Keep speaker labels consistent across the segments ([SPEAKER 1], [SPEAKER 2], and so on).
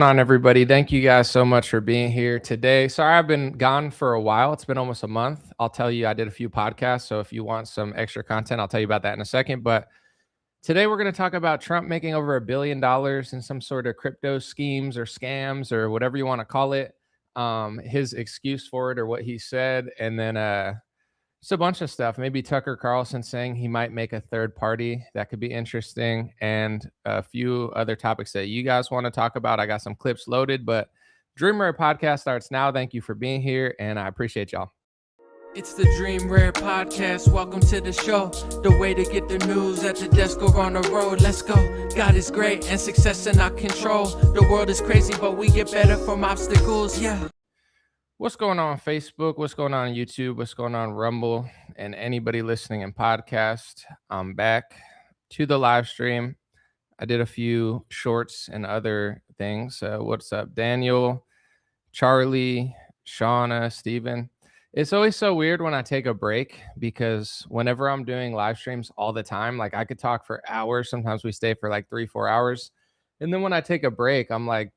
[SPEAKER 1] On everybody, thank you guys so much for being here today. Sorry I've been gone for a while. It's been almost a month. I'll tell you, I did a few podcasts, so if you want some extra content, I'll tell you about that in a second. But today we're going to talk about Trump making over $1 billion in some sort of crypto schemes or scams or whatever you want to call it, his excuse for it or what he said, and then just a bunch of stuff. Maybe Tucker Carlson saying he might make a third party. That could be interesting. And a few other topics that you guys want to talk about. I got some clips loaded, but Dream Rare Podcast starts now. Thank you for being here, and I appreciate y'all.
[SPEAKER 2] It's the Dream Rare Podcast. Welcome to the show. The way to get the news at the desk or on the road. Let's go. God is great and success in our control. The world is crazy, but we get better from obstacles. Yeah.
[SPEAKER 1] What's going on Facebook? What's going on YouTube? What's going on Rumble? And anybody listening in podcast, I'm back to the live stream. I did a few shorts and other things. What's up, Daniel, Charlie, Shauna, Steven? It's always so weird when I take a break because whenever I'm doing live streams all the time, like I could talk for hours. Sometimes we stay for like 3-4 hours. And then when I take a break, I'm like,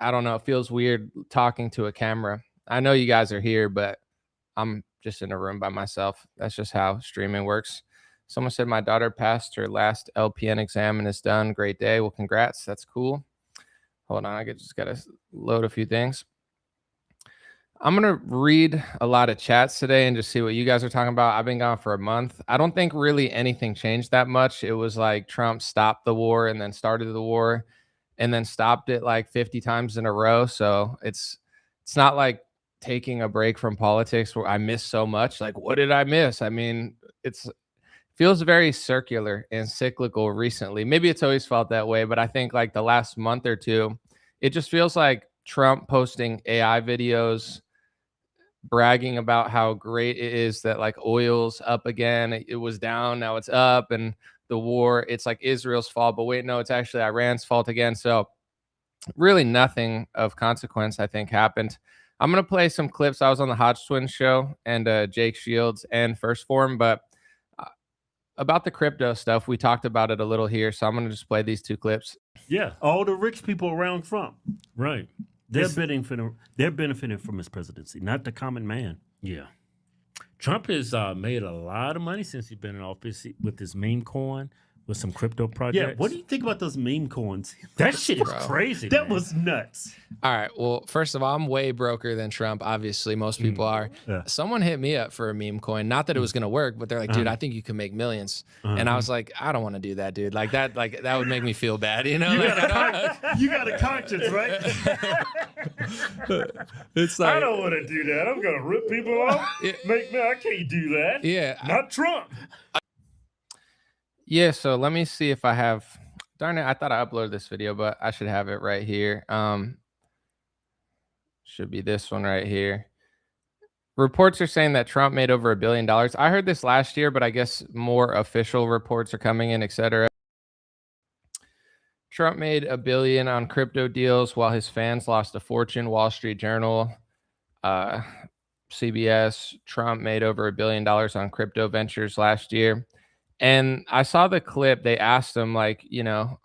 [SPEAKER 1] I don't know, it feels weird talking to a camera. I know you guys are here, but I'm just in a room by myself. That's just how streaming works. Someone said my daughter passed her last LPN exam and is done. Great day. Well, congrats. That's cool. Hold on. Just got to load a few things. I'm going to read a lot of chats today and just see what you guys are talking about. I've been gone for a month. I don't think really anything changed that much. It was like Trump stopped the war and then started the war and then stopped it like 50 times in a row. So it's not like taking a break from politics where I missed so much. Like, what did I miss? I mean, feels very circular and cyclical recently. Maybe it's always felt that way, but I think like the last month or two, it just feels like Trump posting AI videos, bragging about how great it is that like oil's up again. It was down, now it's up, and the war, it's like Israel's fault, but wait, no, it's actually Iran's fault again. So really nothing of consequence, I think, happened. I'm going to play some clips. I was on the Hodge Twins show and Jake Shields and First Form, but about the crypto stuff, we talked about it a little here. So I'm going to just play these two clips.
[SPEAKER 3] Yeah, all the rich people around Trump.
[SPEAKER 4] Right.
[SPEAKER 3] They're benefiting from his presidency, not the common man.
[SPEAKER 4] Yeah. Trump has made a lot of money since he's been in office with his meme coin, with some crypto projects.
[SPEAKER 3] Yeah, what do you think about those meme coins?
[SPEAKER 4] That shit is crazy.
[SPEAKER 3] That was nuts.
[SPEAKER 1] All right. Well, first of all, I'm way broker than Trump. Obviously, most people are.
[SPEAKER 3] Yeah.
[SPEAKER 1] Someone hit me up for a meme coin. Not that it was going to work, but they're like, dude, I think you can make millions. And I was like, I don't want to do that, dude. Like that would make me feel bad, you know?
[SPEAKER 3] You got a conscience, right?
[SPEAKER 1] It's like,
[SPEAKER 3] I don't want to do that. I'm going to rip people off. I can't do that.
[SPEAKER 1] Yeah.
[SPEAKER 3] Not Trump.
[SPEAKER 1] Yeah, so let me see if I have, darn it, I thought I uploaded this video, but I should have it right here. Should be this one right here. Reports are saying that Trump made over $1 billion. I heard this last year, but I guess more official reports are coming in, etc. Trump made $1 billion on crypto deals while his fans lost a fortune. Wall Street Journal, CBS, Trump made over $1 billion on crypto ventures last year. And I saw the clip. They asked him, like, you know,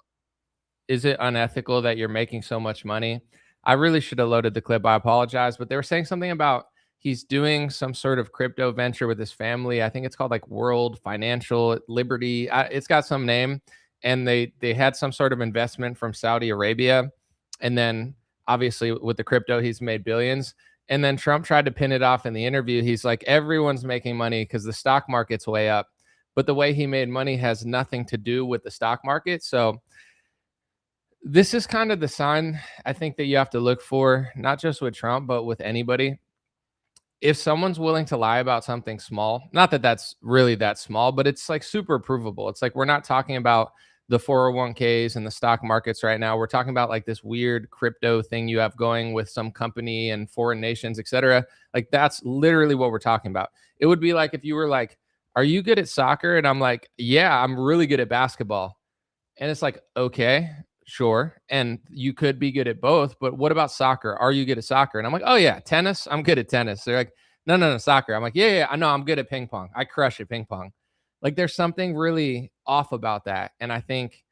[SPEAKER 1] is it unethical that you're making so much money? I really should have loaded the clip. I apologize. But they were saying something about he's doing some sort of crypto venture with his family. I think it's called like World Financial Liberty. It's got some name. And they had some sort of investment from Saudi Arabia. And then obviously with the crypto, he's made billions. And then Trump tried to pin it off in the interview. He's like, everyone's making money because the stock market's way up. But the way he made money has nothing to do with the stock market. So this is kind of the sign, I think, that you have to look for, not just with Trump, but with anybody. If someone's willing to lie about something small, not that that's really that small, but it's like super provable. It's like we're not talking about the 401ks and the stock markets right now. We're talking about like this weird crypto thing you have going with some company and foreign nations, etc. Like that's literally what we're talking about. It would be like if you were like, are you good at soccer? And I'm like, yeah, I'm really good at basketball. And it's like, okay, sure. And you could be good at both, but what about soccer? Are you good at soccer? And I'm like, oh yeah, tennis. I'm good at tennis. They're like, no, soccer. I'm like, yeah, I know I'm good at ping pong. I crush at ping pong. Like there's something really off about that. And I think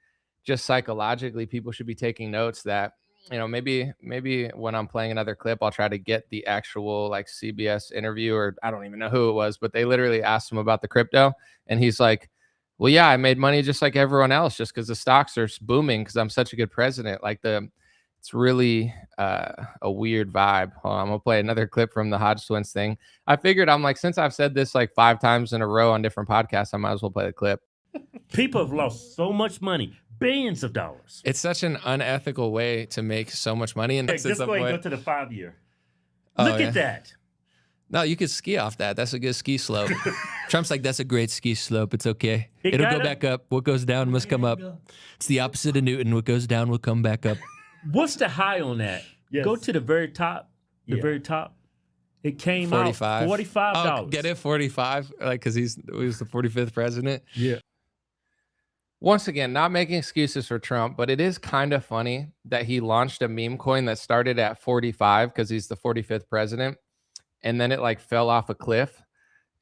[SPEAKER 1] just psychologically, people should be taking notes that maybe when I'm playing another clip, I'll try to get the actual like CBS interview, or I don't even know who it was, but they literally asked him about the crypto, and he's like, "Well, yeah, I made money just like everyone else, just because the stocks are booming because I'm such a good president." It's really a weird vibe. Hold on, I'm gonna play another clip from the Hodge twins thing. I figured I'm like, since I've said this like 5 times in a row on different podcasts, I might as well play the clip.
[SPEAKER 4] People have lost so much money, billions of dollars.
[SPEAKER 1] It's such an unethical way to make so much money. And
[SPEAKER 4] Just go and go to the 5-year.
[SPEAKER 1] Oh,
[SPEAKER 4] Look
[SPEAKER 1] yeah.
[SPEAKER 4] at that.
[SPEAKER 1] No, you could ski off that. That's a good ski slope. Trump's like, that's a great ski slope. It's okay. It'll go back up. What goes down must come up. It's the opposite of Newton. What goes down will come back up.
[SPEAKER 4] What's the high on that?
[SPEAKER 3] Yes.
[SPEAKER 4] Go to the very top. Very top. It came
[SPEAKER 1] 45.
[SPEAKER 4] out $45.
[SPEAKER 1] Oh, get it? 45? Like, because he was the 45th president?
[SPEAKER 4] Yeah.
[SPEAKER 1] Once again, not making excuses for Trump, but it is kind of funny that he launched a meme coin that started at 45 because he's the 45th president. And then it like fell off a cliff.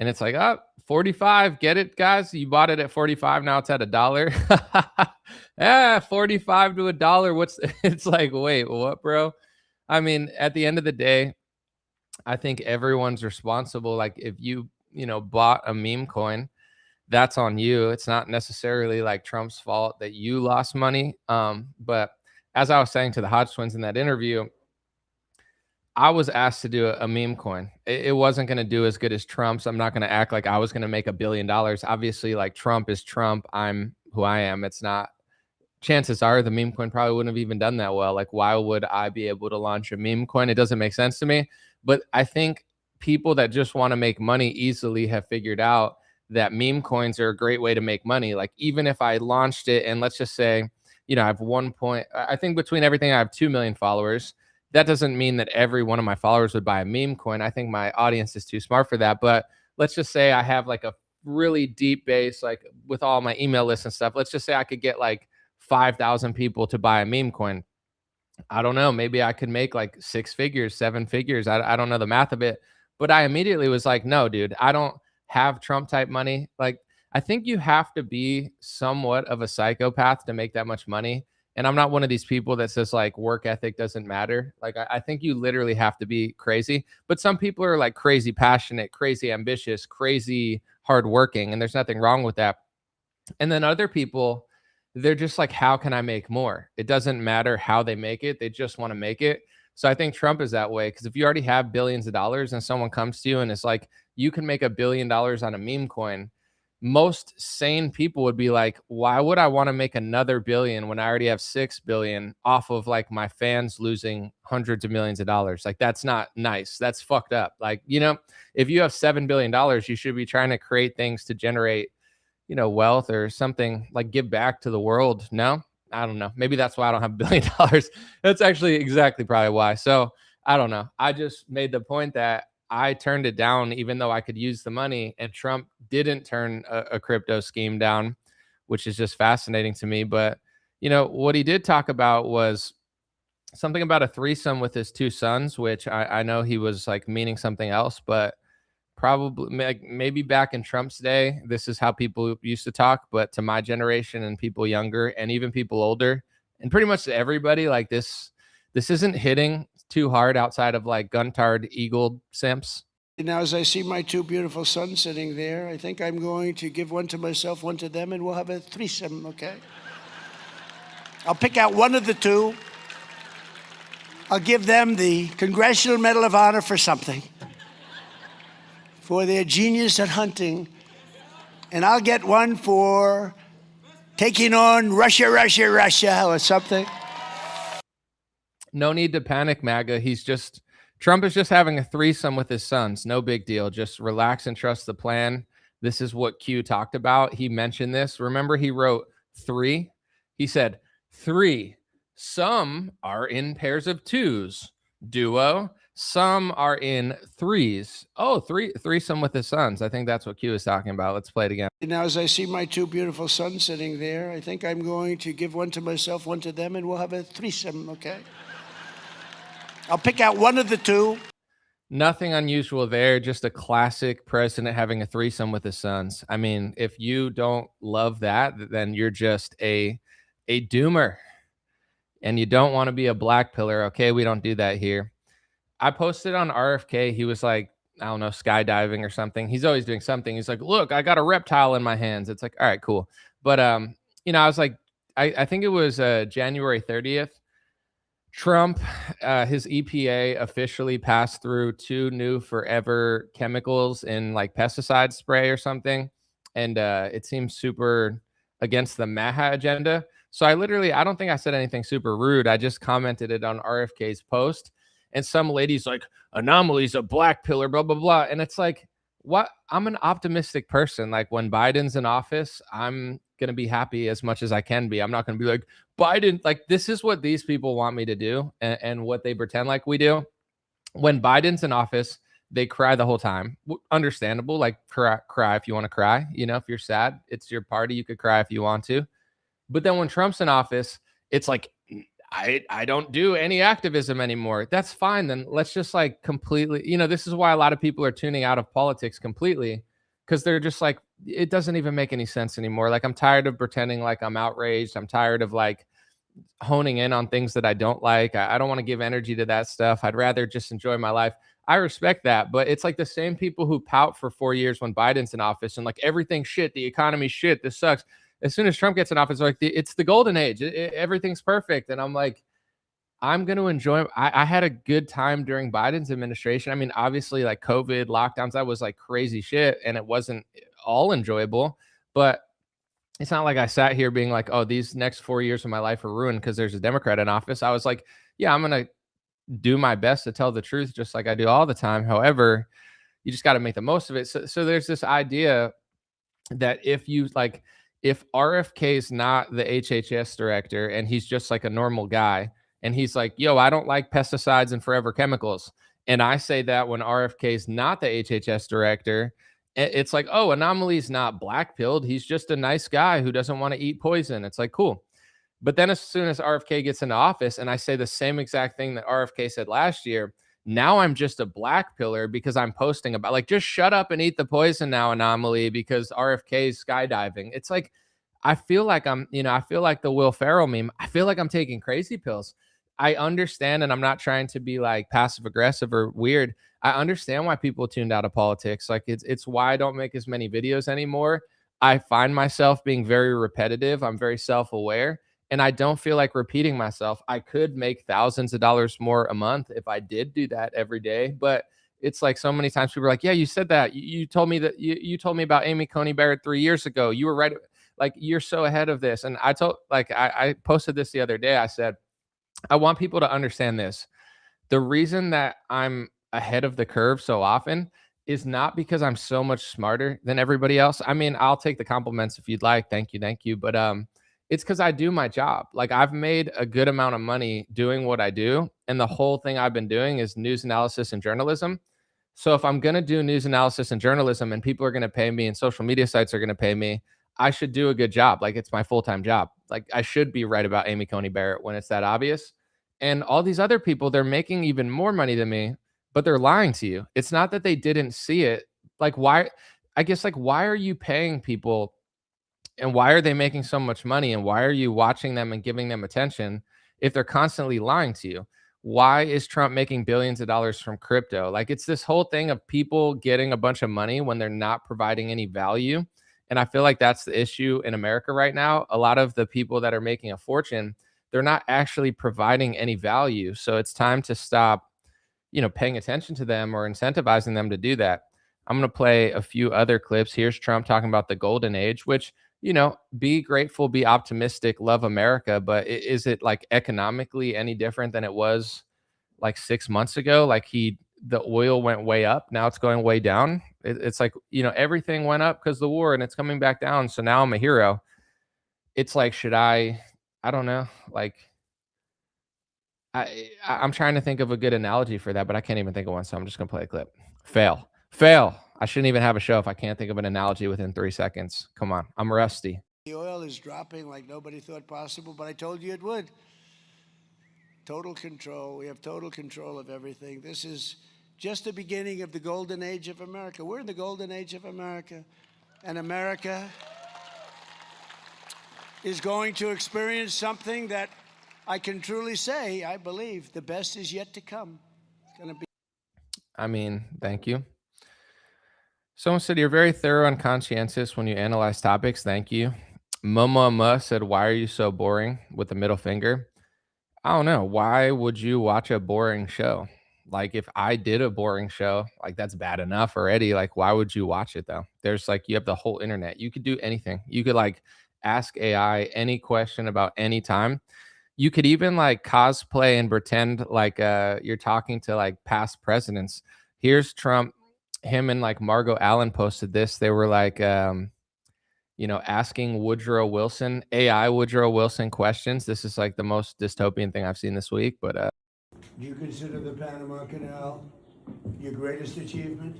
[SPEAKER 1] And it's like, oh, 45. Get it, guys? You bought it at 45. Now it's at $1. Yeah, 45 to $1. It's like, wait, what, bro? I mean, at the end of the day, I think everyone's responsible. Like if you bought a meme coin, that's on you. It's not necessarily like Trump's fault that you lost money. But as I was saying to the Hodge twins in that interview, I was asked to do a meme coin. It wasn't going to do as good as Trump's. I'm not going to act like I was going to make $1 billion. Obviously, like Trump is Trump. I'm who I am. It's not. Chances are the meme coin probably wouldn't have even done that well. Like, why would I be able to launch a meme coin? It doesn't make sense to me. But I think people that just want to make money easily have figured out that meme coins are a great way to make money. Like, even if I launched it and let's just say, I have I think between everything, I have 2 million followers. That doesn't mean that every one of my followers would buy a meme coin. I think my audience is too smart for that. But let's just say I have like a really deep base, like with all my email lists and stuff. Let's just say I could get like 5,000 people to buy a meme coin. I don't know. Maybe I could make like 6 figures, 7 figures. I don't know the math of it. But I immediately was like, no, dude, I don't have Trump type money. Like, I think you have to be somewhat of a psychopath to make that much money. And I'm not one of these people that says like work ethic doesn't matter. Like, I think you literally have to be crazy. But some people are like crazy passionate, crazy ambitious, crazy hardworking. And there's nothing wrong with that. And then other people, they're just like, how can I make more? It doesn't matter how they make it. They just want to make it. So I think Trump is that way. Because if you already have billions of dollars and someone comes to you and it's like, you can make $1 billion on a meme coin, most sane people would be like, why would I want to make another billion when I already have 6 billion off of like my fans losing hundreds of millions of dollars? Like, that's not nice. That's fucked up. Like, if you have $7 billion, you should be trying to create things to generate, wealth or something, like give back to the world. No, I don't know. Maybe that's why I don't have $1 billion. That's actually exactly probably why. So I don't know. I just made the point that I turned it down, even though I could use the money, and Trump didn't turn a crypto scheme down, which is just fascinating to me. But, what he did talk about was something about a threesome with his 2 sons, which I know he was like meaning something else, but probably maybe back in Trump's day, this is how people used to talk. But to my generation and people younger and even people older and pretty much to everybody, like this isn't hitting too hard outside of like Guntard Eagle simps.
[SPEAKER 5] Now, as I see my 2 beautiful sons sitting there, I think I'm going to give one to myself, one to them, and we'll have a threesome, okay? I'll pick out one of the 2. I'll give them the Congressional Medal of Honor for something, for their genius at hunting. And I'll get one for taking on Russia or something.
[SPEAKER 1] No need to panic, MAGA. Trump is just having a threesome with his sons. No big deal. Just relax and trust the plan. This is what Q talked about. He mentioned this. Remember, he wrote 3. He said 3. Some are in pairs of 2s. Duo. Some are in 3s. Oh, threesome with his sons. I think that's what Q is talking about. Let's play it again.
[SPEAKER 5] Now, as I see my 2 beautiful sons sitting there, I think I'm going to give one to myself, one to them, and we'll have a threesome, okay? I'll pick out one of the 2.
[SPEAKER 1] Nothing unusual there. Just a classic president having a threesome with his sons. I mean, if you don't love that, then you're just a doomer. and you don't want to be a black pillar. Okay, we don't do that here. I posted on RFK. He was like, I don't know, skydiving or something. He's always doing something. He's like, look, I got a reptile in my hands. It's like, all right, cool. But I was like, I think it was January 30th. Trump, his EPA officially passed through 2 new forever chemicals in like pesticide spray or something. And it seems super against the MAHA agenda. So I don't think I said anything super rude. I just commented it on RFK's post. And some lady's like, anomalies, a black pillar, blah, blah, blah. And it's like, what? I'm an optimistic person. Like when Biden's in office, I'm going to be happy as much as I can be. I'm not going to be like, Biden, like this is what these people want me to do and what they pretend like we do. When Biden's in office, they cry the whole time. Understandable, like cry if you want to cry. If you're sad, it's your party. You could cry if you want to. But then when Trump's in office, it's like, I don't do any activism anymore. That's fine. Then let's just like completely, this is why a lot of people are tuning out of politics completely because they're just like, it doesn't even make any sense anymore. Like, I'm tired of pretending like I'm outraged. I'm tired of like honing in on things that I don't like. I don't want to give energy to that stuff. I'd rather just enjoy my life. I respect that, but it's like the same people who pout for 4 years when Biden's in office and like everything's shit, the economy's shit, this sucks. As soon as Trump gets in office, like it's the golden age. Everything's perfect, and I'm like, I'm going to enjoy. I had a good time during Biden's administration. I mean, obviously, like COVID lockdowns, that was like crazy shit, and it wasn't all enjoyable. But it's not like I sat here being like, oh, these next 4 years of my life are ruined because there's a Democrat in office. I was like, yeah, I'm going to do my best to tell the truth, just like I do all the time. However, you just got to make the most of it. So there's this idea that if RFK is not the HHS director and he's just like a normal guy and he's like, yo, I don't like pesticides and forever chemicals. And I say that when RFK is not the HHS director, it's like, oh, Anomaly's not black pilled. He's just a nice guy who doesn't want to eat poison. It's like, cool. But then as soon as RFK gets into office and I say the same exact thing that RFK said last year, now I'm just a black pillar because I'm posting about like, just shut up and eat the poison now, Anomaly, because RFK is skydiving. It's like, I feel like I feel like the Will Ferrell meme. I feel like I'm taking crazy pills. I understand, and I'm not trying to be like passive aggressive or weird. I understand why people tuned out of politics. Like it's why I don't make as many videos anymore. I find myself being very repetitive. I'm very self-aware and I don't feel like repeating myself. I could make thousands of dollars more a month if I did do that every day, but it's like so many times people are like, yeah, you said that. You told me that you told me about Amy Coney Barrett 3 years ago. You were right. Like you're so ahead of this. And I posted this the other day. I said, I want people to understand this. The reason that I'm ahead of the curve so often is not because I'm so much smarter than everybody else. I mean, I'll take the compliments if you'd like. Thank you. Thank you. But it's because I do my job. Like I've made a good amount of money doing what I do. And the whole thing I've been doing is news analysis and journalism. So if I'm going to do news analysis and journalism and people are going to pay me and social media sites are going to pay me, I should do a good job. Like it's my full-time job. Like I should be right about Amy Coney Barrett when it's that obvious. And all these other people, they're making even more money than me, but they're lying to you. It's not that they didn't see it. Like why, I guess like why are you paying people and why are they making so much money and why are you watching them and giving them attention if they're constantly lying to you? Why is Trump making billions of dollars from crypto? Like it's this whole thing of people getting a bunch of money when they're not providing any value. And I feel like that's the issue in America right now. A lot of the people that are making a fortune, they're not actually providing any value. So it's time to stop, paying attention to them or incentivizing them to do that. I'm going to play a few other clips. Here's Trump talking about the golden age, which, be grateful, be optimistic, love America. But is it like economically any different than it was like 6 months ago? Like the oil went way up. Now it's going way down. It's like, everything went up because of the war and it's coming back down. So now I'm a hero. It's like, I don't know. Like I'm trying to think of a good analogy for that, but I can't even think of one. So I'm just going to play a clip. Fail. I shouldn't even have a show if I can't think of an analogy within 3 seconds. Come on. I'm rusty.
[SPEAKER 5] The oil is dropping like nobody thought possible, but I told you it would. Total control. We have total control of everything. This is just the beginning of the golden age of America. We're in the golden age of America. And America is going to experience something that I can truly say, I believe the best is yet to come. It's going to be.
[SPEAKER 1] I mean, thank you. Someone said you're very thorough and conscientious when you analyze topics. Thank you. Momo said, "Why are you so boring?" with a middle finger. I don't know. Why would you watch a boring show? Like, if I did a boring show, like that's bad enough already. Like, why would you watch it though? There's like you have the whole internet. You could do anything. You could like ask AI any question about any time. You could even like cosplay and pretend like you're talking to like past presidents. Here's Trump, him and like Margot Allen posted this. They were like asking Woodrow Wilson, AI Woodrow Wilson questions. This is like the most dystopian thing I've seen this week. But
[SPEAKER 5] Do you consider the Panama Canal your greatest achievement?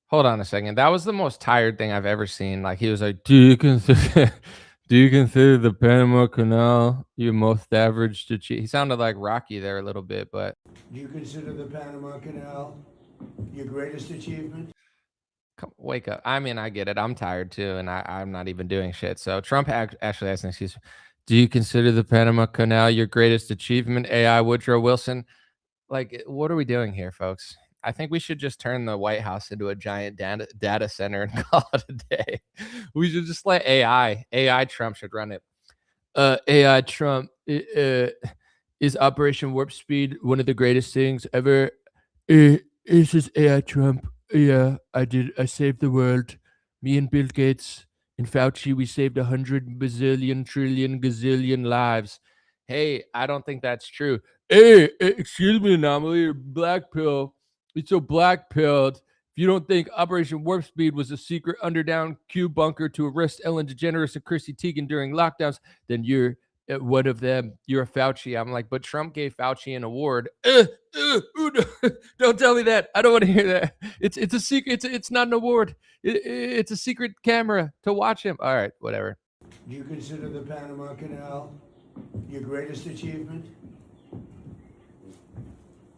[SPEAKER 1] hold on a second. That was the most tired thing I've ever seen. Like he was like, "Do you consider do you consider the Panama Canal your most average achievement?" He sounded like Rocky there a little bit, but
[SPEAKER 5] Do you consider the Panama Canal your greatest achievement?
[SPEAKER 1] wake up. I mean, I get it. I'm tired too, and I'm not even doing shit. So Trump actually asked an excuse. Do you consider the Panama Canal your greatest achievement? AI Woodrow Wilson. Like, what are we doing here, folks? I think we should just turn the White House into a giant data center and call it a day. We should just let AI Trump should run it. AI Trump, is Operation Warp Speed one of the greatest things ever? This is AI Trump. Yeah, I saved the world. Me and Bill Gates and Fauci, we saved 100 bazillion, trillion, gazillion lives. Hey, I don't think that's true. Hey, excuse me, anomaly, black pill. It's so black pilled. If you don't think Operation Warp Speed was a secret underground Q bunker to arrest Ellen DeGeneres and Chrissy Teigen during lockdowns, then you're one of them. You're a Fauci. I'm like, but Trump gave Fauci an award. Don't tell me that. I don't want to hear that. It's a secret. It's not an award. It's a secret camera to watch him. All right, whatever.
[SPEAKER 5] Do you consider the Panama Canal your greatest achievement?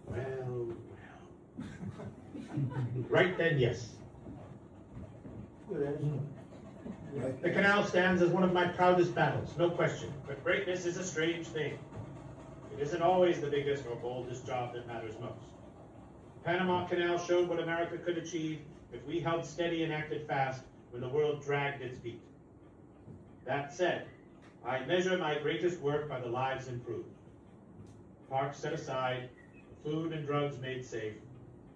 [SPEAKER 6] Well. Right then, yes.
[SPEAKER 5] Good answer.
[SPEAKER 6] The canal stands as one of my proudest battles, no question. But greatness is a strange thing. It isn't always the biggest or boldest job that matters most. The Panama Canal showed what America could achieve if we held steady and acted fast when the world dragged its feet. That said, I measure my greatest work by the lives improved. Parks set aside, food and drugs made safe,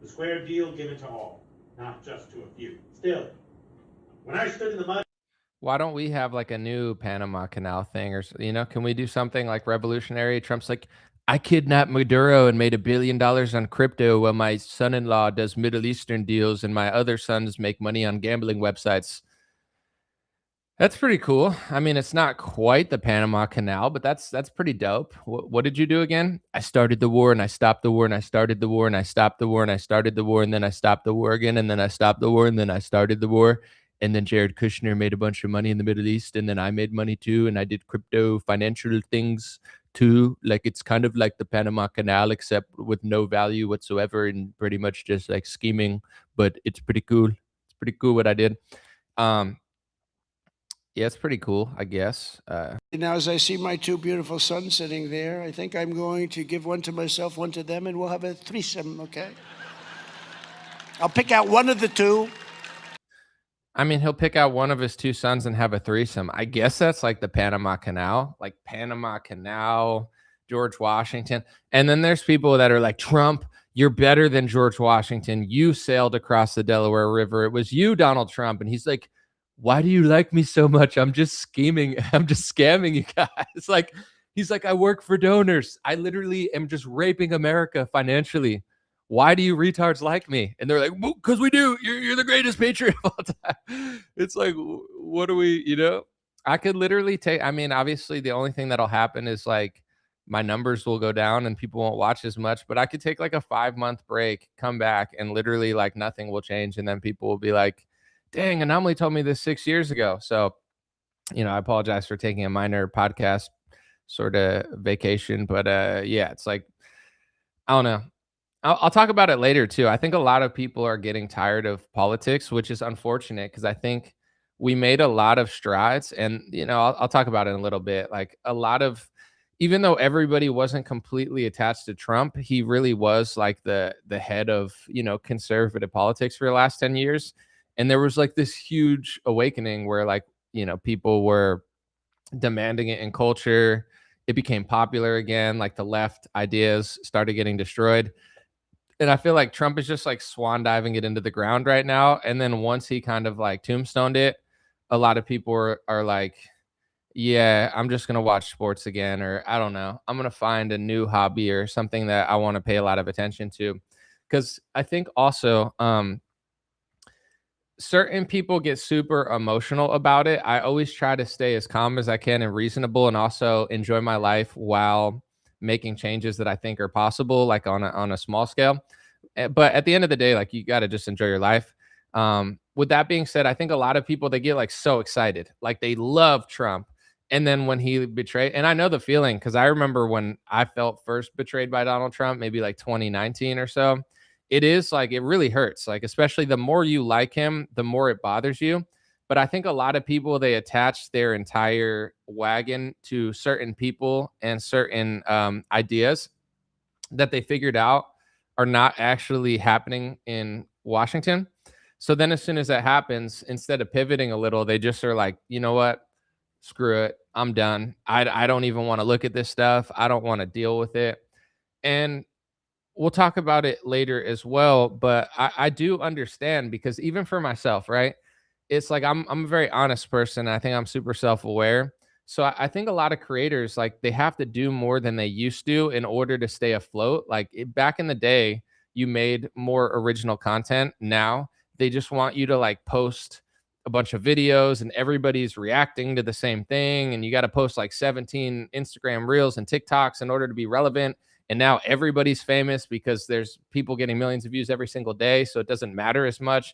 [SPEAKER 6] the square deal given to all, not just to a few. Still, when I stood in the mud.
[SPEAKER 1] Why don't we have like a new Panama Canal thing, or can we do something like revolutionary? Trump's like, I kidnapped Maduro and made $1 billion on crypto while my son-in-law does Middle Eastern deals and my other sons make money on gambling websites. That's pretty cool. I mean, it's not quite the Panama Canal, but that's pretty dope. What did you do again? I started the war and I stopped the war and I started the war and I stopped the war and I started the war and then I stopped the war again and then I stopped the war and then I started the war. And then Jared Kushner made a bunch of money in the Middle East and then I made money too and I did crypto financial things too. Like it's kind of like the Panama Canal except with no value whatsoever and pretty much just like scheming, but it's pretty cool. It's pretty cool what I did. Yeah, it's pretty cool, I guess.
[SPEAKER 5] Now, as I see my two beautiful sons sitting there, I think I'm going to give one to myself, one to them, and we'll have a threesome, okay? I'll pick out one of the two.
[SPEAKER 1] I mean, he'll pick out one of his two sons and have a threesome. I guess that's like the Panama Canal, like Panama Canal, George Washington. And then there's people that are like, Trump, you're better than George Washington. You sailed across the Delaware River. It was you, Donald Trump. And he's like, why do you like me so much? I'm just scheming. I'm just scamming you guys. Like, he's like, I work for donors. I literally am just raping America financially. Why do you retards like me? And they're like, because we do. You're the greatest patriot of all time. It's like, what do we, I could literally take, I mean, obviously the only thing that'll happen is like my numbers will go down and people won't watch as much, but I could take like a 5-month break, come back and literally like nothing will change. And then people will be like, dang, Anomaly told me this 6 years ago. So, I apologize for taking a minor podcast sort of vacation, but yeah, it's like, I don't know. I'll talk about it later too. I think a lot of people are getting tired of politics, which is unfortunate because I think we made a lot of strides, and I'll talk about it in a little bit. Like a lot of, even though everybody wasn't completely attached to Trump, he really was like the head of, conservative politics for the last 10 years. And there was like this huge awakening where like, people were demanding it in culture. It became popular again, like the left ideas started getting destroyed. And I feel like Trump is just like swan diving it into the ground right now. And then once he kind of like tombstoned it, a lot of people are like, yeah, I'm just gonna watch sports again, or I don't know. I'm gonna find a new hobby or something that I want to pay a lot of attention to. Because I think also certain people get super emotional about it. I always try to stay as calm as I can and reasonable, and also enjoy my life while making changes that I think are possible, like on a small scale. But at the end of the day, like you got to just enjoy your life. With that being said, I think a lot of people they get like so excited, like they love Trump, and then when he betrayed, and I know the feeling because I remember when I felt first betrayed by Donald Trump, maybe like 2019 or so. It is like it really hurts, like especially the more you like him, the more it bothers you. But I think a lot of people they attach their entire wagon to certain people and certain ideas that they figured out are not actually happening in Washington. So then, as soon as that happens, instead of pivoting a little, they just are like, you know what? Screw it. I'm done. I don't even want to look at this stuff. I don't want to deal with it. And we'll talk about it later as well. But I do understand because even for myself, right? It's like I'm a very honest person. I think I'm super self-aware. So I think a lot of creators like they have to do more than they used to in order to stay afloat. Like back in the day, you made more original content. Now they just want you to like post a bunch of videos and everybody's reacting to the same thing. And you got to post like 17 Instagram reels and TikToks in order to be relevant. And now everybody's famous because there's people getting millions of views every single day. So it doesn't matter as much.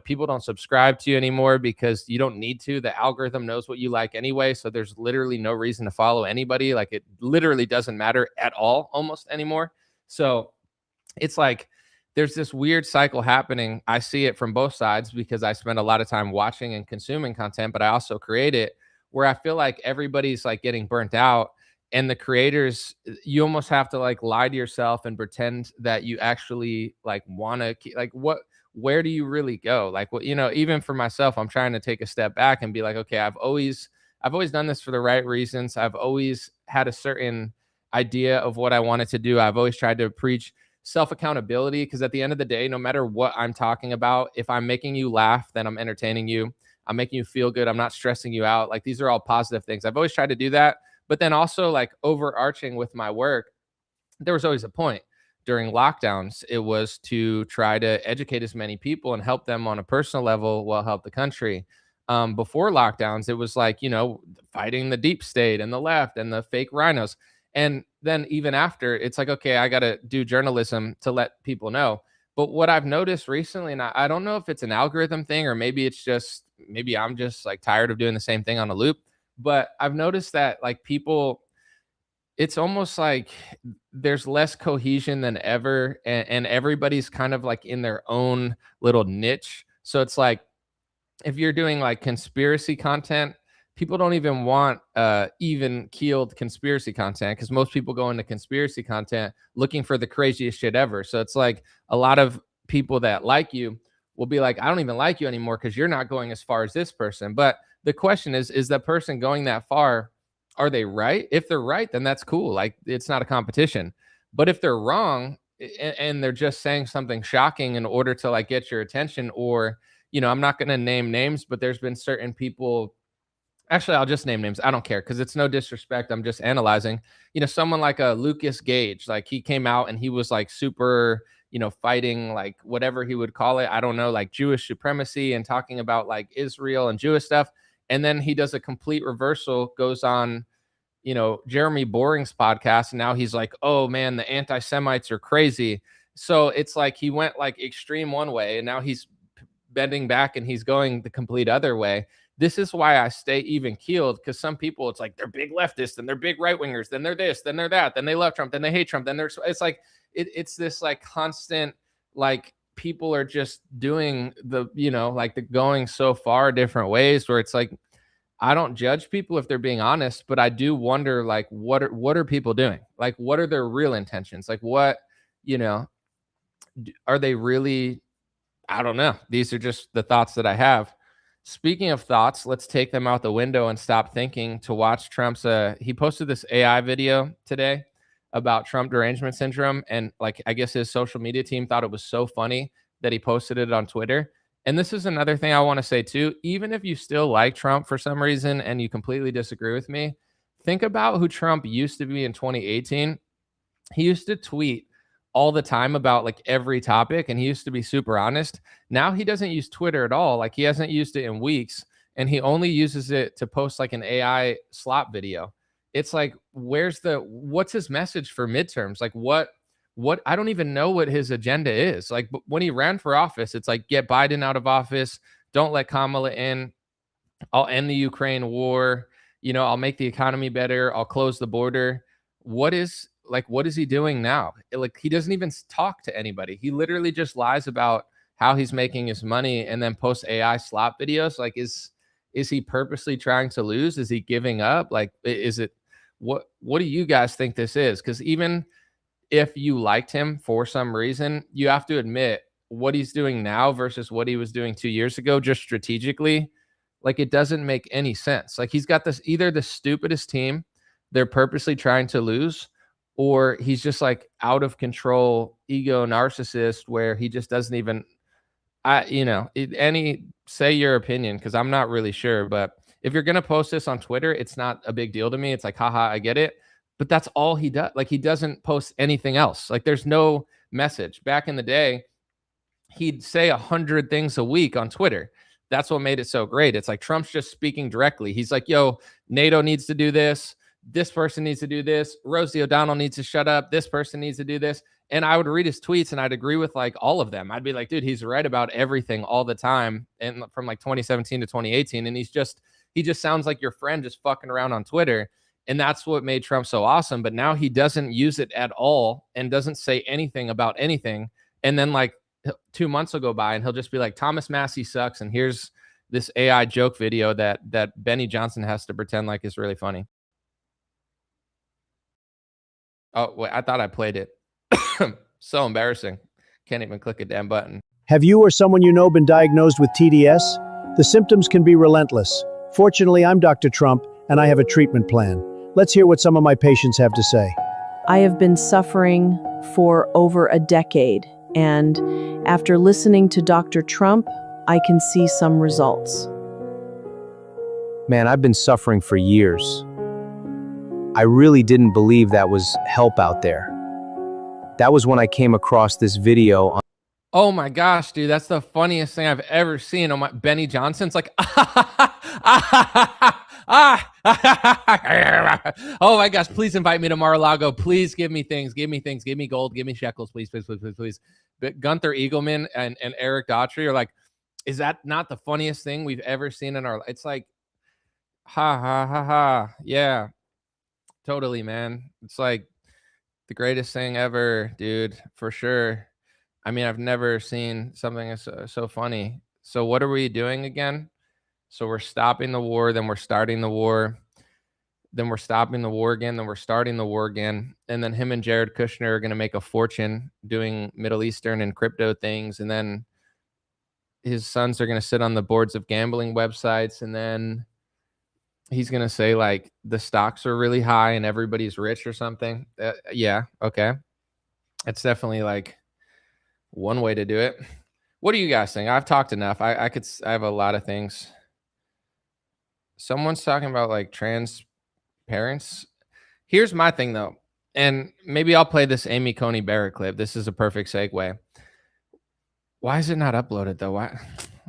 [SPEAKER 1] People don't subscribe to you anymore because you don't need to. The algorithm knows what you like anyway. So there's literally no reason to follow anybody. Like it literally doesn't matter at all almost anymore. So it's like there's this weird cycle happening. I see it from both sides because I spend a lot of time watching and consuming content, but I also create it where I feel like everybody's like getting burnt out. And the creators, you almost have to like lie to yourself and pretend that you actually like want to like where do you really go? Like what, even for myself, I'm trying to take a step back and be like, okay, I've always done this for the right reasons. I've always had a certain idea of what I wanted to do. I've always tried to preach self accountability because at the end of the day, no matter what I'm talking about, if I'm making you laugh, then I'm entertaining you. I'm making you feel good. I'm not stressing you out. Like these are all positive things. I've always tried to do that. But then also like overarching with my work, there was always a point. During lockdowns, it was to try to educate as many people and help them on a personal level while help the country. Before lockdowns, it was like, fighting the deep state and the left and the fake rhinos. And then even after, it's like, okay, I got to do journalism to let people know. But what I've noticed recently, and I don't know if it's an algorithm thing or maybe I'm just like tired of doing the same thing on a loop, but I've noticed that like people, it's almost like there's less cohesion than ever, and everybody's kind of like in their own little niche. So it's like if you're doing like conspiracy content, people don't even want even keeled conspiracy content because most people go into conspiracy content looking for the craziest shit ever. So it's like a lot of people that like you will be like, I don't even like you anymore because you're not going as far as this person. But the question is that person going that far? Are they right? If they're right, then that's cool. Like it's not a competition. But if they're wrong and they're just saying something shocking in order to like get your attention, or I'm not going to name names, but there's been certain people. Actually, I'll just name names. I don't care because it's no disrespect. I'm just analyzing. Someone like a Lucas Gage, like he came out and he was like super, fighting like whatever he would call it. I don't know, like Jewish supremacy and talking about like Israel and Jewish stuff. And then he does a complete reversal, goes on, Jeremy Boring's podcast. And now he's like, oh man, the anti-Semites are crazy. So it's like he went like extreme one way and now he's bending back and he's going the complete other way. This is why I stay even keeled because some people, it's like they're big leftists and they're big right wingers, then they're this, then they're that, then they love Trump, then they hate Trump, then it's like it's this like constant like people are just doing the like the going so far different ways where it's like I don't judge people if they're being honest, but I do wonder, like, what are people doing? Like, what are their real intentions? Like, what, you know, are they really? I don't know. These are just the thoughts that I have. Speaking of thoughts, let's take them out the window and stop thinking to watch Trump's. He posted this AI video today about Trump derangement syndrome. And like, I guess his social media team thought it was so funny that he posted it on Twitter. And this is another thing I want to say too. Even if you still like Trump for some reason and you completely disagree with me, think about who Trump used to be in 2018. He used to tweet all the time about like every topic, and he used to be super honest. Now he doesn't use Twitter at all. Like, he hasn't used it in weeks, and he only uses it to post like an AI slop video. It's like, what's his message for midterms? Like, what I don't even know what his agenda is. Like, when he ran for office, it's like, get Biden out of office, don't let Kamala in, I'll end the Ukraine war, I'll make the economy better, I'll close the border. What is he doing now? Like, he doesn't even talk to anybody. He literally just lies about how he's making his money and then posts AI slop videos. Like, is he purposely trying to lose? Is he giving up? Like, is it what do you guys think this is? Because even if you liked him for some reason, you have to admit what he's doing now versus what he was doing 2 years ago, just strategically, like, it doesn't make any sense. Like, he's got either the stupidest team, they're purposely trying to lose, or he's just like out of control ego narcissist where he just doesn't even say your opinion, because I'm not really sure. But if you're gonna post this on Twitter, it's not a big deal to me. It's like, haha, I get it. But that's all he does. Like, he doesn't post anything else. Like, there's no message. Back in the day, he'd say 100 things a week on Twitter. That's what made it so great. It's like Trump's just speaking directly. He's like, yo, NATO needs to do this. This person needs to do this. Rosie O'Donnell needs to shut up. This person needs to do this. And I would read his tweets and I'd agree with like all of them. I'd be like, dude, he's right about everything all the time. And from like 2017 to 2018. And he just sounds like your friend just fucking around on Twitter. And that's what made Trump so awesome. But now he doesn't use it at all and doesn't say anything about anything. And then like 2 months will go by and he'll just be like, Thomas Massey sucks. And here's this AI joke video that Benny Johnson has to pretend like is really funny. Oh, wait, I thought I played it. So embarrassing. Can't even click a damn button.
[SPEAKER 7] Have you or someone you know been diagnosed with TDS? The symptoms can be relentless. Fortunately, I'm Dr. Trump, and I have a treatment plan. Let's hear what some of my patients have to say.
[SPEAKER 8] I have been suffering for over a decade, and after listening to Dr. Trump, I can see some results.
[SPEAKER 7] Man, I've been suffering for years. I really didn't believe that was help out there. That was when I came across this video on.
[SPEAKER 1] Oh my gosh, dude, that's the funniest thing I've ever seen. On my Benny Johnson's like, oh my gosh, please invite me to Mar-a-Lago. Please give me things, give me gold, give me shekels, please. But Gunther Eagleman and Eric Daughtry are like, is that not the funniest thing we've ever seen in our life? It's like, ha. Yeah, totally, man. It's like the greatest thing ever, dude, for sure. I mean, I've never seen something so funny. So what are we doing again? So we're stopping the war, then we're starting the war, then we're stopping the war again, then we're starting the war again. And then him and Jared Kushner are going to make a fortune doing Middle Eastern and crypto things. And then his sons are going to sit on the boards of gambling websites. And then he's going to say like the stocks are really high and everybody's rich or something. Yeah. Okay. It's definitely like one way to do it. What do you guys think? I've talked enough. I have a lot of things. Someone's talking about like trans parents. Here's my thing though. And maybe I'll play this Amy Coney Barrett clip. This is a perfect segue. Why is it not uploaded though? Why?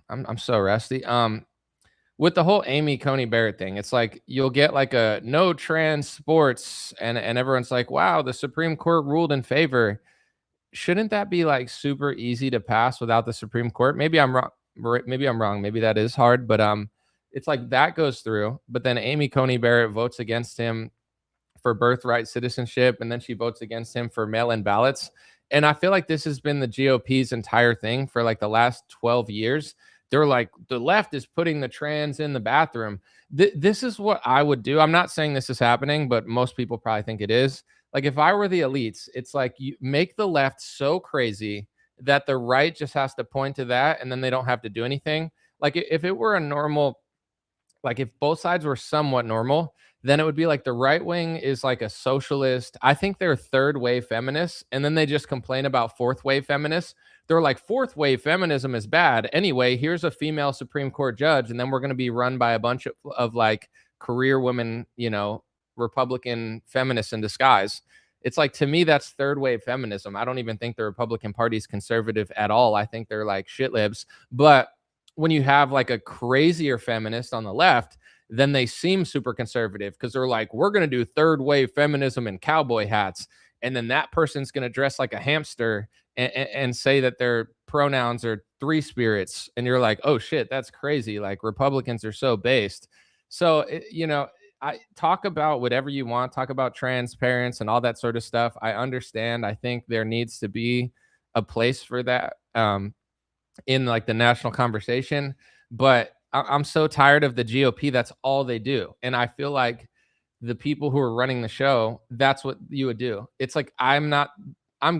[SPEAKER 1] I'm so rusty. With the whole Amy Coney Barrett thing, it's like you'll get like a no trans sports and everyone's like, wow, the Supreme Court ruled in favor. Shouldn't that be like super easy to pass without the Supreme Court? Maybe I'm wrong. Maybe that is hard, but it's like that goes through. But then Amy Coney Barrett votes against him for birthright citizenship, and then she votes against him for mail-in ballots. And I feel like this has been the GOP's entire thing for like the last 12 years. they're like, the left is putting the trans in the bathroom. This is what I would do. I'm not saying this is happening, but most people probably think it is. Like, if I were the elites, it's like you make the left so crazy that the right just has to point to that and then they don't have to do anything. Like, if it were a normal, like if both sides were somewhat normal, then it would be like the right wing is like a socialist. I think they're third wave feminists, and then they just complain about fourth wave feminists. They're like, fourth wave feminism is bad. Anyway, here's a female Supreme Court judge, and then we're going to be run by a bunch of like career women, Republican feminists in disguise. It's like, to me, that's third wave feminism. I don't even think the Republican Party is conservative at all. I think they're like shit libs. But when you have like a crazier feminist on the left, then they seem super conservative because they're like, we're going to do third wave feminism in cowboy hats. And then that person's going to dress like a hamster and say that their pronouns are three spirits. And you're like, oh shit, that's crazy. Like, Republicans are so based. So, I talk about whatever you want, talk about trans parents and all that sort of stuff. I understand. I think there needs to be a place for that. In like the national conversation, but I'm so tired of the GOP. That's all they do. And I feel like the people who are running the show, that's what you would do. It's like, I'm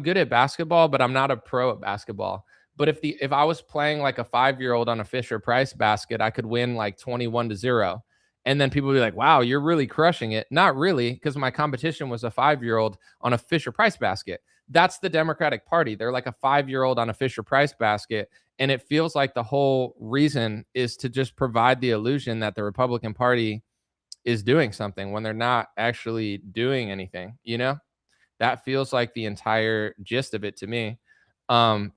[SPEAKER 1] good at basketball, but I'm not a pro at basketball. But if I was playing like a 5-year-old on a Fisher Price basket, I could win like 21-0. And then people would be like, wow, you're really crushing it. Not really, because my competition was a 5-year-old on a Fisher Price basket. That's the Democratic Party. They're like a 5-year-old on a Fisher Price basket. And it feels like the whole reason is to just provide the illusion that the Republican Party is doing something when they're not actually doing anything. That feels like the entire gist of it to me. I'm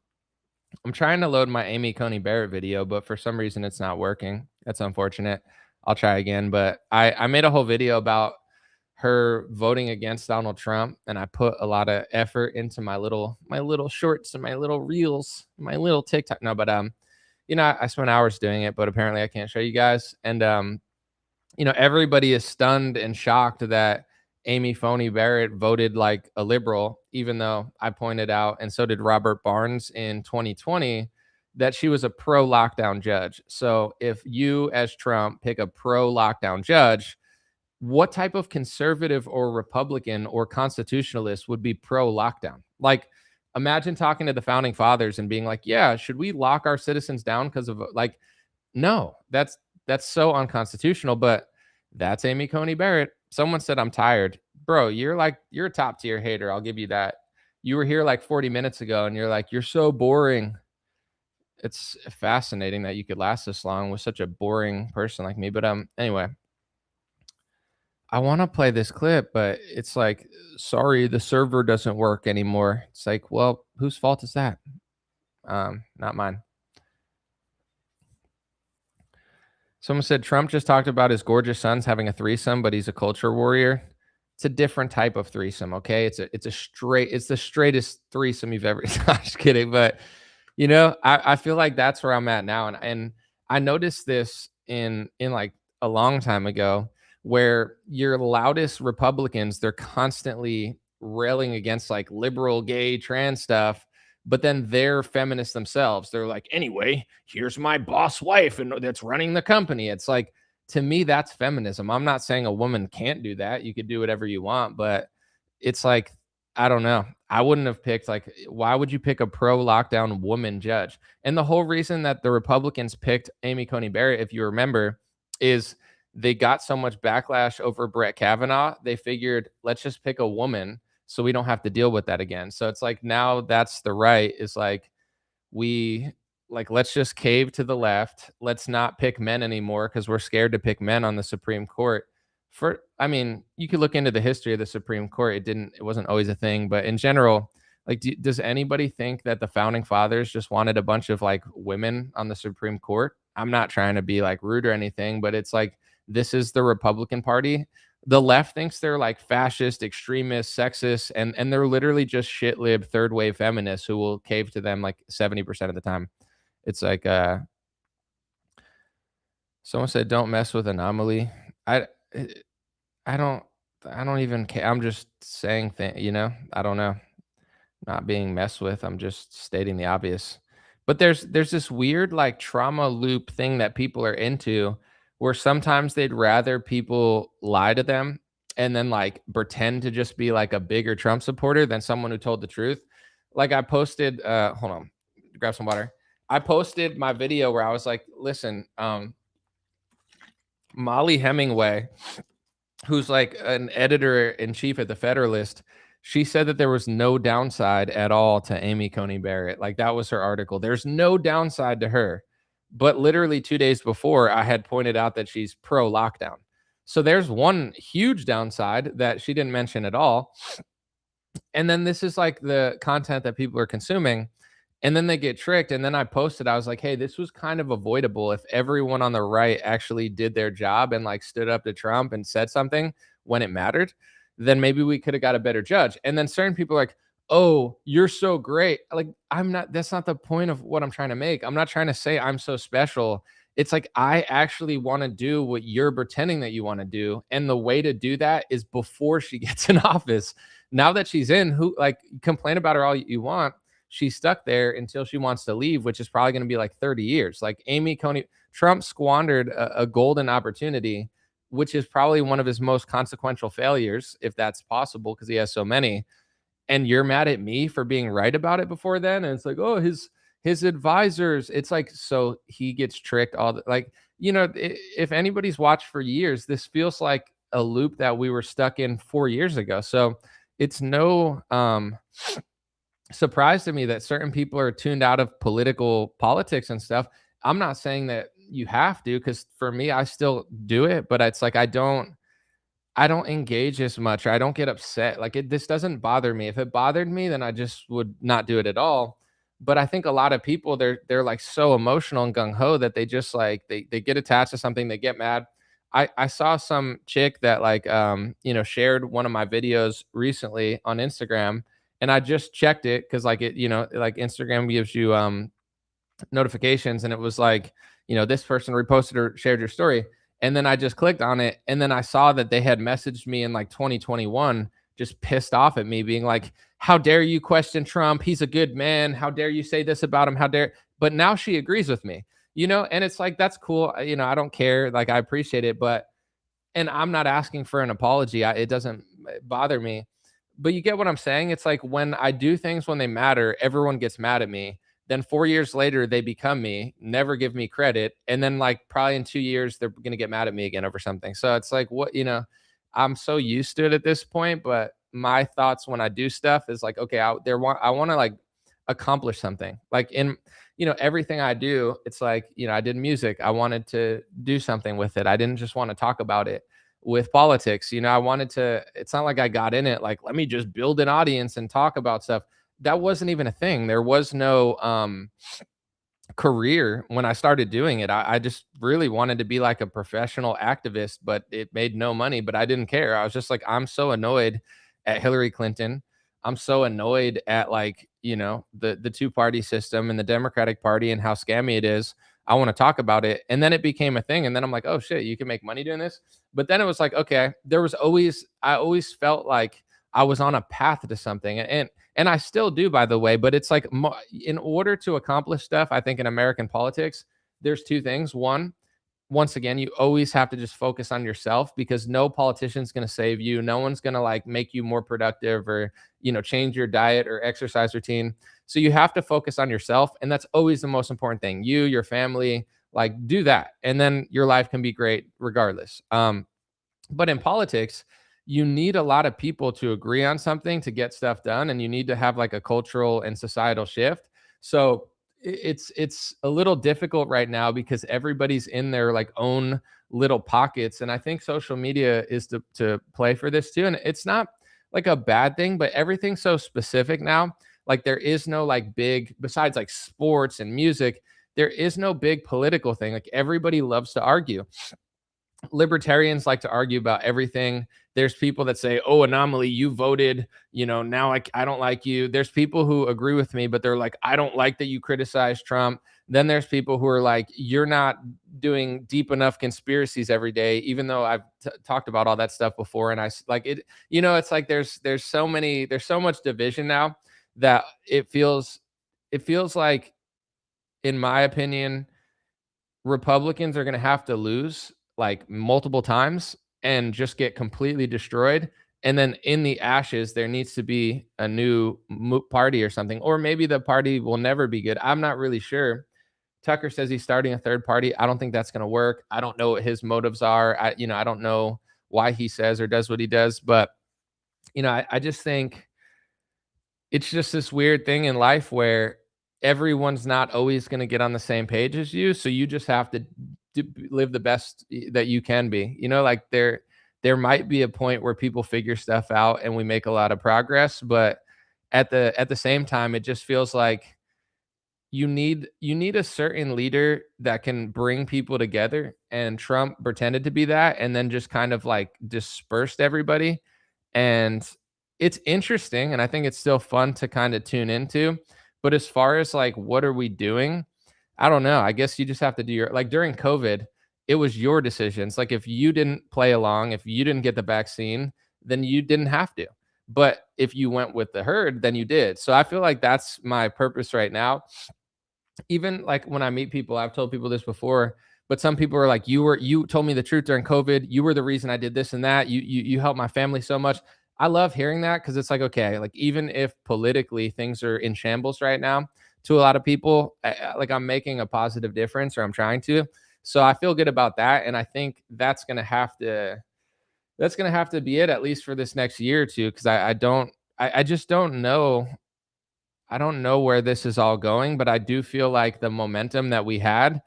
[SPEAKER 1] trying to load my Amy Coney Barrett video, but for some reason it's not working. That's unfortunate. I'll try again. But I made a whole video about her voting against Donald Trump, and I put a lot of effort into my little shorts and my little reels, my little TikTok. No, but I spent hours doing it, but apparently I can't show you guys. And everybody is stunned and shocked that Amy Coney Barrett voted like a liberal, even though I pointed out, and so did Robert Barnes in 2020, that she was a pro lockdown judge. So if you, as Trump, pick a pro lockdown judge, what type of conservative or Republican or constitutionalist would be pro lockdown? Like, imagine talking to the founding fathers and being like, yeah, should we lock our citizens down because of, like, no, that's so unconstitutional. But that's Amy Coney Barrett. Someone said, I'm tired. Bro, you're a top tier hater. I'll give you that. You were here like 40 minutes ago and you're like, you're so boring. It's fascinating that you could last this long with such a boring person like me. But anyway, I want to play this clip, but it's like, sorry, the server doesn't work anymore. It's like, well, whose fault is that? Not mine. Someone said Trump just talked about his gorgeous sons having a threesome, but he's a culture warrior. It's a different type of threesome, okay? It's the straightest threesome you've ever. I'm just kidding, but I feel like that's where I'm at now, and I noticed this in like a long time ago, where your loudest Republicans, they're constantly railing against like liberal, gay, trans stuff, but then they're feminists themselves. They're like, anyway, here's my boss wife and that's running the company. It's like, to me, that's feminism. I'm not saying a woman can't do that. You could do whatever you want, but it's like, I don't know. I wouldn't have picked, like, why would you pick a pro lockdown woman judge? And the whole reason that the Republicans picked Amy Coney Barrett, if you remember, is they got so much backlash over Brett Kavanaugh. They figured, let's just pick a woman so we don't have to deal with that again. So it's like, now that's the right, is like, let's just cave to the left. Let's not pick men anymore because we're scared to pick men on the Supreme Court. You could look into the history of the Supreme Court. It wasn't always a thing, but in general, like, does anybody think that the founding fathers just wanted a bunch of like women on the Supreme Court? I'm not trying to be like rude or anything, but it's like, this is the Republican Party. The left thinks they're like fascist, extremist, sexist, and they're literally just shit lib third wave feminists who will cave to them like 70% of the time. It's like, someone said, don't mess with Anomaly. I don't even care. I'm just saying I don't know. Not being messed with. I'm just stating the obvious. But there's this weird like trauma loop thing that people are into where sometimes they'd rather people lie to them and then like pretend to just be like a bigger Trump supporter than someone who told the truth. Like I posted hold on, grab some water. I posted my video where I was like, listen, Molly Hemingway, who's like an editor in chief at the Federalist, she said that there was no downside at all to Amy Coney Barrett. Like that was her article. There's no downside to her. But literally 2 days before, I had pointed out that she's pro lockdown. So there's one huge downside that she didn't mention at all. And then this is like the content that people are consuming. And then they get tricked. And then I posted, I was like, hey, this was kind of avoidable if everyone on the right actually did their job and like stood up to Trump and said something when it mattered, then maybe we could have got a better judge. And then certain people are like, oh, you're so great. Like, I'm not, that's not the point of what I'm trying to make. I'm not trying to say I'm so special. It's like, I actually want to do what you're pretending that you want to do. And the way to do that is before she gets in office. Now that she's in, who like complain about her all you want, she's stuck there until she wants to leave, which is probably going to be like 30 years. Like Amy Coney, Trump squandered a golden opportunity, which is probably one of his most consequential failures, if that's possible, because he has so many. And you're mad at me for being right about it before then. And it's like, oh, his advisors. It's like, so he gets tricked all the like, if anybody's watched for years, this feels like a loop that we were stuck in 4 years ago. So it's no surprise to me that certain people are tuned out of politics and stuff. I'm not saying that you have to, because for me, I still do it, but it's like I don't engage as much. Or I don't get upset. Like this doesn't bother me. If it bothered me, then I just would not do it at all. But I think a lot of people they're like so emotional and gung ho that they just like they get attached to something, they get mad. I saw some chick that like shared one of my videos recently on Instagram, and I just checked it because like like Instagram gives you notifications, and it was like, this person reposted or shared your story. And then I just clicked on it, and then I saw that they had messaged me in like 2021, just pissed off at me, being like, how dare you question Trump? He's a good man. How dare you say this about him? How dare, but now she agrees with me, and it's like, that's cool. I don't care. Like, I appreciate it, and I'm not asking for an apology. It doesn't bother me, but you get what I'm saying? It's like when I do things when they matter, everyone gets mad at me. Then 4 years later, they become me, never give me credit. And then, like, probably in 2 years, they're going to get mad at me again over something. So it's like, I'm so used to it at this point. But my thoughts when I do stuff is like, okay, I want to like accomplish something. Like in, everything I do, it's like, I did music. I wanted to do something with it. I didn't just want to talk about it. With politics, I wanted to, it's not like I got in it like, let me just build an audience and talk about stuff. That wasn't even a thing. There was no career when I started doing it. I just really wanted to be like a professional activist, but it made no money, but I didn't care. I was just like, I'm so annoyed at Hillary Clinton. I'm so annoyed at like, the two-party system and the Democratic Party and how scammy it is. I want to talk about it. And then it became a thing. And then I'm like, oh shit, you can make money doing this. But then it was like, okay, I always felt like I was on a path to something. And I still do, by the way, but it's like in order to accomplish stuff, I think in American politics, there's two things. One, once again, you always have to just focus on yourself, because no politician's going to save you. No one's going to like make you more productive or, change your diet or exercise routine. So you have to focus on yourself. And that's always the most important thing. You, your family, like do that. And then your life can be great regardless. But in politics, you need a lot of people to agree on something to get stuff done. And you need to have like a cultural and societal shift. So it's a little difficult right now because everybody's in their like own little pockets. And I think social media is to play for this too. And it's not like a bad thing, but everything's so specific now. Like there is no like big, besides like sports and music, there is no big political thing. Like everybody loves to argue. Libertarians like to argue about everything. There's people that say, oh, Anomaly, you voted, now I don't like you. There's people who agree with me, but they're like, I don't like that you criticize Trump. Then there's people who are like, you're not doing deep enough conspiracies every day, even though I've talked about all that stuff before. And I like it, it's like there's so much division now that it feels like in my opinion, Republicans are going to have to lose like multiple times and just get completely destroyed. And then in the ashes, there needs to be a new party or something, or maybe the party will never be good. I'm not really sure. Tucker says he's starting a third party. I don't think that's going to work. I don't know what his motives are. I don't know why he says or does what he does, but I just think it's just this weird thing in life where everyone's not always going to get on the same page as you. So you just have to live the best that you can be. Like there might be a point where people figure stuff out and we make a lot of progress, but at the same time, it just feels like you need a certain leader that can bring people together. And Trump pretended to be that, and then just kind of like dispersed everybody. And it's interesting, and I think it's still fun to kind of tune into. But as far as like what are we doing, I don't know. I guess you just have to do your, like, during COVID, it was your decisions. Like if you didn't play along, if you didn't get the vaccine, then you didn't have to. But if you went with the herd, then you did. So I feel like that's my purpose right now. Even like when I meet people, I've told people this before, but some people are like, you told me the truth during COVID. You were the reason I did this and that. You helped my family so much. I love hearing that, because it's like, okay, like even if politically things are in shambles right now, to a lot of people, like I'm making a positive difference, or I'm trying to. So I feel good about that, and I think that's gonna have to be it, at least for this next year or two, because I just don't know. I don't know where this is all going, but I do feel like the momentum that we had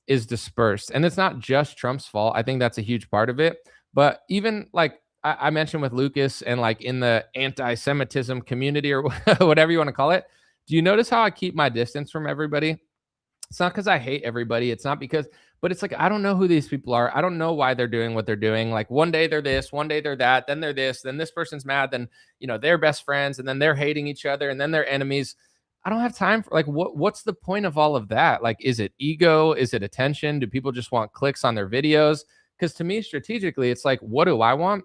[SPEAKER 1] is dispersed. And it's not just Trump's fault. I think that's a huge part of it. But even like I mentioned with Lucas, and like in the anti Semitism community, or whatever you want to call it, do you notice how I keep my distance from everybody? It's not because I hate everybody. It's not because, but it's like, I don't know who these people are. I don't know why they're doing what they're doing. Like one day they're this, one day they're that, then they're this, then this person's mad, then, they're best friends, and then they're hating each other, and then they're enemies. I don't have time for like, what's the point of all of that? Like, is it ego? Is it attention? Do people just want clicks on their videos? Because to me, strategically, it's like, what do I want?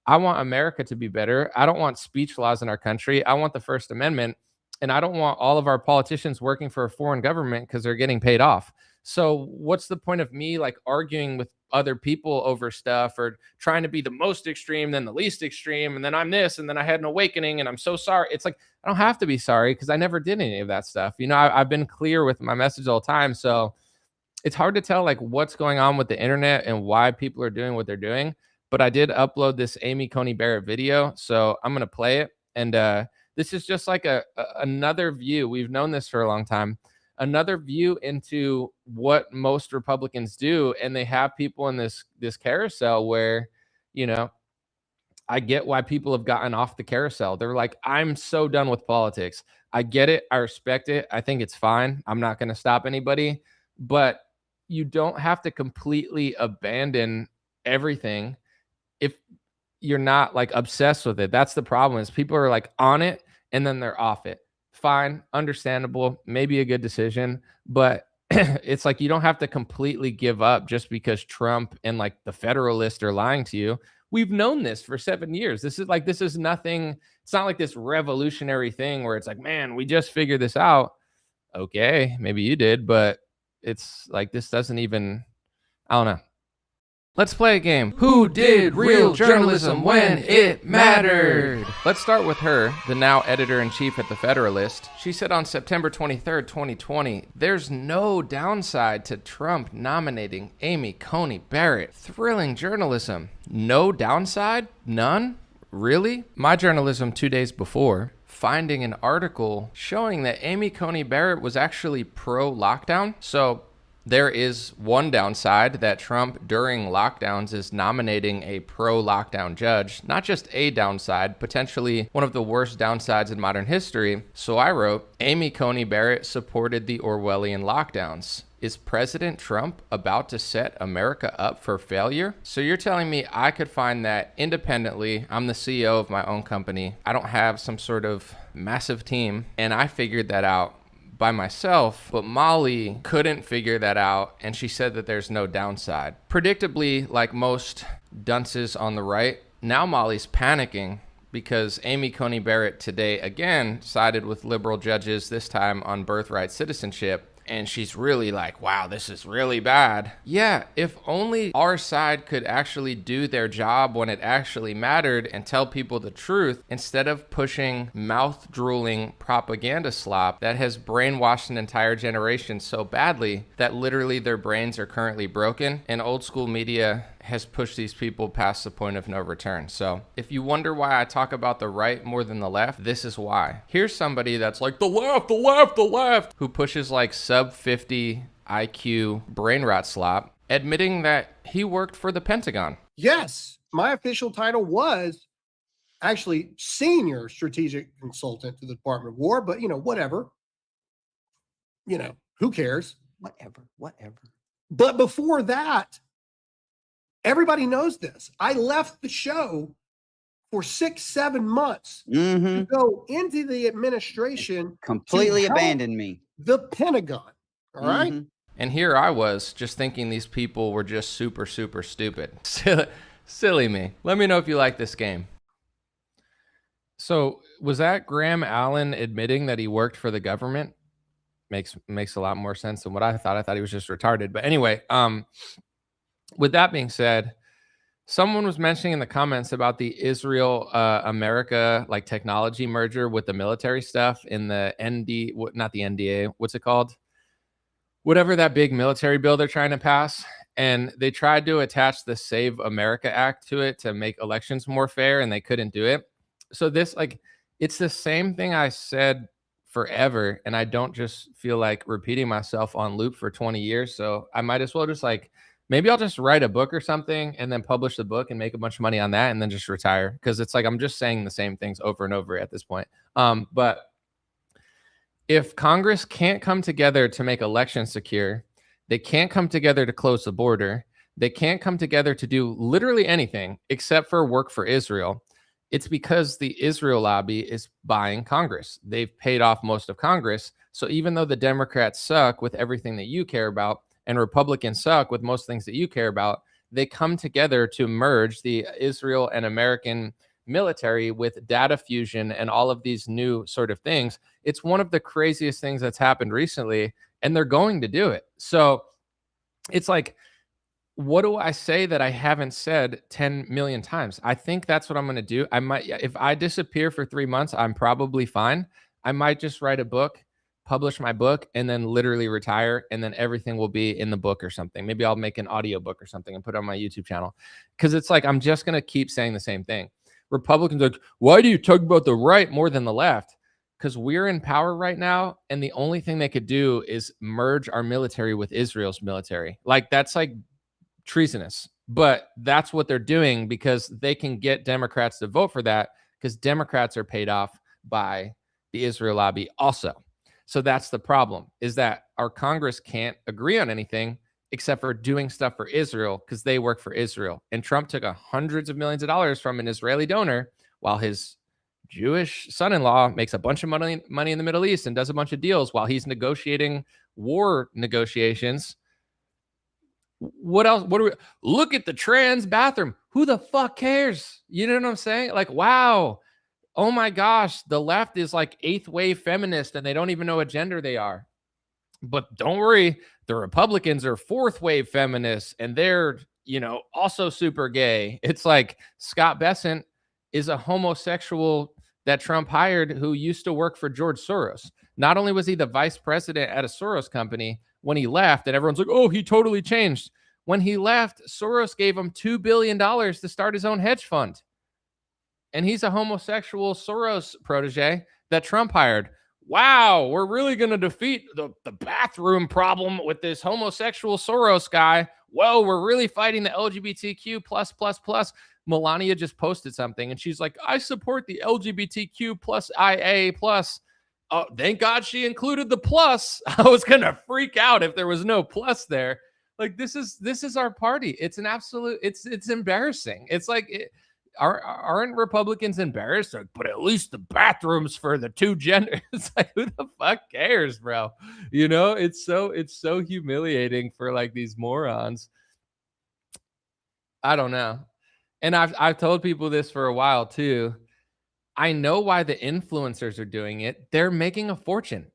[SPEAKER 1] I want America to be better. I don't want speech laws in our country. I want the First Amendment. And I don't want all of our politicians working for a foreign government because they're getting paid off. So what's the point of me like arguing with other people over stuff, or trying to be the most extreme, then the least extreme, and then I'm this, and then I had an awakening, and I'm so sorry. It's like, I don't have to be sorry, because I never did any of that stuff. I've been clear with my message all the time. So it's hard to tell like what's going on with the internet and why people are doing what they're doing. But I did upload this Amy Coney Barrett video, so I'm gonna play it. And this is just like another view. We've known this for a long time. Another view into what most Republicans do, and they have people in this carousel where, I get why people have gotten off the carousel. They're like, I'm so done with politics. I get it. I respect it. I think it's fine. I'm not going to stop anybody, but you don't have to completely abandon everything if you're not like obsessed with it. That's the problem, is people are like on it and then they're off it. Fine, understandable, maybe a good decision, but it's like you don't have to completely give up just because Trump and like the Federalists are lying to you. We've known this for 7 years. This is nothing. It's not like this revolutionary thing where it's like, man, we just figured this out. Okay, maybe you did, but it's like this doesn't even, I don't know. Let's play a game. Who did real journalism when it mattered? Let's start with her, the now editor-in-chief at the Federalist. She said on September 23rd, 2020, there's no downside to Trump nominating Amy Coney Barrett. Thrilling journalism. No downside? None? Really? My journalism 2 days before, finding an article showing that Amy Coney Barrett was actually pro-lockdown. So there is one downside, that Trump during lockdowns is nominating a pro-lockdown judge. Not just a downside, potentially one of the worst downsides in modern history. So I wrote, Amy Coney Barrett supported the Orwellian lockdowns. Is President Trump about to set America up for failure? So you're telling me I could find that independently? I'm the CEO of my own company. I don't have some sort of massive team, and I figured that out by myself, but Molly couldn't figure that out, and she said that there's no downside. Predictably, like most dunces on the right, now Molly's panicking because Amy Coney Barrett today again sided with liberal judges, this time on birthright citizenship. and she's really like, wow, this is really bad. Yeah, if only our side could actually do their job when it actually mattered and tell people the truth instead of pushing mouth-drooling propaganda slop that has brainwashed an entire generation so badly that literally their brains are currently broken, and old school media has pushed these people past the point of no return. So if you wonder why I talk about the right more than the left, this is why. Here's somebody that's like, the left, the left, the left, who pushes like sub 50 IQ brain rot slop, admitting that he worked for the Pentagon.
[SPEAKER 9] Yes, my official title was actually senior strategic consultant to the Department of War, but whatever. Who cares?
[SPEAKER 10] Whatever.
[SPEAKER 9] But before that, everybody knows this. I left the show for 6-7 months to go into the administration.
[SPEAKER 10] Completely abandoned me.
[SPEAKER 9] The Pentagon. All right.
[SPEAKER 1] And here I was just thinking these people were just super, super stupid. Silly me. Let me know if you like this game. So was that Graham Allen admitting that he worked for the government? Makes a lot more sense than what I thought. I thought he was just retarded. But anyway, with that being said, someone was mentioning in the comments about the Israel America like technology merger with the military stuff in the not the NDA, what's it called? Whatever that big military bill they're trying to pass. And they tried to attach the Save America Act to it to make elections more fair, and they couldn't do it. So this, like, it's the same thing I said forever, and I don't just feel like repeating myself on loop for 20 years. So I might as well just maybe I'll just write a book or something and then publish the book and make a bunch of money on that and then just retire, because it's like I'm just saying the same things over and over at this point. But if Congress can't come together to make elections secure, they can't come together to close the border, they can't come together to do literally anything except for work for Israel, it's because the Israel lobby is buying Congress. They've paid off most of Congress. So even though the Democrats suck with everything that you care about and Republicans suck with most things that you care about, they come together to merge the Israel and American military with data fusion and all of these new sort of things. It's one of the craziest things that's happened recently, and they're going to do it. So it's like, what do I say that I haven't said 10 million times? I think that's what I'm going to do. I might, if I disappear for 3 months, I'm probably fine. I might just write a book, publish my book, and then literally retire, and then everything will be in the book or something. Maybe I'll make an audio book or something and put it on my YouTube channel, because it's like I'm just going to keep saying the same thing. Republicans are like, why do you talk about the right more than the left? Because we're in power right now, and the only thing they could do is merge our military with Israel's military. Like, that's like treasonous, but that's what they're doing because they can get Democrats to vote for that, because Democrats are paid off by the Israel lobby also. So that's the problem, is that our Congress can't agree on anything except for doing stuff for Israel because they work for Israel. And Trump took hundreds of millions of dollars from an Israeli donor while his Jewish son-in-law makes a bunch of money in the Middle East and does a bunch of deals while he's negotiating war negotiations. What else? What do we look at? The trans bathroom? Who the fuck cares? You know what I'm saying? Like, wow. Oh my gosh. The left is like 8th wave feminist and they don't even know what gender they are. But don't worry. The Republicans are 4th wave feminists and they're, also super gay. It's like Scott Bessent is a homosexual that Trump hired who used to work for George Soros. Not only was he the vice president at a Soros company, when he left, and everyone's like, oh, he totally changed. When he left, Soros gave him $2 billion to start his own hedge fund. And he's a homosexual Soros protege that Trump hired. Wow, we're really going to defeat the bathroom problem with this homosexual Soros guy. Whoa, we're really fighting the LGBTQ plus. Melania just posted something, and she's like, I support the LGBTQ plus IA plus. Oh, thank God she included the plus. I was going to freak out if there was no plus there. Like, this is our party. It's an absolute, it's embarrassing. It's like, aren't Republicans embarrassed? Like, but at least the bathrooms for the two genders. It's like, who the fuck cares, bro? It's so humiliating for like these morons. I don't know. And I've told people this for a while too. I know why the influencers are doing it. They're making a fortune.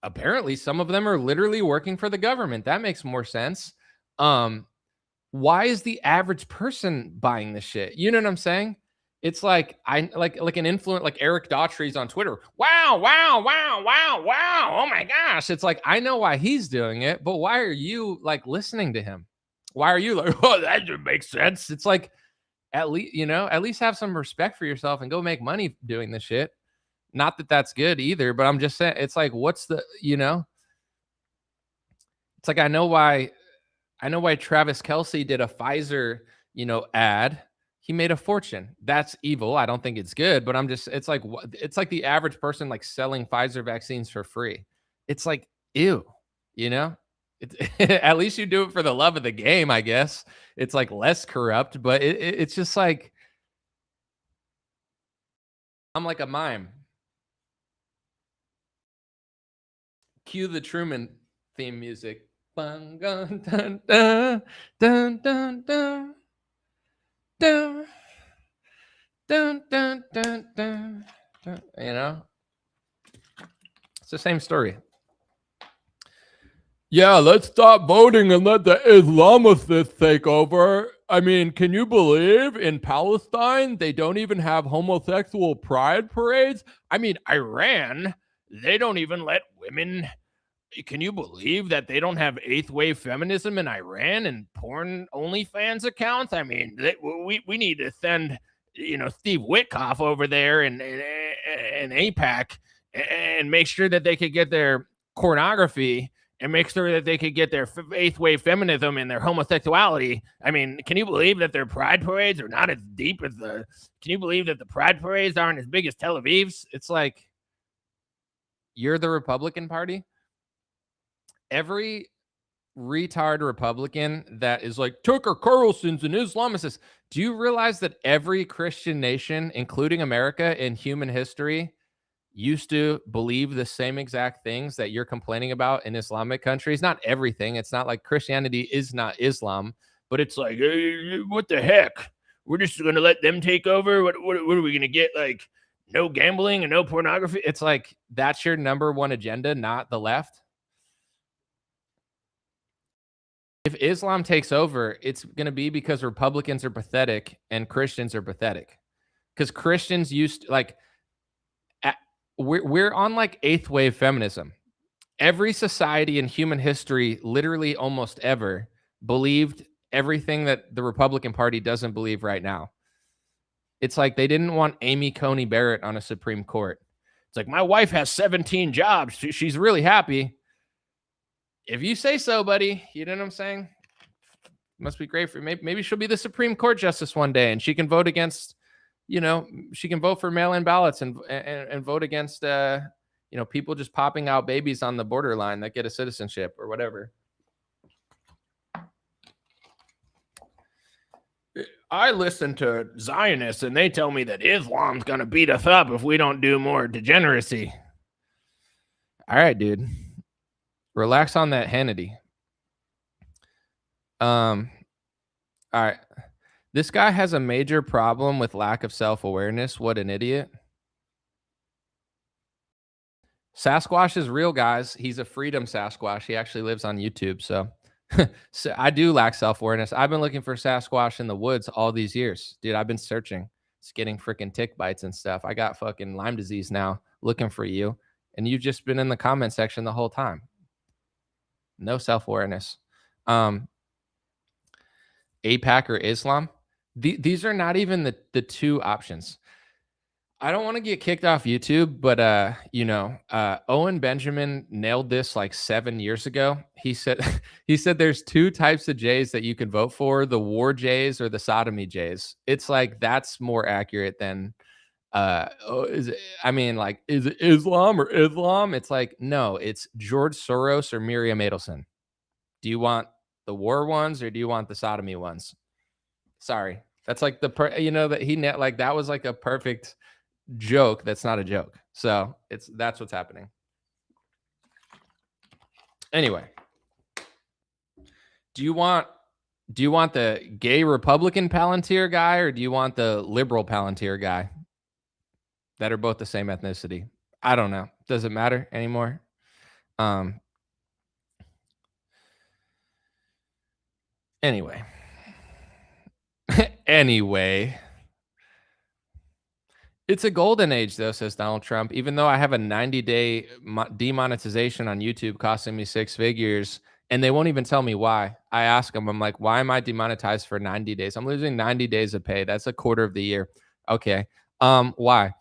[SPEAKER 1] apparently some of them are literally working for the government. That makes more sense. Why is the average person buying this shit? You know what I'm saying? It's like an influencer like Eric Daughtry's on Twitter. Wow, wow, wow, wow, wow. Oh my gosh. It's like, I know why he's doing it, but why are you like listening to him? Why are you like, oh, that just makes sense? It's like, at least have some respect for yourself and go make money doing this shit. Not that that's good either, but I'm just saying, it's like, what's the, it's like, I know why Travis Kelce did a Pfizer, ad. He made a fortune. That's evil. I don't think it's good, but it's like the average person like selling Pfizer vaccines for free. It's like, ew, at least you do it for the love of the game, I guess. It's like less corrupt, but it's just like, I'm like a mime. Cue the Truman theme music. Bang, dun, dun, dun, dun, dun, dun, dun, dun, dun, dun, dun, dun. It's the same story. Yeah, let's stop voting and let the Islamists take over. I mean, can you believe in Palestine they don't even have homosexual pride parades? I mean, Iran, they don't even let women. Can you believe that they don't have eighth wave feminism in Iran and porn OnlyFans accounts? I mean, we need to send Steve Witkoff over there and AIPAC and make sure that they could get their pornography and make sure that they could get their eighth wave feminism and their homosexuality. I mean, can you believe that their pride parades are not as deep as can you believe that the pride parades aren't as big as Tel Aviv's? It's like, you're the Republican Party. Every retard Republican that is like, Tucker Carlson's an Islamist. Do you realize that every Christian nation, including America in human history, used to believe the same exact things that you're complaining about in Islamic countries? Not everything. It's not like Christianity is not Islam, but it's like, what the heck? We're just going to let them take over? What are we going to get? Like, no gambling and no pornography? It's like, that's your number one agenda, not the left. If Islam takes over, it's going to be because Republicans are pathetic and Christians are pathetic. Because Christians used like, we're on like eighth wave feminism. Every society in human history, literally almost ever, believed everything that the Republican Party doesn't believe right now. It's like they didn't want Coney Barrett on a Supreme Court. It's like, my wife has 17 jobs. She's really happy. If you say so, buddy, you know what I'm saying? Must be great for you. Maybe she'll be the Supreme Court justice one day, and she can vote against, she can vote for mail-in ballots and vote against, people just popping out babies on the borderline that get a citizenship or whatever. I listen to Zionists, and they tell me that Islam's going to beat us up if we don't do more degeneracy. All right, dude. Relax on that Hannity. All right. This guy has a major problem with lack of self-awareness. What an idiot. Sasquatch is real, guys. He's a freedom Sasquatch. He actually lives on YouTube. So, so I do lack self-awareness. I've been looking for Sasquatch in the woods all these years. Dude, I've been searching. It's getting freaking tick bites and stuff. I got fucking Lyme disease now looking for you. And you've just been in the comment section the whole time. No self-awareness. AIPAC or Islam. These are not even the two options. I don't want to get kicked off YouTube, but Owen Benjamin nailed this like 7 years ago. He said there's two types of Jays that you can vote for: the war Jays or the sodomy Jays. It's like, that's more accurate than is it Islam or Islam? It's like, no, it's George Soros or Miriam Adelson. Do you want the war ones or do you want the sodomy ones? Sorry. That's like that was like a perfect joke. That's not a joke. So that's what's happening. Anyway, do you want the gay Republican Palantir guy or do you want the liberal Palantir guy that are both the same ethnicity? I don't know. Does it matter anymore? Um, anyway, anyway, it's a golden age, though, says Donald Trump. Even though I have a 90-day demonetization on YouTube costing me 6 figures, and they won't even tell me why. I ask them, I'm like, why am I demonetized for 90 days? I'm losing 90 days of pay. That's a quarter of the year. Okay. Why?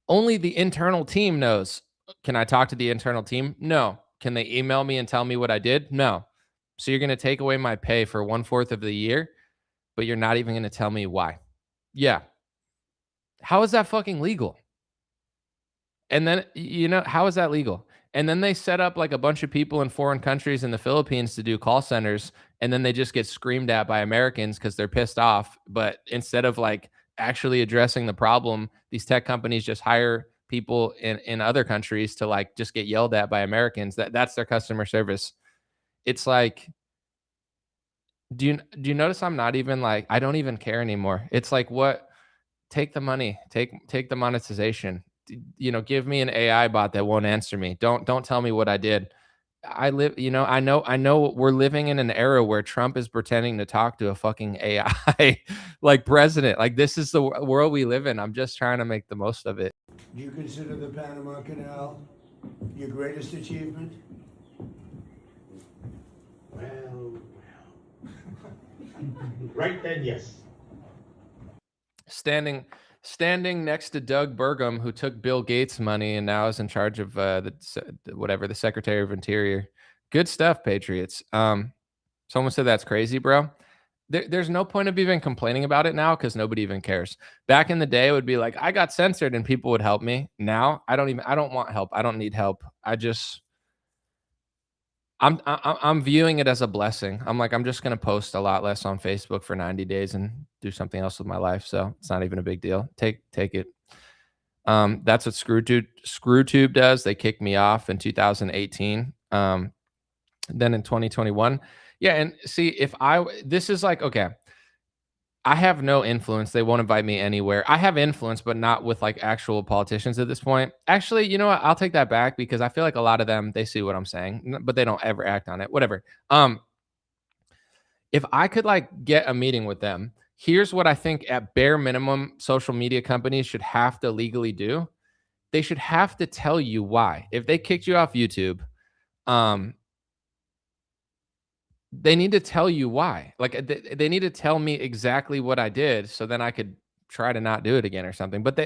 [SPEAKER 1] Only the internal team knows. Can I talk to the internal team? No. Can they email me and tell me what I did? No. So you're going to take away my pay for 1/4 of the year, but you're not even going to tell me why. Yeah. How is that fucking legal? And then, how is that legal? And then they set up like a bunch of people in foreign countries in the Philippines to do call centers. And then they just get screamed at by Americans because they're pissed off. But instead of like actually addressing the problem, these tech companies just hire people in other countries to like just get yelled at by Americans. That's their customer service. It's like, do you notice I'm not even like, I don't even care anymore. It's like, what? Take the money, take the monetization. Give me an AI bot that won't answer me. Don't tell me what I did. I know we're living in an era where Trump is pretending to talk to a fucking AI like president. Like, this is the world we live in. I'm just trying to make the most of it.
[SPEAKER 5] Do you consider the Panama Canal your greatest achievement?
[SPEAKER 6] Well. Right then, yes.
[SPEAKER 1] Standing next to Doug Burgum, who took Bill Gates' money and now is in charge of the Secretary of Interior. Good stuff, Patriots. Someone said that's crazy, bro. There's no point of even complaining about it now because nobody even cares. Back in the day, it would be like, I got censored and people would help me. Now I don't want help. I don't need help. I'm viewing it as a blessing. I'm like, I'm just gonna post a lot less on Facebook for 90 days and do something else with my life. So it's not even a big deal. Take it. That's what ScrewTube does. They kicked me off in 2018. Then in 2021. Yeah, and see, this is like, okay, I have no influence. They won't invite me anywhere. I have influence, but not with like actual politicians at this point. Actually, you know what? I'll take that back because I feel like a lot of them, they see what I'm saying, but they don't ever act on it. Whatever. If I could like get a meeting with them, here's what I think at bare minimum social media companies should have to legally do. They should have to tell you why. If they kicked you off YouTube, they need to tell you why. Like, they need to tell me exactly what I did so then I could try to not do it again or something. But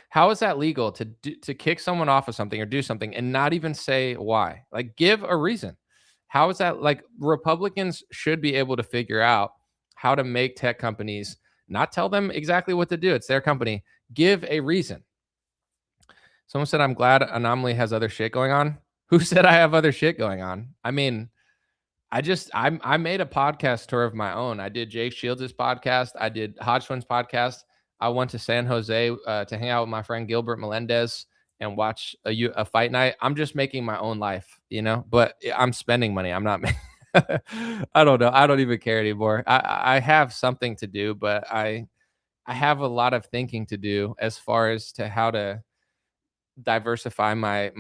[SPEAKER 1] how is that legal to kick someone off of something or do something and not even say why? Like, give a reason. How is that? Like, Republicans should be able to figure out how to make tech companies not tell them exactly what to do. It's their company. Give a reason. Someone said, I'm glad Anomaly has other shit going on. Who said I have other shit going on? I mean, I made a podcast tour of my own. I did Jake Shields' podcast. I did Hodgkin's podcast. I went to San Jose to hang out with my friend Gilbert Melendez and watch a fight night. I'm just making my own life, but I'm spending money. I'm not. I don't know. I don't even care anymore. I have something to do, but I have a lot of thinking to do as far as to how to diversify my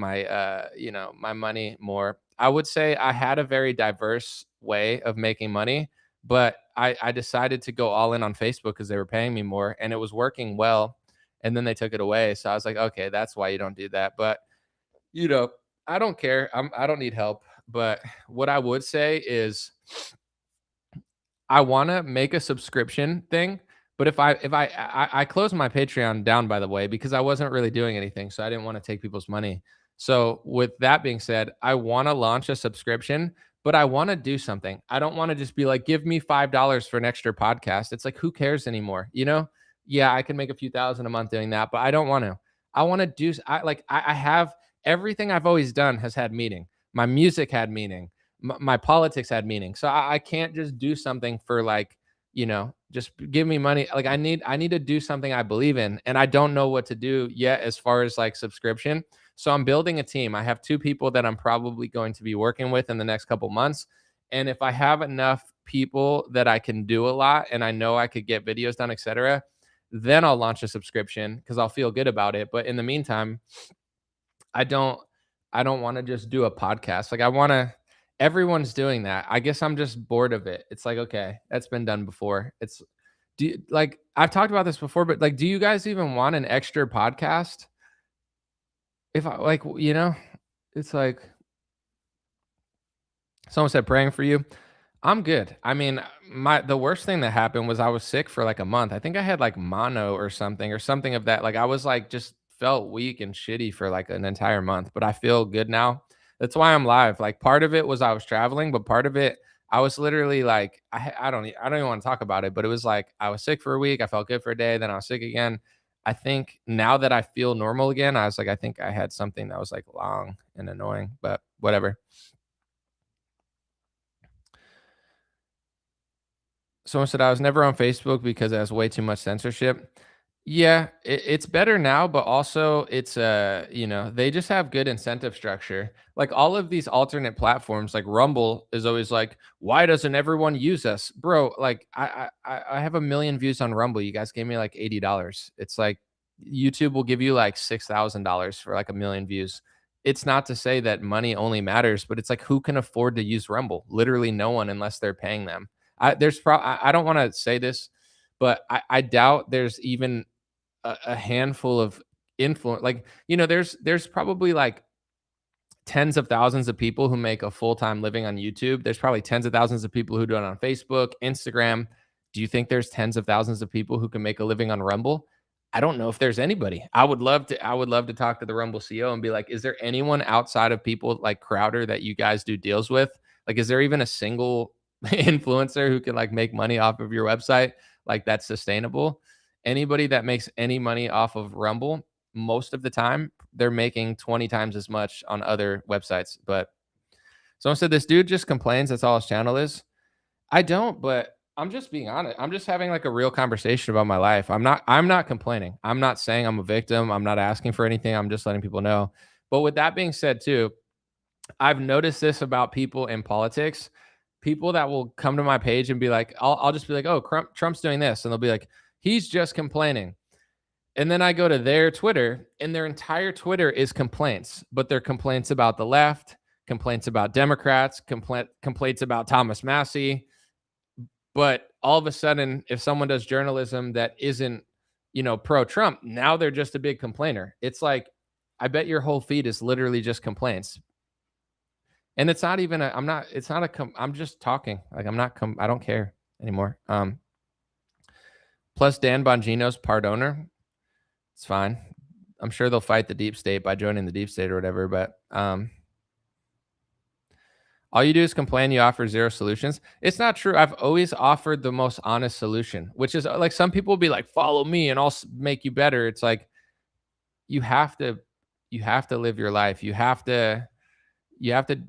[SPEAKER 1] money more. I would say I had a very diverse way of making money, but I decided to go all in on Facebook because they were paying me more and it was working well. And then they took it away. So I was like, okay, that's why you don't do that. But I don't care. I don't need help. But what I would say is I want to make a subscription thing. But if I closed my Patreon down, by the way, because I wasn't really doing anything. So I didn't want to take people's money. So with that being said, I want to launch a subscription, but I want to do something. I don't want to just be like, give me $5 for an extra podcast. It's like, who cares anymore? Yeah, I can make a few thousand a month doing that, but I don't want to. I want to do, I have everything I've always done has had meaning. My music had meaning. My politics had meaning. So I can't just do something for like, just give me money. Like, I need to do something I believe in, and I don't know what to do yet as far as like subscription. So I'm building a team. I have 2 people that I'm probably going to be working with in the next couple months. And if I have enough people that I can do a lot and I know I could get videos done, etc., then I'll launch a subscription because I'll feel good about it. But in the meantime, I don't I don't want to just do a podcast. Like I want to everyone's doing that. I guess I'm just bored of it. It's like, okay, that's been done before. It's do you, like I've talked about this before, but like do you guys even want an extra podcast? If I like, it's like someone said praying for you. I'm good. I mean, the worst thing that happened was I was sick for like a month. I think I had like mono or something of that. Like I was like just felt weak and shitty for like an entire month, but I feel good now. That's why I'm live. Like part of it was I was traveling, but part of it I was literally like I don't even want to talk about it, but it was like I was sick for a week, I felt good for a day, then I was sick again. I think now that I feel normal again, I was like I think I had something that was like long and annoying, but whatever. Someone said I was never on Facebook because it has way too much censorship. Yeah, it's better now, but also it's they just have good incentive structure. Like all of these alternate platforms, like Rumble is always like, why doesn't everyone use us, bro? Like I have a million views on Rumble. You guys gave me like $80. It's like YouTube will give you like $6,000 for like a million views. It's not to say that money only matters, but it's like who can afford to use Rumble? Literally no one unless they're paying them. I don't want to say this, but I doubt there's even a handful of influence. Like there's probably like tens of thousands of people who make a full-time living on YouTube. There's probably tens of thousands of people who do it on Facebook, Instagram. Do you think there's tens of thousands of people who can make a living on Rumble? I don't know if there's anybody. I would love to talk to the Rumble CEO and be like, is there anyone outside of people like Crowder that you guys do deals with? Like, is there even a single influencer who can like make money off of your website? Like that's sustainable? Anybody that makes any money off of Rumble, most of the time, they're making 20 times as much on other websites. But someone said this dude just complains. That's all his channel is. I don't, but I'm just being honest. I'm just having like a real conversation about my life. I'm not complaining. I'm not saying I'm a victim. I'm not asking for anything. I'm just letting people know. But with that being said, too, I've noticed this about people in politics. People that will come to my page and be like, I'll just be like, oh, Trump's doing this. And they'll be like, he's just complaining. And then I go to their Twitter, and their entire Twitter is complaints, but they're complaints about the left, complaints about Democrats, complaints about Thomas Massey. But all of a sudden, if someone does journalism that isn't, pro Trump, now they're just a big complainer. It's like, I bet your whole feed is literally just complaints. And it's not even I'm just talking. Like I don't care anymore. Plus Dan Bongino's part owner. It's fine. I'm sure they'll fight the deep state by joining the deep state or whatever, but all you do is complain, you offer zero solutions. It's not true. I've always offered the most honest solution, which is like some people will be like, follow me and I'll make you better. It's like you have to live your life. You have to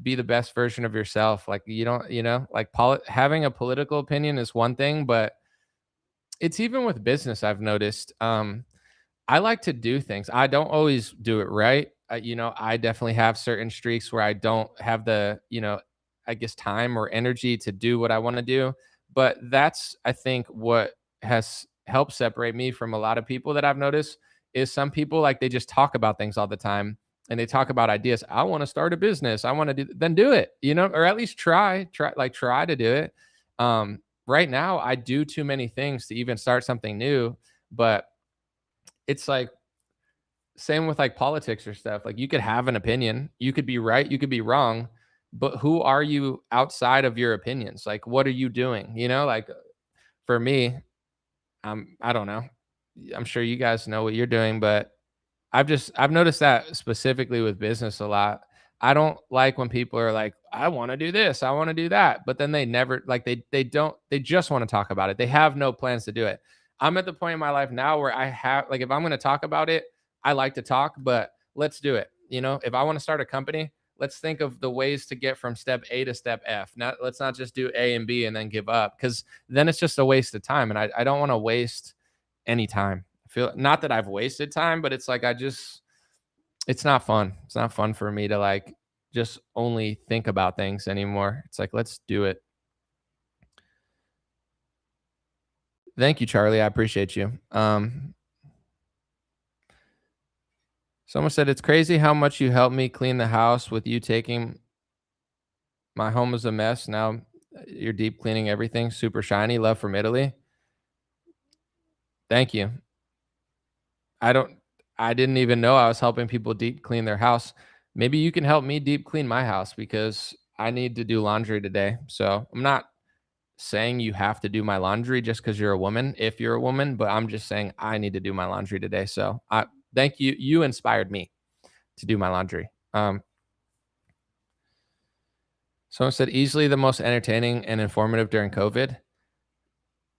[SPEAKER 1] be the best version of yourself. Like you don't, like having a political opinion is one thing, but it's even with business. I've noticed. I like to do things. I don't always do it right. I definitely have certain streaks where I don't have the, I guess time or energy to do what I want to do. But that's, I think, what has helped separate me from a lot of people that I've noticed is some people like they just talk about things all the time and they talk about ideas. I want to start a business. I want to then do it, or at least try to do it. Right now I do too many things to even start something new, but it's like same with like politics or stuff. Like you could have an opinion, you could be right, you could be wrong, but who are you outside of your opinions? Like what are you doing? Like for me, I don't know. I'm sure you guys know what you're doing, but I've noticed that specifically with business a lot. I don't like when people are like, I want to do this, I want to do that, but then they never like they just want to talk about it. They have no plans to do it. I'm at the point in my life now where I have like if I'm going to talk about it, I like to talk, but let's do it. If I want to start a company, let's think of the ways to get from step A to step F. Let's not just do A and B and then give up because then it's just a waste of time. And I don't want to waste any time. I feel not that I've wasted time, but it's like it's not fun. It's not fun for me to like just only think about things anymore. It's like, let's do it. Thank you, Charlie. I appreciate you. Someone said, it's crazy how much you helped me clean the house with you taking my home was a mess. Now you're deep cleaning everything. Super shiny. Love from Italy. Thank you. I don't, I didn't even know I was helping people deep clean their house. Maybe you can help me deep clean my house because I need to do laundry today. So I'm not saying you have to do my laundry just because you're a woman, if you're a woman, but I'm just saying I need to do my laundry today. So I thank you. You inspired me to do my laundry. Someone said easily the most entertaining and informative during COVID.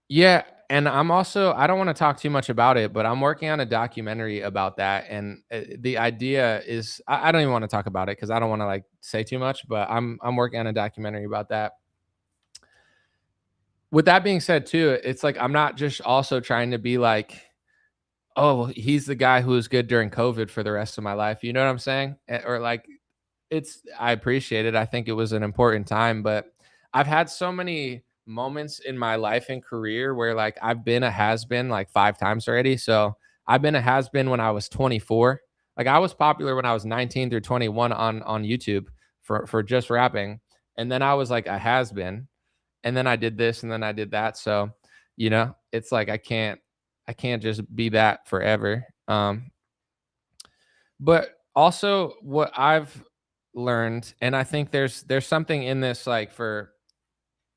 [SPEAKER 1] Yeah, and I don't want to talk too much about it, but I'm working on a documentary about that. And the idea is, I don't even want to talk about it because I don't want to like say too much. But I'm working on a documentary about that. With that being said, too, it's like I'm not just also trying to be like, oh, well, he's the guy who was good during COVID for the rest of my life. You know what I'm saying? Or like, I appreciate it. I think it was an important time, but I've had so many moments in my life and career where like I've been a has been like 5 times already. So I've been a has been when I was 24. Like I was popular when I was 19 through 21 on YouTube for just rapping. And then I was like a has been. And then I did this and then I did that. So, it's like I can't just be that forever. But also what I've learned, and I think there's something in this like for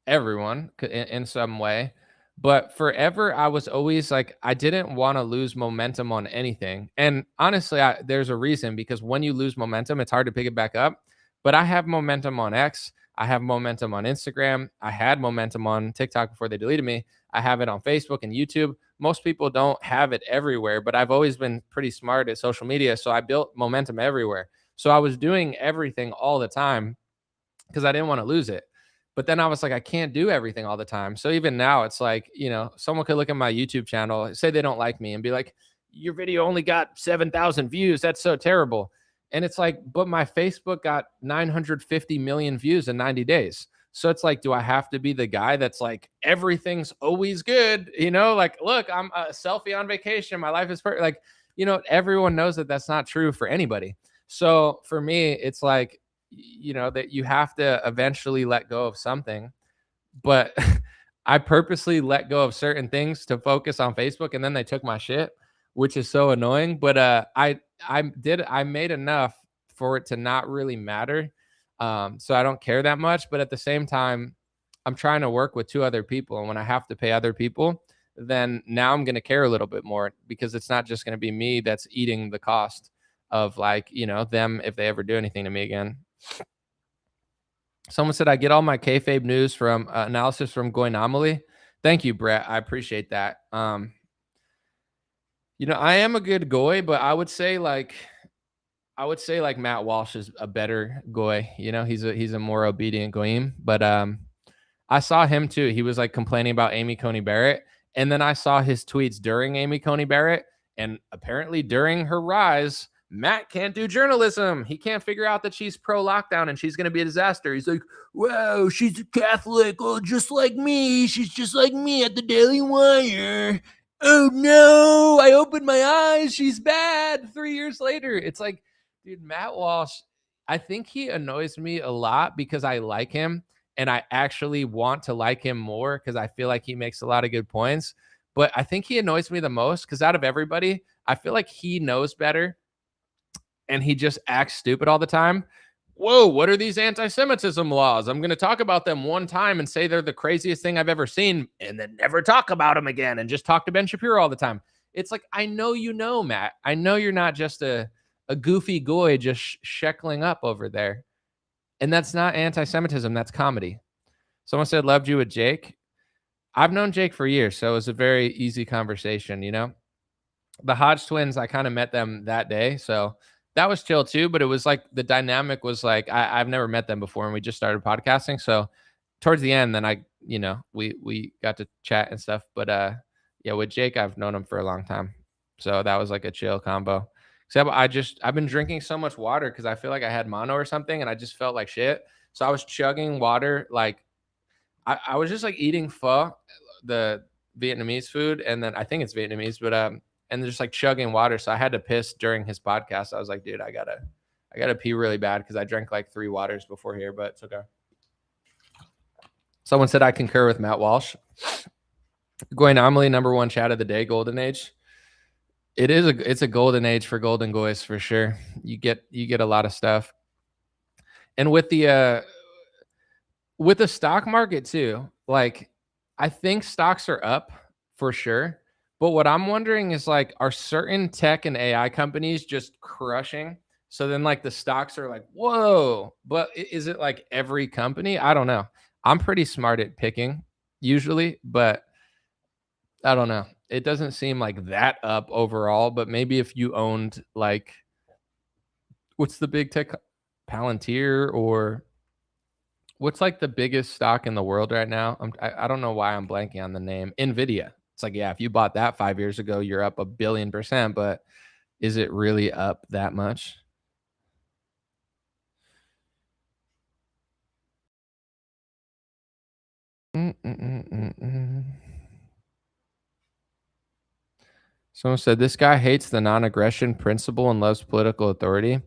[SPEAKER 1] everyone in some way, but forever I was always like I didn't want to lose momentum on anything. And honestly, there's a reason because when you lose momentum, it's hard to pick it back up. But I have momentum on X. I have momentum on Instagram. I had momentum on TikTok before they deleted me. I have it on Facebook and YouTube. Most people don't have it everywhere, but I've always been pretty smart at social media. So I built momentum everywhere. So I was doing everything all the time because I didn't want to lose it. But then I was like, I can't do everything all the time. So even now, it's like, someone could look at my YouTube channel, say they don't like me, and be like, your video only got 7,000 views. That's so terrible. And it's like, but my Facebook got 950 million views in 90 days. So it's like, do I have to be the guy that's like, everything's always good? Like, look, I'm a selfie on vacation. My life is perfect. Like, everyone knows that that's not true for anybody. So for me, it's like, that you have to eventually let go of something. But I purposely let go of certain things to focus on Facebook, and then they took my shit, which is so annoying. But I made enough for it to not really matter. So I don't care that much. But at the same time, I'm trying to work with 2 other people, and when I have to pay other people, then now I'm going to care a little bit more because it's not just going to be me that's eating the cost of like, them if they ever do anything to me again. Someone said I get all my kayfabe news from analysis from Goinomaly. Thank you, Brett. I appreciate that. I am a good goy, but I would say like Matt Walsh is a better goy. He's a more obedient goyim. But I saw him too. He was like complaining about Amy Coney Barrett, and then I saw his tweets during Amy Coney Barrett, and apparently during her rise, Matt can't do journalism. He can't figure out that she's pro lockdown and she's going to be a disaster. He's like, wow, she's a Catholic. Oh, just like me. She's just like me at the Daily Wire. Oh no, I opened my eyes. She's bad 3 years later. It's like, dude, Matt Walsh, I think he annoys me a lot because I like him and I actually want to like him more because I feel like he makes a lot of good points. But I think he annoys me the most because out of everybody, I feel like he knows better and he just acts stupid all the time. Whoa, what are these anti-Semitism laws? I'm going to talk about them one time and say they're the craziest thing I've ever seen and then never talk about them again and just talk to Ben Shapiro all the time. It's like, I know Matt. I know you're not just a goofy goy just sheckling up over there. And that's not anti-Semitism. That's comedy. Someone said, loved you with Jake. I've known Jake for years, so it was a very easy conversation, The Hodge twins, I kind of met them that day, so that was chill too, but it was like the dynamic was like I've never met them before and we just started podcasting. So towards the end, then we got to chat and stuff. But yeah, with Jake, I've known him for a long time. So that was like a chill combo. Except I've been drinking so much water because I feel like I had mono or something and I just felt like shit. So I was chugging water like I was just like eating pho, the Vietnamese food, and then I think it's Vietnamese, but and just like chugging water. So I had to piss during his podcast. I was like, dude, I gotta pee really bad because I drank like 3 waters before here, but it's okay. Someone said I concur with Matt Walsh. Goy Anomaly, #1 chat of the day, Golden Age. It's a golden age for Golden Goys for sure. You get a lot of stuff. And with the stock market too, like I think stocks are up for sure. But what I'm wondering is like, are certain tech and AI companies just crushing? So then like the stocks are like, whoa, but is it like every company? I don't know. I'm pretty smart at picking usually, but I don't know. It doesn't seem like that up overall, but maybe if you owned like, what's the big tech, Palantir, or what's like the biggest stock in the world right now? I don't know why I'm blanking on the name. Nvidia. It's like, yeah, if you bought that 5 years ago, you're up 1 billion%, but is it really up that much? Someone said this guy hates the non-aggression principle and loves political authority.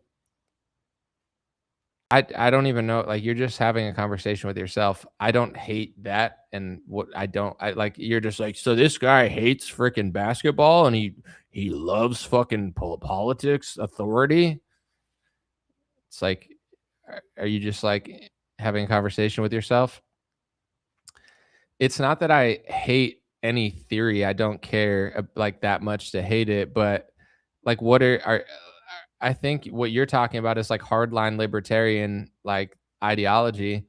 [SPEAKER 1] I don't even know, like, you're just having a conversation with yourself. I don't hate that, and what I like, you're just like, so this guy hates freaking basketball and he loves fucking politics, authority. It's like, are you just like having a conversation with yourself? It's not that I hate any theory. I don't care like that much to hate it, but like what are I think what you're talking about is like hardline libertarian like ideology.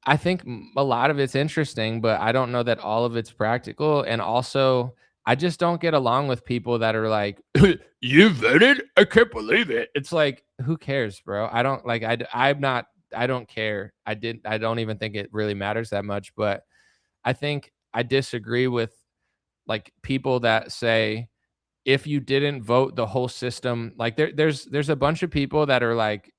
[SPEAKER 1] I think a lot of it's interesting, but I don't know that all of it's practical. And also, I just don't get along with people that are like, "You voted? I can't believe it." It's like, who cares, bro? I don't like. I'm not. I don't care. I don't even think it really matters that much. But I think I disagree with like people that say, if you didn't vote, the whole system, like there's a bunch of people that are like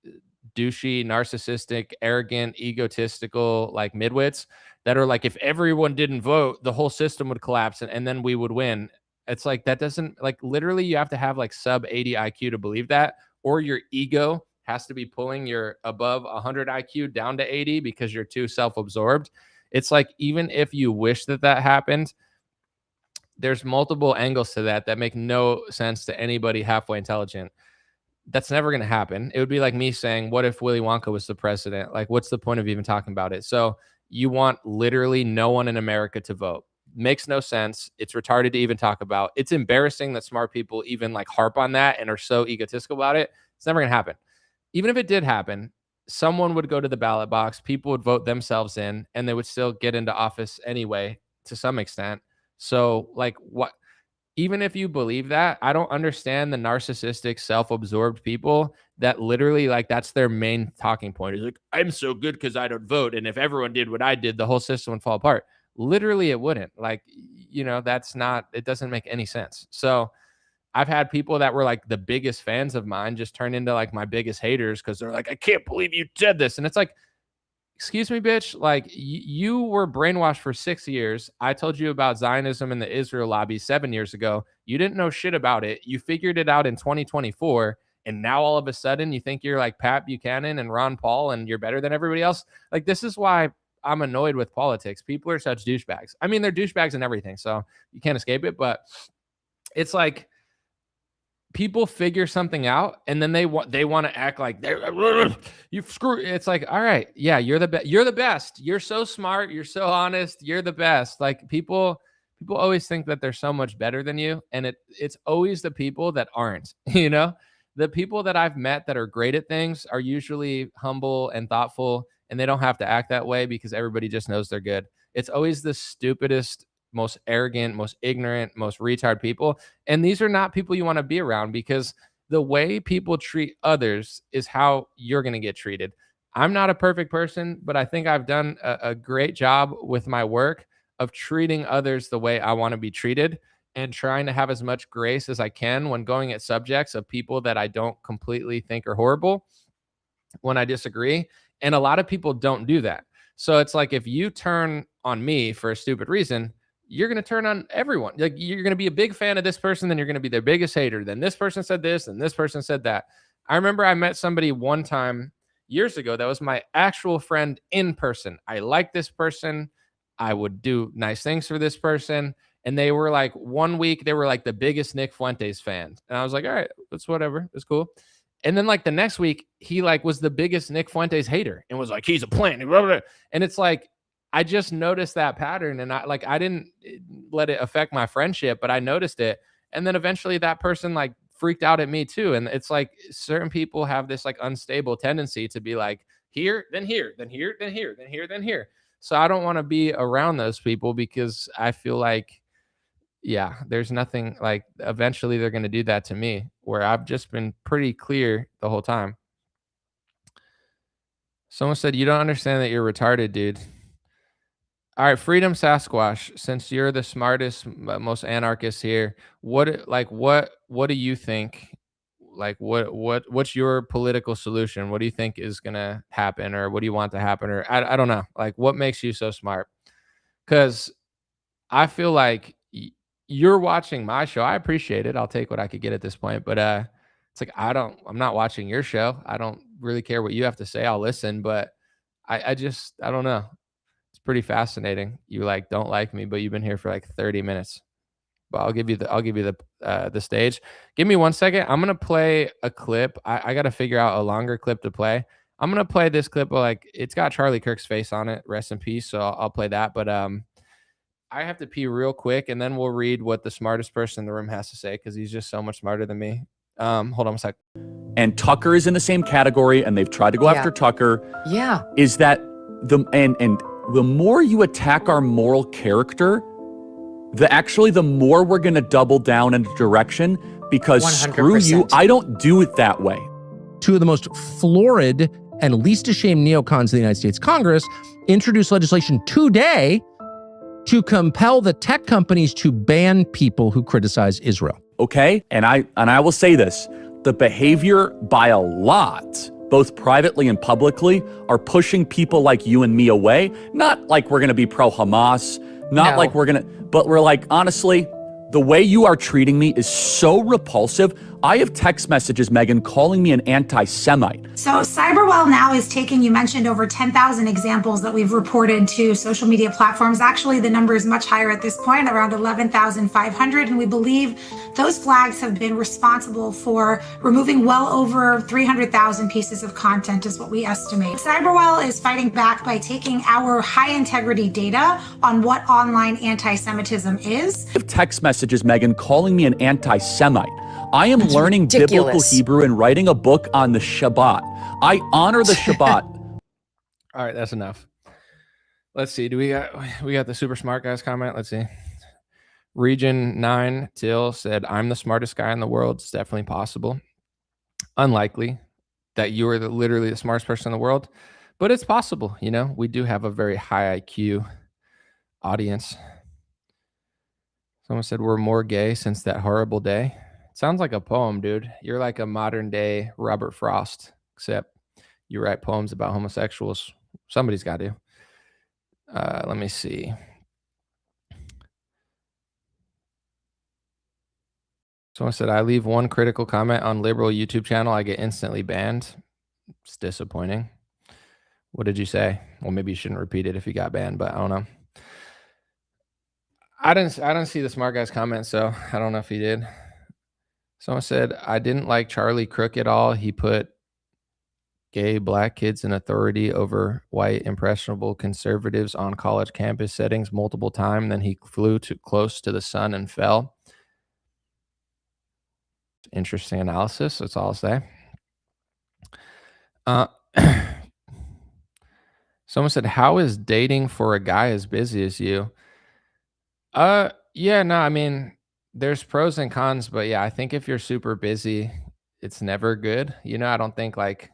[SPEAKER 1] douchey, narcissistic, arrogant, egotistical, like midwits that are like, if everyone didn't vote, the whole system would collapse and then we would win. It's like, that doesn't, like, literally you have to have like sub 80 IQ to believe that, or your ego has to be pulling your above 100 IQ down to 80 because you're too self-absorbed. It's like, even if you wish that that happened, there's multiple angles to that make no sense to anybody halfway intelligent. That's never going to happen. It would be like me saying, what if Willy Wonka was the president? Like, what's the point of even talking about it? So you want literally no one in America to vote. Makes no sense. It's retarded to even talk about. It's embarrassing that smart people even like harp on that and are so egotistical about it. It's never going to happen. Even if it did happen, someone would go to the ballot box, people would vote themselves in, and they would still get into office anyway to some extent. So like, what, even if you believe that, I don't understand the narcissistic, self-absorbed people that literally like that's their main talking point. Is like, I'm so good because I don't vote, and if everyone did what I did, the whole system would fall apart. Literally, it wouldn't. Like, that's not. It doesn't make any sense. So I've had people that were like the biggest fans of mine just turn into like my biggest haters because they're like, I can't believe you said this, and it's like, excuse me, bitch. Like, you were brainwashed for 6 years. I told you about Zionism and the Israel lobby 7 years ago. You didn't know shit about it. You figured it out in 2024. And now all of a sudden you think you're like Pat Buchanan and Ron Paul and you're better than everybody else. Like, this is why I'm annoyed with politics. People are such douchebags. I mean, they're douchebags and everything, so you can't escape it. But it's like, people figure something out and then they want to act like they're you screw. It's like, all right, yeah, you're the best. You're the best. You're so smart. You're so honest. You're the best. Like, people always think that they're so much better than you, and it's always the people that aren't. The people that I've met that are great at things are usually humble and thoughtful, and they don't have to act that way because everybody just knows they're good. It's always the stupidest, most arrogant, most ignorant, most retard people. And these are not people you want to be around, because the way people treat others is how you're going to get treated. I'm not a perfect person, but I think I've done a great job with my work of treating others the way I want to be treated, and trying to have as much grace as I can when going at subjects of people that I don't completely think are horrible when I disagree. And a lot of people don't do that. So it's like, if you turn on me for a stupid reason, you're going to turn on everyone. Like, you're going to be a big fan of this person, then you're going to be their biggest hater. Then this person said this, and this person said that. I remember I met somebody one time years ago that was my actual friend in person. I liked this person. I would do nice things for this person. And they were like, 1 week, they were like the biggest Nick Fuentes fan. And I was like, all right, that's whatever. It's cool. And then like the next week, he like was the biggest Nick Fuentes hater and was like, he's a plant. And it's like, I just noticed that pattern, and I didn't let it affect my friendship, but I noticed it. And then eventually that person like freaked out at me too. And it's like certain people have this like unstable tendency to be like here, then here, then here, then here, then here, then here. So I don't want to be around those people because I feel like, yeah, there's nothing like eventually they're going to do that to me, where I've just been pretty clear the whole time. Someone said, you don't understand that you're retarded, dude. All right, Freedom Sasquatch, since you're the smartest, most anarchist here, what do you think? Like, what's your political solution? What do you think is gonna happen, or what do you want to happen? Or I don't know. Like, what makes you so smart? Because I feel like you're watching my show. I appreciate it. I'll take what I could get at this point, but it's like I'm not watching your show. I don't really care what you have to say. I'll listen, but I don't know. It's pretty fascinating. You like don't like me, but you've been here for like 30 minutes. But I'll give you the stage. Give me 1 second. I'm gonna play a clip. I gotta figure out a longer clip to play. I'm gonna play this clip, but like it's got Charlie Kirk's face on it. Rest in peace. So I'll play that. But I have to pee real quick, and then we'll read what the smartest person in the room has to say because he's just so much smarter than me. Hold on a sec.
[SPEAKER 11] And Tucker is in the same category, and they've tried to go after Tucker.
[SPEAKER 12] Yeah.
[SPEAKER 11] Is that the more you attack our moral character, the more we're going to double down in a direction, because
[SPEAKER 12] 100%.
[SPEAKER 11] Screw you, I don't do it that way.
[SPEAKER 13] Two of the most florid and least ashamed neocons in the United States Congress introduced legislation today to compel the tech companies to ban people who criticize Israel.
[SPEAKER 11] Okay? And I will say this, the behavior by a lot, both privately and publicly, are pushing people like you and me away. Not like we're going to be pro-Hamas, not like we're going to, but we're like, honestly, the way you are treating me is so repulsive. I have text messages, Megan, calling me an anti-Semite.
[SPEAKER 14] So Cyberwell now is taking, you mentioned over 10,000 examples that we've reported to social media platforms. Actually, the number is much higher at this point, around 11,500. And we believe those flags have been responsible for removing well over 300,000 pieces of content is what we estimate. Cyberwell is fighting back by taking our high integrity data on what online anti-Semitism is.
[SPEAKER 11] I have text messages, Megan, calling me an anti-Semite. I am learning biblical Hebrew and writing a book on the Shabbat. I honor the Shabbat.
[SPEAKER 1] All right, that's enough. Let's see. We got the super smart guys comment? Let's see. Region 9 Till said, I'm the smartest guy in the world. It's definitely possible. Unlikely that you are literally the smartest person in the world, but it's possible. You know, we do have a very high IQ audience. Someone said, we're more gay since that horrible day. Sounds like a poem, dude. You're like a modern day Robert Frost, except you write poems about homosexuals. Somebody's got to. Let me see. Someone said, I leave one critical comment on liberal YouTube channel, I get instantly banned. It's disappointing. What did you say? Well, maybe you shouldn't repeat it if you got banned, but I don't know. I didn't see the smart guy's comment, so I don't know if he did. Someone said, I didn't like Charlie Crook at all. He put gay black kids in authority over white impressionable conservatives on college campus settings multiple times. Then he flew too close to the sun and fell. Interesting analysis. That's all I'll say. Someone said, how is dating for a guy as busy as you? Yeah, no, I mean, there's pros and cons, but yeah, I think if you're super busy, it's never good. You know, I don't think like,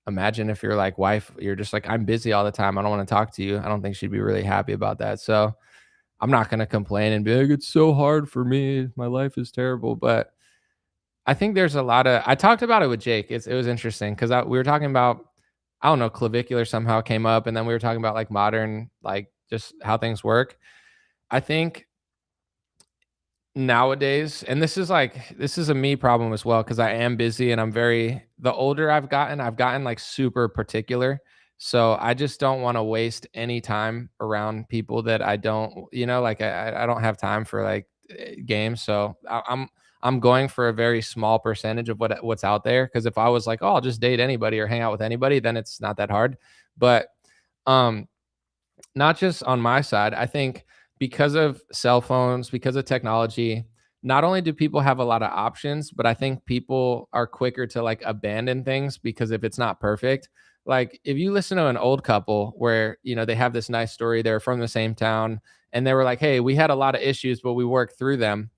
[SPEAKER 1] imagine if you're like wife, you're just like, I'm busy all the time. I don't want to talk to you. I don't think she'd be really happy about that. So I'm not going to complain and be like, it's so hard for me. My life is terrible. But I think there's a lot of, I talked about it with Jake. It was interesting because we were talking about, I don't know, clavicular somehow came up. And then we were talking about like modern, like just how things work. I think nowadays, and this is a me problem as well because I am busy and the older I've gotten like super particular. So I just don't want to waste any time around people that I don't, like I don't have time for like games. So I'm going for a very small percentage of what's out there. Because if I was like, oh, I'll just date anybody or hang out with anybody, then it's not that hard. But um not just on my side. I think because of cell phones, because of technology, not only do people have a lot of options, but I think people are quicker to like abandon things because if it's not perfect, like if you listen to an old couple where, they have this nice story, they're from the same town and they were like, hey, we had a lot of issues, but we worked through them.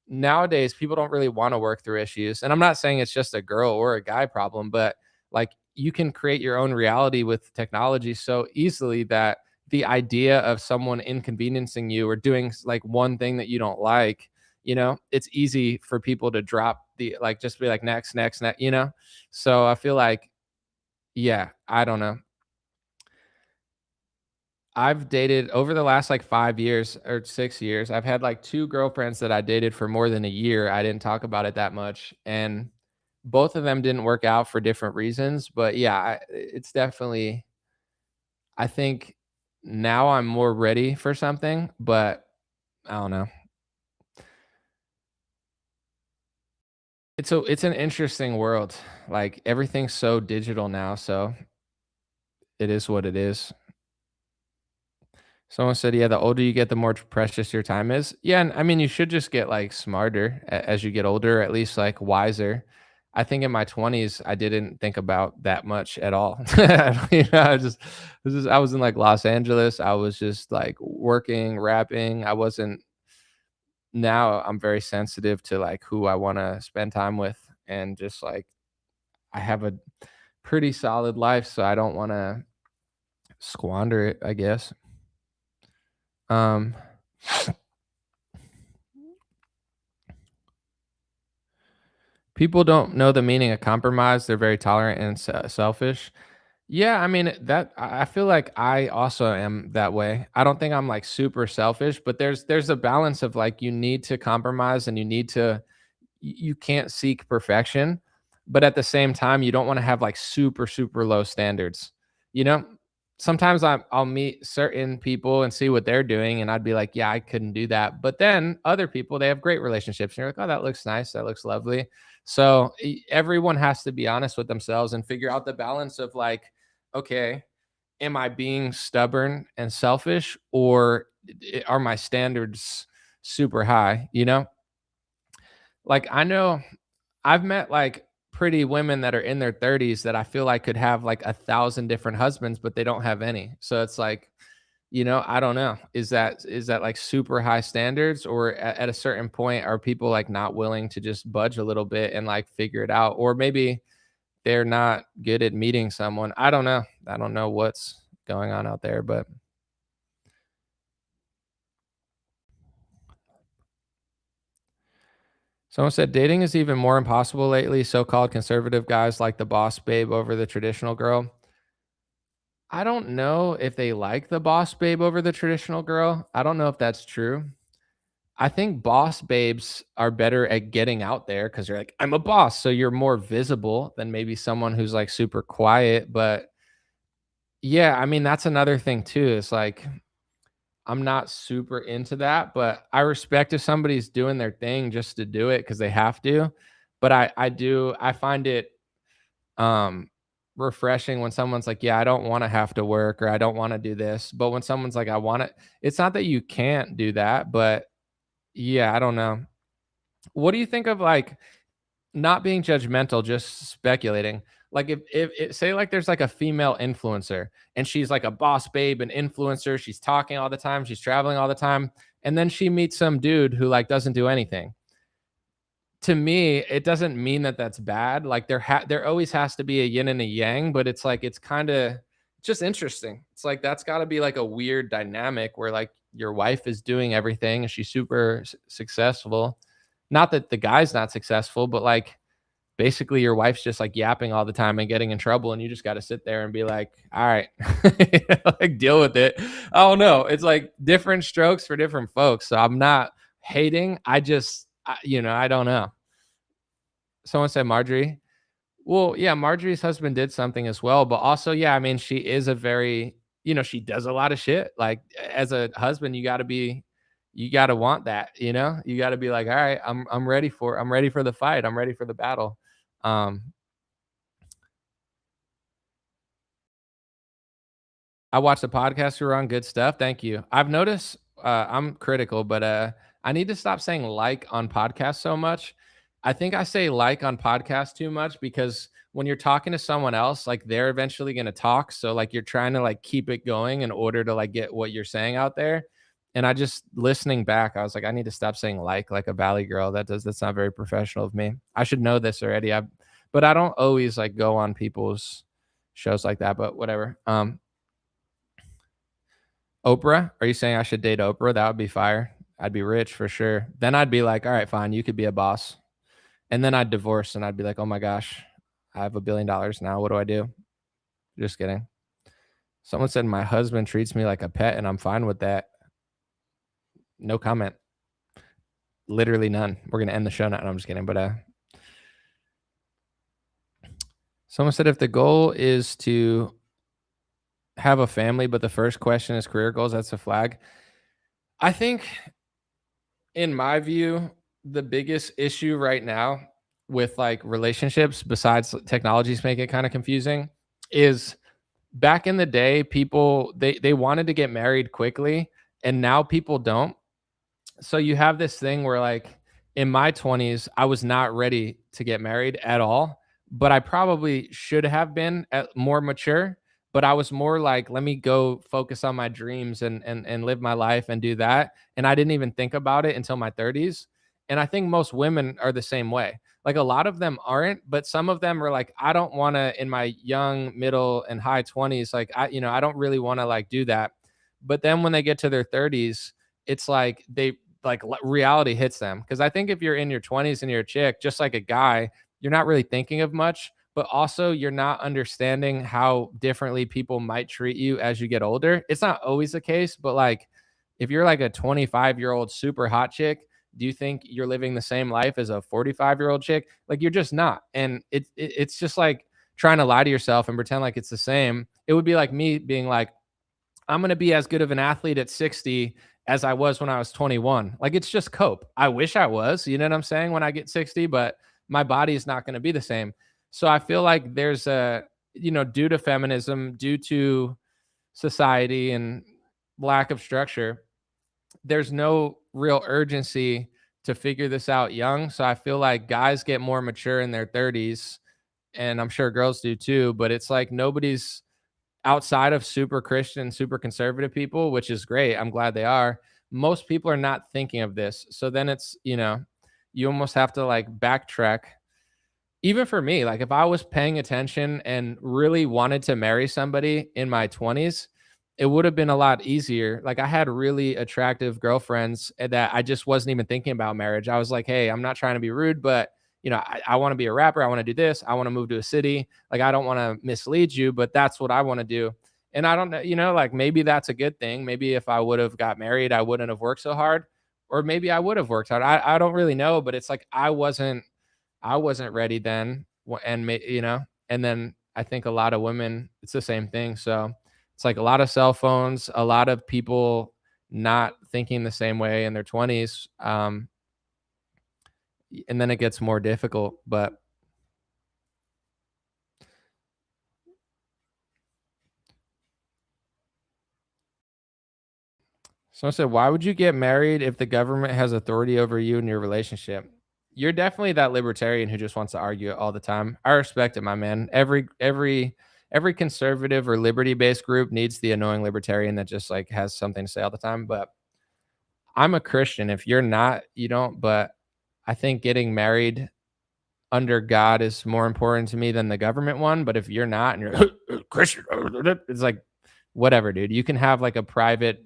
[SPEAKER 1] Nowadays, people don't really want to work through issues. And I'm not saying it's just a girl or a guy problem, but like you can create your own reality with technology so easily that the idea of someone inconveniencing you or doing like one thing that you don't like, it's easy for people to drop like just be like next, next, next. So I feel like, yeah, I don't know. I've dated over the last like 5 years or 6 years. I've had like two girlfriends that I dated for more than a year. I didn't talk about it that much. And both of them didn't work out for different reasons. But yeah, it's definitely, I think now I'm more ready for something, but I don't know. It's an interesting world. Like everything's so digital now, so it is what it is. Someone said, "Yeah, the older you get, the more precious your time is." Yeah, and I mean, you should just get like smarter as you get older, at least like wiser. I think in my 20s, I didn't think about that much at all. I was in like Los Angeles. I was just like working, rapping. I wasn't. Now I'm very sensitive to like who I want to spend time with, and just like I have a pretty solid life, so I don't want to squander it, I guess. Um, People don't know the meaning of compromise. They're very tolerant and selfish. Yeah, I mean I feel like I also am that way. I don't think I'm like super selfish, but there's a balance of like you need to compromise and you can't seek perfection, but at the same time, you don't want to have like super, super low standards. You know, sometimes I'll meet certain people and see what they're doing, and I'd be like, yeah, I couldn't do that. But then other people, they have great relationships, and you're like, oh, that looks nice, that looks lovely. So everyone has to be honest with themselves and figure out the balance of like, okay, am I being stubborn and selfish, or are my standards super high? Like I know I've met like pretty women that are in their 30s that I feel like could have like 1,000 different husbands, but they don't have any. So it's like, I don't know. Is that like super high standards, or at a certain point are people like not willing to just budge a little bit and like figure it out, or maybe they're not good at meeting someone. I don't know. I don't know what's going on out there, but someone said dating is even more impossible lately. So-called conservative guys like the boss babe over the traditional girl. I don't know if they like the boss babe over the traditional girl. I don't know if that's true. I think boss babes are better at getting out there because you're like, I'm a boss. So you're more visible than maybe someone who's like super quiet. But yeah, I mean, that's another thing too. It's like, I'm not super into that, but I respect if somebody's doing their thing just to do it because they have to. But I find it um refreshing when someone's like, yeah, I don't want to have to work, or I don't want to do this. But when someone's like, I want it, it's not that you can't do that, but yeah, I don't know. What do you think of like not being judgmental, just speculating? Like if say like there's like a female influencer and she's like a boss babe, an influencer, she's talking all the time, she's traveling all the time, and then she meets some dude who like doesn't do anything. To me, it doesn't mean that that's bad. Like there always has to be a yin and a yang, but it's like it's kind of just interesting. It's like that's got to be like a weird dynamic where like your wife is doing everything and she's super successful. Not that the guy's not successful, but like basically your wife's just like yapping all the time and getting in trouble, and you just got to sit there and be like, all right, like deal with it. I don't know. It's like different strokes for different folks. So I'm not hating. I don't know. Someone said Marjorie. Well, yeah, Marjorie's husband did something as well, but also, yeah, I mean, she is a very, she does a lot of shit. Like as a husband, you got to want that, you got to be like, all right, I'm ready I'm ready for the fight. I'm ready for the battle. I watched the podcast we were on. Good stuff. Thank you. I've noticed I'm critical, but I need to stop saying like on podcasts so much. I think I say like on podcasts too much because when you're talking to someone else, like they're eventually going to talk. So like you're trying to like keep it going in order to like get what you're saying out there. And I just listening back, I was like, I need to stop saying like a valley girl. That's not very professional of me. I should know this already. But I don't always like go on people's shows like that, but whatever. Oprah, are you saying I should date Oprah? That would be fire. I'd be rich for sure. Then I'd be like, all right, fine, you could be a boss. And then I'd divorce and I'd be like, oh my gosh, I have $1 billion now. What do I do? Just kidding. Someone said my husband treats me like a pet and I'm fine with that. No comment. Literally none. We're going to end the show now. No, I'm just kidding. But someone said if the goal is to have a family, but the first question is career goals, that's a flag. I think, in my view, the biggest issue right now with like relationships, besides technologies make it kind of confusing, is back in the day, people they wanted to get married quickly, and now people don't. So you have this thing where like in my 20s, I was not ready to get married at all, but I probably should have been more mature. But I was more like, let me go focus on my dreams and live my life and do that. And I didn't even think about it until my 30s. And I think most women are the same way. Like a lot of them aren't, but some of them are like, I don't want to in my young, middle, and high 20s, like I don't really want to like do that. But then when they get to their 30s, it's like reality hits them. Because I think if you're in your 20s and you're a chick, just like a guy, you're not really thinking of much, but also you're not understanding how differently people might treat you as you get older. It's not always the case, but like if you're like a 25-year-old super hot chick, do you think you're living the same life as a 45-year-old chick? Like you're just not. And it's just like trying to lie to yourself and pretend like it's the same. It would be like me being like, I'm going to be as good of an athlete at 60 as I was when I was 21. Like it's just cope. I wish I was, you know what I'm saying, when I get 60, but my body is not going to be the same. So I feel like there's due to feminism, due to society and lack of structure, there's no real urgency to figure this out young. So I feel like guys get more mature in their 30s, and I'm sure girls do too, but it's like nobody's outside of super Christian, super conservative people, which is great. I'm glad they are. Most people are not thinking of this. So then it's, you almost have to like backtrack. Even for me, like if I was paying attention and really wanted to marry somebody in my 20s, it would have been a lot easier. Like I had really attractive girlfriends that I just wasn't even thinking about marriage. I was like, hey, I'm not trying to be rude, but I want to be a rapper. I want to do this. I want to move to a city. Like, I don't want to mislead you, but that's what I want to do. And I don't know, like maybe that's a good thing. Maybe if I would have got married, I wouldn't have worked so hard, or maybe I would have worked hard. I don't really know, but it's like, I wasn't ready then. And then I think a lot of women, it's the same thing. So it's like a lot of cell phones, a lot of people not thinking the same way in their 20s. And then it gets more difficult. But someone said, why would you get married if the government has authority over you in your relationship? You're definitely that libertarian who just wants to argue all the time. I respect it, my man. Every conservative or liberty-based group needs the annoying libertarian that just like has something to say all the time. But I'm a Christian. If you're not, you don't. But I think getting married under God is more important to me than the government one. But if you're not and you're Christian, it's like, whatever, dude. You can have like a private,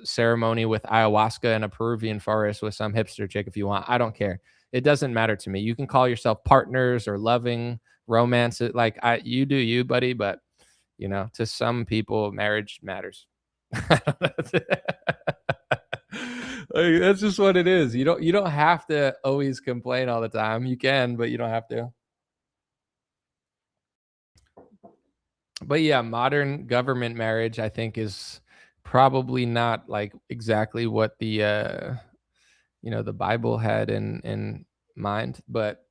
[SPEAKER 1] ceremony with ayahuasca in a Peruvian forest with some hipster chick if you want. I don't care. It doesn't matter to me. You can call yourself partners or loving romance. Like you do you, buddy. But to some people, marriage matters. Like, that's just what it is. You don't have to always complain all the time. You can, but you don't have to. But yeah, modern government marriage, I think, is probably not like exactly what the the Bible had in mind, but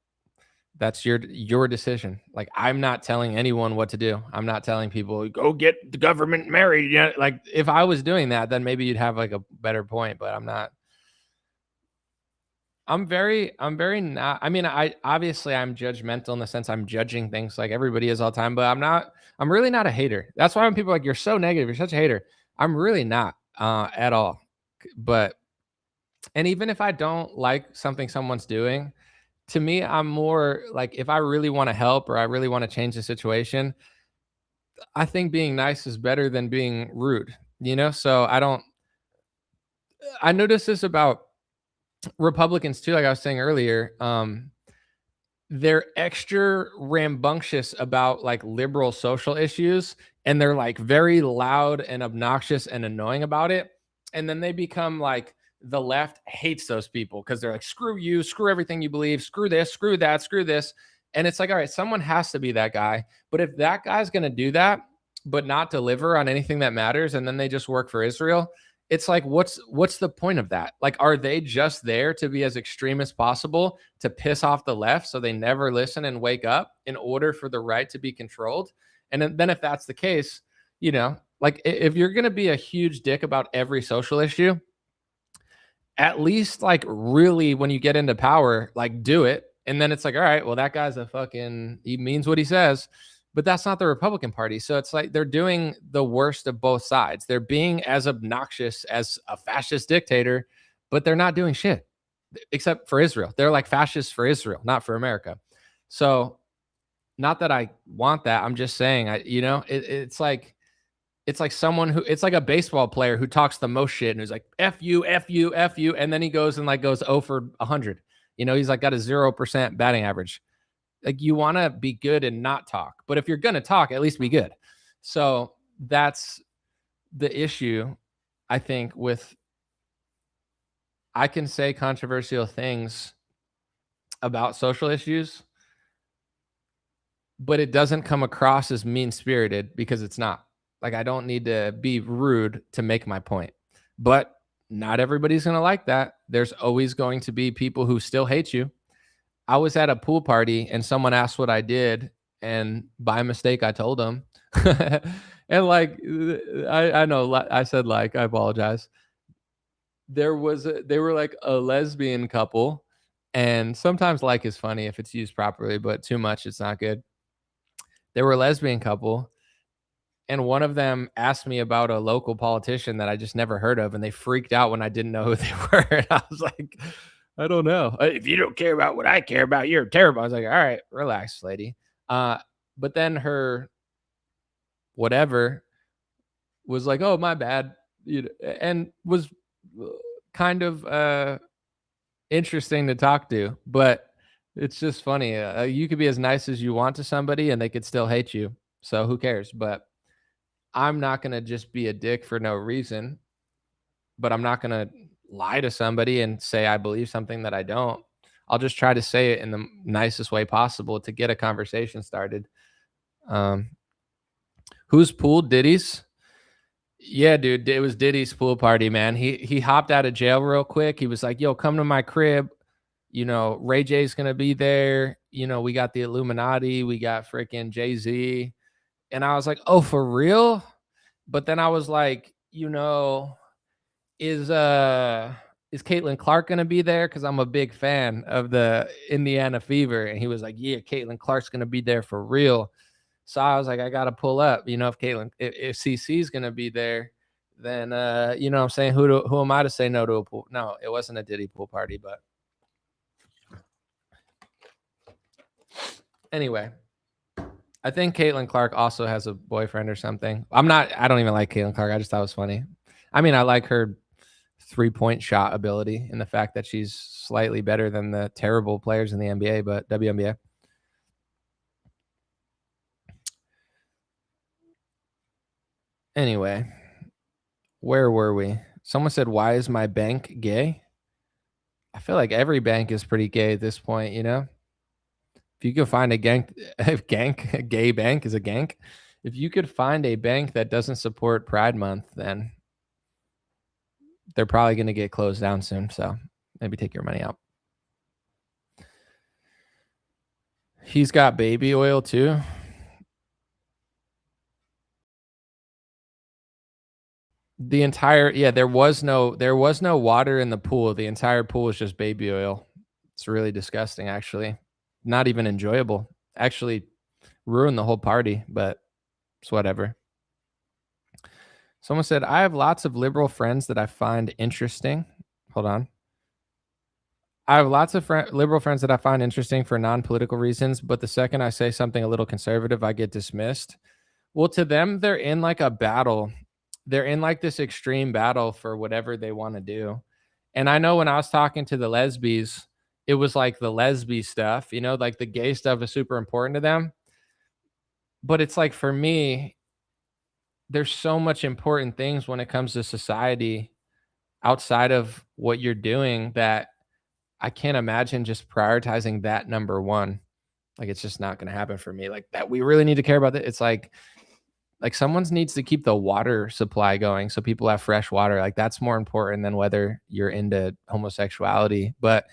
[SPEAKER 1] that's your decision. Like, I'm not telling anyone what to do. I'm not telling people go get the government married. Yeah, like if I was doing that, then maybe you'd have like a better point, but I'm not. I'm very not. I mean, I obviously I'm judgmental in the sense I'm judging things like everybody is all the time, but I'm really not a hater. That's why when people are like, you're so negative, you're such a hater. I'm really not at all. But and even if I don't like something someone's doing, to me, I'm more like if I really want to help or I really want to change the situation, I think being nice is better than being rude, So I notice this about Republicans too, like I was saying earlier. They're extra rambunctious about like liberal social issues, and they're like very loud and obnoxious and annoying about it. And then they become like the left hates those people because they're like, screw you, screw everything you believe, screw this, screw that, screw this. And it's like, all right, someone has to be that guy. But if that guy's going to do that, but not deliver on anything that matters, and then they just work for Israel, it's like, what's the point of that? Like, are they just there to be as extreme as possible to piss off the left so they never listen and wake up in order for the right to be controlled? And then if that's the case, like if you're going to be a huge dick about every social issue, at least like really when you get into power, like do it. And then it's like, all right, well, that guy's he means what he says. But that's not the Republican Party. So it's like they're doing the worst of both sides. They're being as obnoxious as a fascist dictator, but they're not doing shit except for Israel. They're like fascists for Israel, not for America. So not that I want that. I'm just saying, it's like it's like a baseball player who talks the most shit and who's like, F you, F you, F you. And then he goes 0 for 100. He's like got a 0% batting average. Like, you want to be good and not talk, but if you're going to talk, at least be good. So that's the issue. I think I can say controversial things about social issues, but it doesn't come across as mean-spirited because it's not. Like, I don't need to be rude to make my point, but not everybody's going to like that. There's always going to be people who still hate you. I was at a pool party and someone asked what I did, and by mistake I told them. And like I know I said like I apologize. They were like a lesbian couple, and sometimes like is funny if it's used properly, but too much it's not good. They were a lesbian couple, and one of them asked me about a local politician that I just never heard of, and they freaked out when I didn't know who they were. And I was like, I don't know. If you don't care about what I care about, you're terrible. I was like, all right, relax, lady. But then her whatever was like, oh, my bad. And was kind of interesting to talk to. But it's just funny. You could be as nice as you want to somebody and they could still hate you. So who cares? But I'm not going to just be a dick for no reason. But I'm not going to lie to somebody and say I believe something that I don't. I'll just try to say it in the nicest way possible to get a conversation started. Whose pool? Diddy's? Yeah, dude, it was Diddy's pool party, man. He hopped out of jail real quick. He was like, yo, come to my crib. Ray J's going to be there. We got the Illuminati. We got freaking Jay-Z. And I was like, oh, for real? But then I was like, is Caitlin Clark going to be there? Because I'm a big fan of the Indiana Fever. And he was like, yeah, Caitlin Clark's going to be there for real. So I was like, I got to pull up. If CC's going to be there, then, what I'm saying, who am I to say no to a pool? No, it wasn't a Diddy pool party, but anyway, I think Caitlin Clark also has a boyfriend or something. I don't even like Caitlin Clark. I just thought it was funny. I mean, I like her 3-point shot ability and the fact that she's slightly better than the terrible players in the NBA, but WNBA. Anyway, where were we? Someone said, "Why is my bank gay?" I feel like every bank is pretty gay at this point, you know? If you could find a a gay bank is a gank. If you could find a bank that doesn't support Pride Month, then they're probably going to get closed down soon. So maybe take your money out. He's got baby oil too. The entire, yeah, there was no water in the pool. The entire pool was just baby oil. It's really disgusting, actually. Not even enjoyable. Actually ruined the whole party, but it's whatever. Someone said, I have lots of liberal friends that I find interesting. Hold on. I have lots of liberal friends that I find interesting for non-political reasons, but the second I say something a little conservative, I get dismissed. Well, to them, they're in like a battle. They're in like this extreme battle for whatever they want to do. And I know when I was talking to the lesbies, it was like the lesby stuff, you know, like the gay stuff is super important to them. But it's like, for me, there's so much important things when it comes to society outside of what you're doing that I can't imagine just prioritizing that number one. Like, it's just not going to happen for me. Like, that we really need to care about it. It's like someone needs to keep the water supply going so people have fresh water. Like, that's more important than whether you're into homosexuality. But,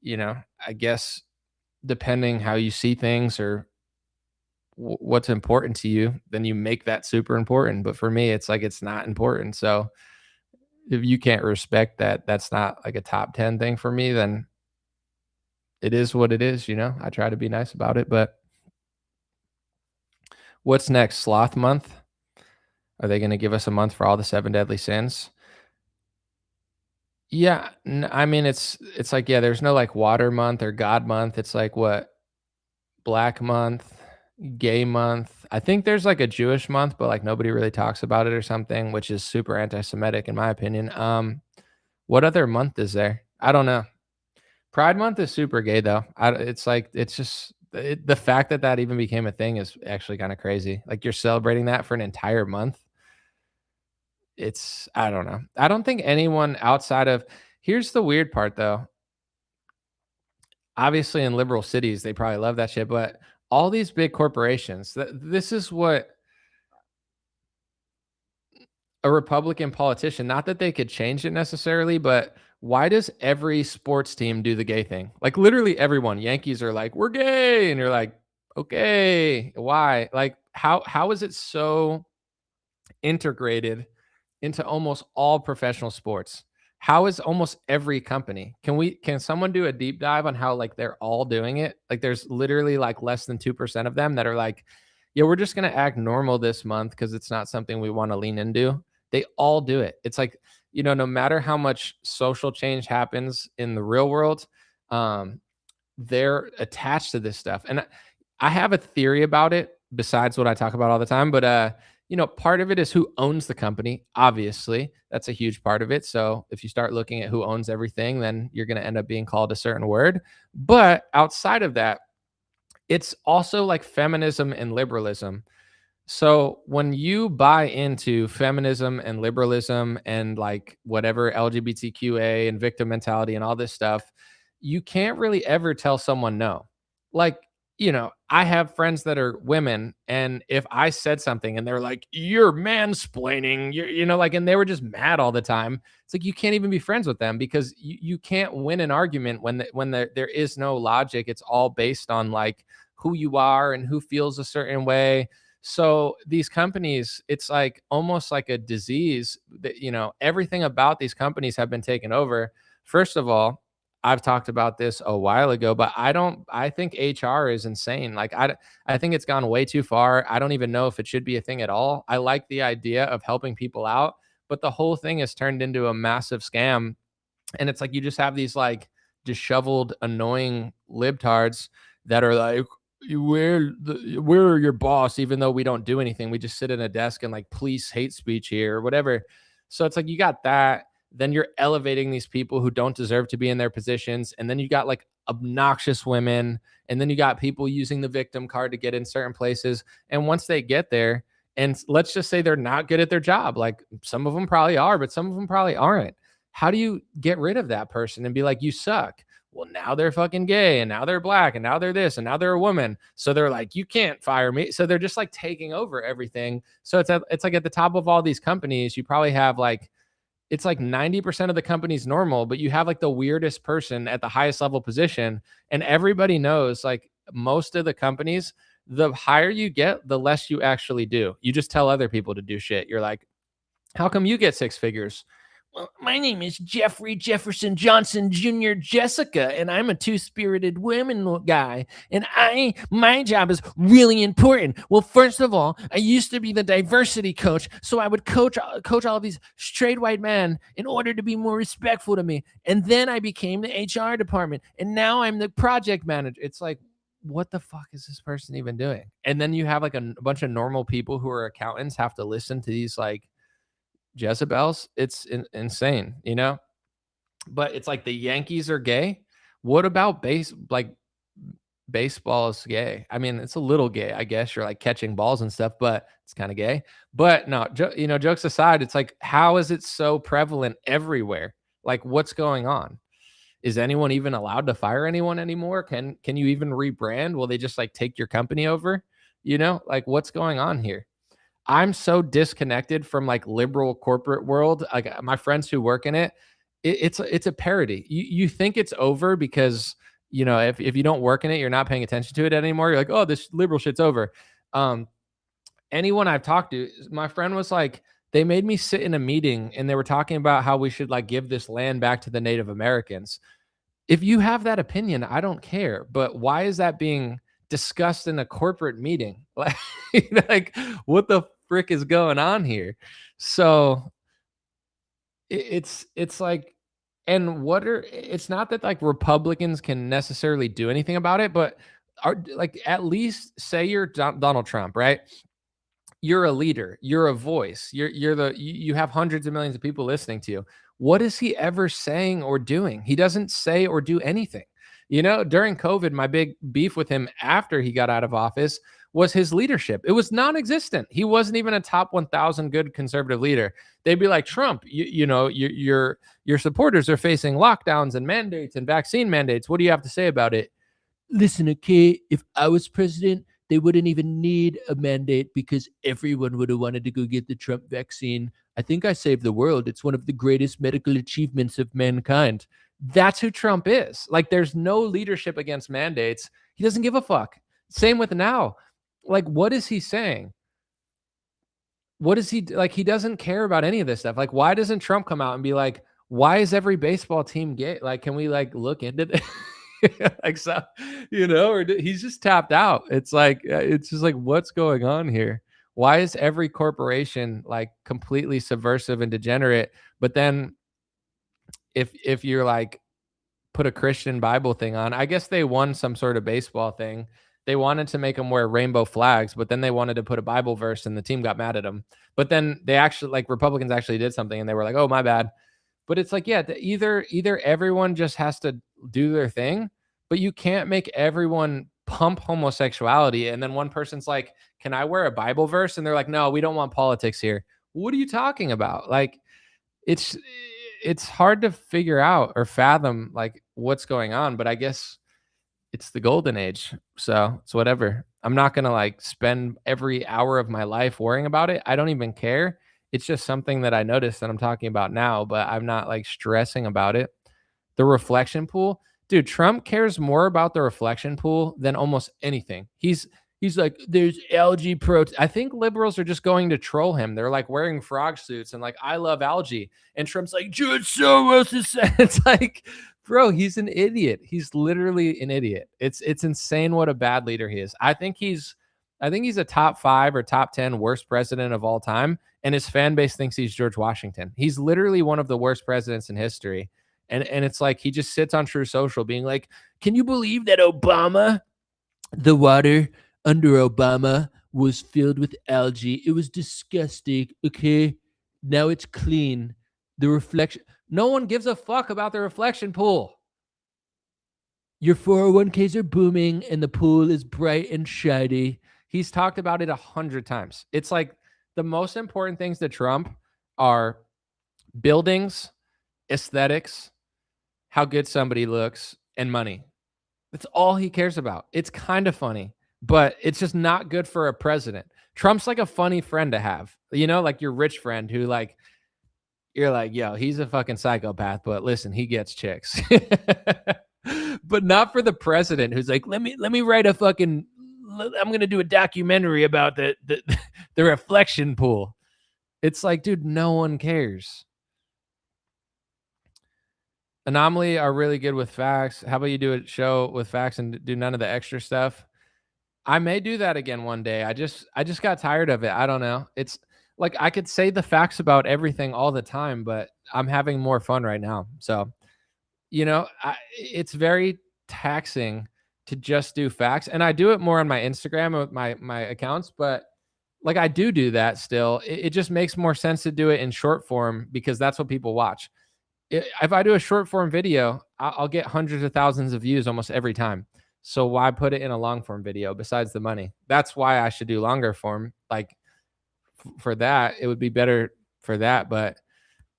[SPEAKER 1] you know, I guess depending how you see things or what's important to you, then you make that super important. But for me, it's like, it's not important. So if you can't respect that, that's not like a top 10 thing for me, then it is what it is. You know, I try to be nice about it, but what's next? Sloth month? Are they going to give us a month for all the 7 deadly sins? Yeah. I mean, it's like, yeah, there's no like water month or God month. It's like what? Black month, gay month. I think there's like a Jewish month, but like nobody really talks about it or something, which is super anti-Semitic in my opinion. What other month is there? I don't know. Pride month is super gay though. It's like, it's just the fact that that even became a thing is actually kind of crazy. Like, you're celebrating that for an entire month. I don't know. I don't think anyone outside of, here's the weird part though. Obviously in liberal cities, they probably love that shit, but all these big corporations, this is what a Republican politician, not that they could change it necessarily, but why does every sports team do the gay thing? Like, literally everyone. Yankees are like, we're gay. And you're like, okay, why? Like, how is it so integrated into almost all professional sports? How is almost every company? Can someone do a deep dive on how like they're all doing it? Like, there's literally like less than 2% of them that are like, yeah, we're just going to act normal this month because it's not something we want to lean into. They all do it. It's like, you know, no matter how much social change happens in the real world, they're attached to this stuff. And I have a theory about it besides what I talk about all the time, but you know, part of it is who owns the company. Obviously, that's a huge part of it. So if you start looking at who owns everything, then you're going to end up being called a certain word. But outside of that, it's also like feminism and liberalism. So when you buy into feminism and liberalism and like whatever LGBTQA and victim mentality and all this stuff, you can't really ever tell someone no. Like, you know, I have friends that are women, and if I said something and they're like, you're mansplaining, you know, like, and they were just mad all the time. It's like, you can't even be friends with them because you can't win an argument when there is no logic. It's all based on like who you are and who feels a certain way. So these companies, it's like almost like a disease that, you know, everything about these companies have been taken over. First of all, I've talked about this a while ago, but I think HR is insane. Like, I think it's gone way too far. I don't even know if it should be a thing at all. I like the idea of helping people out, but the whole thing has turned into a massive scam. And it's like, you just have these like disheveled, annoying libtards that are like, we're your boss, even though we don't do anything. We just sit at a desk and like police hate speech here or whatever. So it's like, you got that. then you're elevating these people who don't deserve to be in their positions. And then you got like obnoxious women. And then you got people using the victim card to get in certain places. And once they get there, and let's just say they're not good at their job, like some of them probably are, but some of them probably aren't. How do you get rid of that person and be like, you suck? Well, now they're fucking gay, and now they're black, and now they're this, and now they're a woman. So they're like, you can't fire me. So they're just like taking over everything. So it's like at the top of all these companies, you probably have like, it's like 90% of the company's normal, but you have like the weirdest person at the highest level position. And everybody knows, like, most of the companies, the higher you get, the less you actually do. You just tell other people to do shit. You're like, how come you get 6 figures? Well, my name is Jeffrey Jefferson Johnson Jr. Jessica, and I'm a two-spirited women guy. And my job is really important. Well, first of all, I used to be the diversity coach, so I would coach all of these straight white men in order to be more respectful to me. And then I became the HR department, and now I'm the project manager. It's like, what the fuck is this person even doing? And then you have like a bunch of normal people who are accountants have to listen to these like Jezebels. It's insane, you know? But it's like the Yankees are gay. What about baseball is gay? I mean, it's a little gay, I guess. You're like catching balls and stuff, but it's kind of gay. But no, jokes aside, it's like, how is it so prevalent everywhere? Like, what's going on? Is anyone even allowed to fire anyone anymore? Can you even rebrand? Will they just like take your company over? You know, like what's going on here? I'm so disconnected from like liberal corporate world. Like my friends who work in it, it's a parody. You think it's over because if you don't work in it, you're not paying attention to it anymore. You're like, oh, this liberal shit's over. Anyone I've talked to, my friend was like, they made me sit in a meeting and they were talking about how we should like give this land back to the Native Americans. If you have that opinion, I don't care. But why is that being discussed in a corporate meeting? Like what the frick is going on here? So it's like, and it's not that like Republicans can necessarily do anything about it, but are like, at least say you're Donald Trump, right? You're a leader, you're a voice, you have hundreds of millions of people listening to you. What is he ever saying or doing? He doesn't say or do anything. During COVID, my big beef with him after he got out of office was his leadership. It was non-existent. He wasn't even a top 1,000 good conservative leader. They'd be like, Trump, your supporters are facing lockdowns and mandates and vaccine mandates. What do you have to say about it? Listen, okay, if I was president, they wouldn't even need a mandate because everyone would have wanted to go get the Trump vaccine. I think I saved the world. It's one of the greatest medical achievements of mankind. That's who Trump is. Like, there's no leadership against mandates. He doesn't give a fuck. Same with now. Like, what is he saying? What is he like? He doesn't care about any of this stuff. Like, why doesn't Trump come out and be like, why is every baseball team gay? Like, can we like look into this? Like, so, or he's just tapped out. It's like, it's just like, what's going on here? Why is every corporation like completely subversive and degenerate? But then if you're like, put a Christian Bible thing on, I guess they won some sort of baseball thing. They wanted to make them wear rainbow flags, but then they wanted to put a Bible verse and the team got mad at them. But then they actually, like, Republicans actually did something and they were like, oh, my bad. But it's like, yeah, either everyone just has to do their thing, but you can't make everyone pump homosexuality. And then one person's like, can I wear a Bible verse? And they're like, no, we don't want politics here. What are you talking about? Like, it's hard to figure out or fathom like what's going on, but I guess it's the golden age. So it's whatever. I'm not going to like spend every hour of my life worrying about it. I don't even care. It's just something that I noticed that I'm talking about now, but I'm not like stressing about it. The reflection pool, dude, Trump cares more about the reflection pool than almost anything. He's like, there's algae protein. I think liberals are just going to troll him. They're like wearing frog suits and like, I love algae. And Trump's like, George Soros is. It's like, bro, he's an idiot. He's literally an idiot. It's insane what a bad leader he is. I think he's a top 5 or top 10 worst president of all time. And his fan base thinks he's George Washington. He's literally one of the worst presidents in history. And it's like, he just sits on True Social being like, can you believe that the water under Obama was filled with algae? It was disgusting. Okay. Now it's clean. The reflection. No one gives a fuck about the reflection pool. Your 401ks are booming and the pool is bright and shiny. He's talked about it 100 times. It's like the most important things to Trump are buildings, aesthetics, how good somebody looks, and money. That's all he cares about. It's kind of funny, but it's just not good for a president. Trump's like a funny friend to have, you know, like your rich friend who like, you're like, yo, he's a fucking psychopath, but listen, he gets chicks. But not for the president who's like, let me write a fucking, I'm going to do a documentary about the reflection pool. It's like, dude, no one cares. Anomaly are really good with facts. How about you do a show with facts and do none of the extra stuff? I may do that again one day. I just got tired of it. I don't know. It's like I could say the facts about everything all the time, but I'm having more fun right now. So, you know, it's very taxing to just do facts, and I do it more on my Instagram with my accounts, but like I do that still. It just makes more sense to do it in short form because that's what people watch. If I do a short form video, I'll get hundreds of thousands of views almost every time. So why put it in a long form video besides the money? That's why I should do longer form. Like for that, it would be better for that. But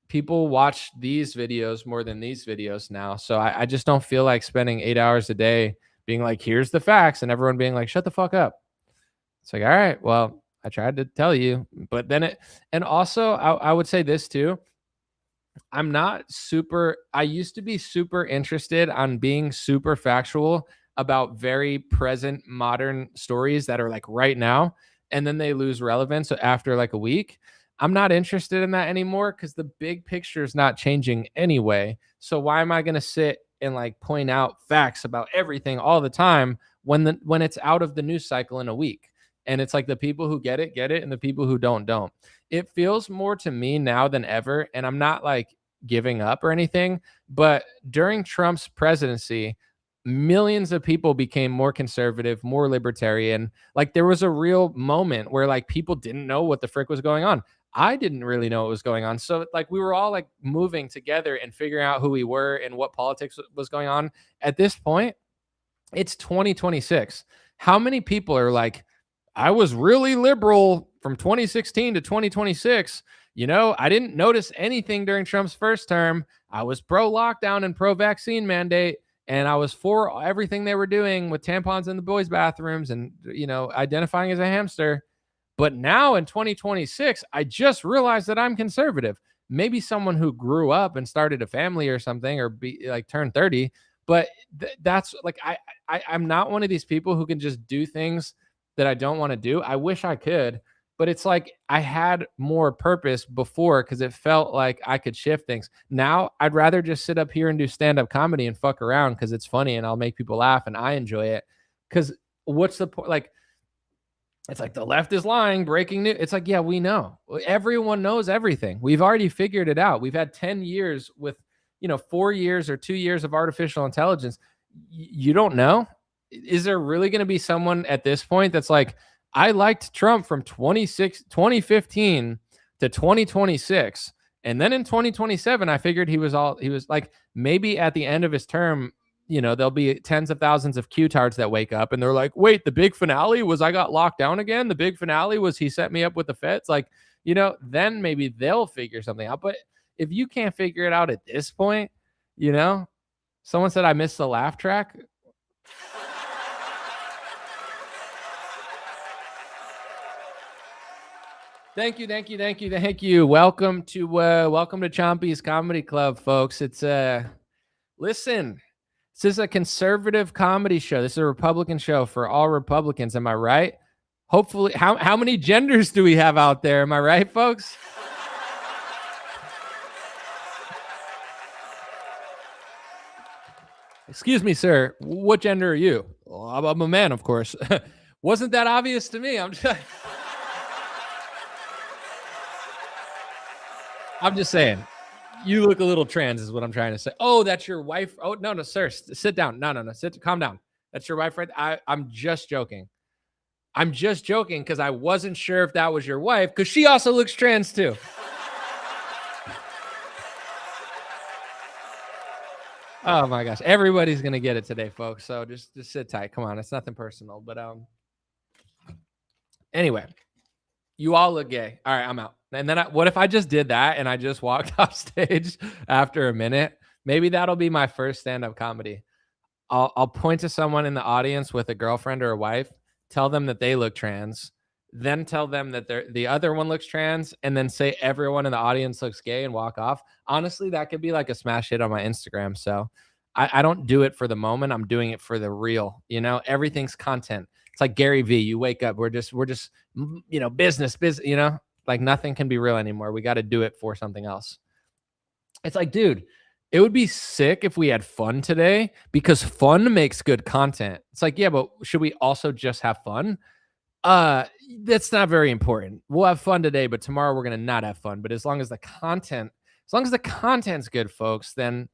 [SPEAKER 1] people watch these videos more than these videos now. So I just don't feel like spending 8 hours a day being like, here's the facts, and everyone being like, shut the fuck up. It's like, all right, well, I tried to tell you. But then and also I would say this too. I used to be super interested on being super factual about very present modern stories that are like right now, and then they lose relevance after like a week. I'm not interested in that anymore because the big picture is not changing anyway. So why am I going to sit and like point out facts about everything all the time when it's out of the news cycle in a week? And it's like the people who get it, and the people who don't. It feels more to me now than ever. And I'm not like giving up or anything, but during Trump's presidency, millions of people became more conservative, more libertarian. Like there was a real moment where like people didn't know what the frick was going on. I didn't really know what was going on. So like we were all like moving together and figuring out who we were and what politics was going on. At this point, it's 2026. How many people are like, I was really liberal from 2016 to 2026. You know, I didn't notice anything during Trump's first term. I was pro lockdown and pro vaccine mandate, and I was for everything they were doing with tampons in the boys' bathrooms and, you know, identifying as a hamster. But now in 2026, I just realized that I'm conservative. Maybe someone who grew up and started a family or something, or be like turned 30. But that's like, I'm not one of these people who can just do things that I don't want to do. I wish I could, but it's like I had more purpose before because it felt like I could shift things. Now I'd rather just sit up here and do stand-up comedy and fuck around because it's funny and I'll make people laugh and I enjoy it. Because what's the point? Like, it's like the left is lying, breaking news. It's like, yeah, we know. Everyone knows everything. We've already figured it out. We've had 10 years with, 4 years or 2 years of artificial intelligence. You don't know. Is there really going to be someone at this point that's like, I liked Trump from 2015 to 2026. And then in 2027, I figured he was like, maybe at the end of his term, there'll be tens of thousands of Q-tards that wake up and they're like, wait, the big finale was I got locked down again. The big finale was he set me up with the feds. Like, then maybe they'll figure something out. But if you can't figure it out at this point, someone said I missed the laugh track. Thank you. Welcome to Chompy's Comedy Club, folks. It's listen, this is a conservative comedy show. This is a Republican show for all Republicans. Am I right? Hopefully, how many genders do we have out there? Am I right, folks? Excuse me, sir. What gender are you? Well, I'm a man, of course. Wasn't that obvious to me? I'm just saying, you look a little trans is what I'm trying to say. Oh, that's your wife. Oh, no, sir. Sit down. No. Calm down. That's your wife, right? I'm just joking. I'm just joking because I wasn't sure if that was your wife because she also looks trans too. Oh my gosh, everybody's gonna get it today, folks. So just sit tight. Come on, it's nothing personal. But anyway, you all look gay. All right, I'm out. And then what if I just did that and I just walked off stage after a minute? Maybe that'll be my first stand-up comedy. I'll point to someone in the audience with a girlfriend or a wife, tell them that they look trans, then tell them that the other one looks trans, and then say everyone in the audience looks gay and walk off. Honestly, that could be like a smash hit on my Instagram. So I don't do it for the moment. I'm doing it for the real. You know, everything's content. It's like Gary V. You wake up, we're just business. You know, like nothing can be real anymore. We got to do it for something else. It's like, dude, it would be sick if we had fun today because fun makes good content. It's like, yeah, but should we also just have fun? That's not very important. We'll have fun today, but tomorrow we're going to not have fun. But as long as the content's good, folks, then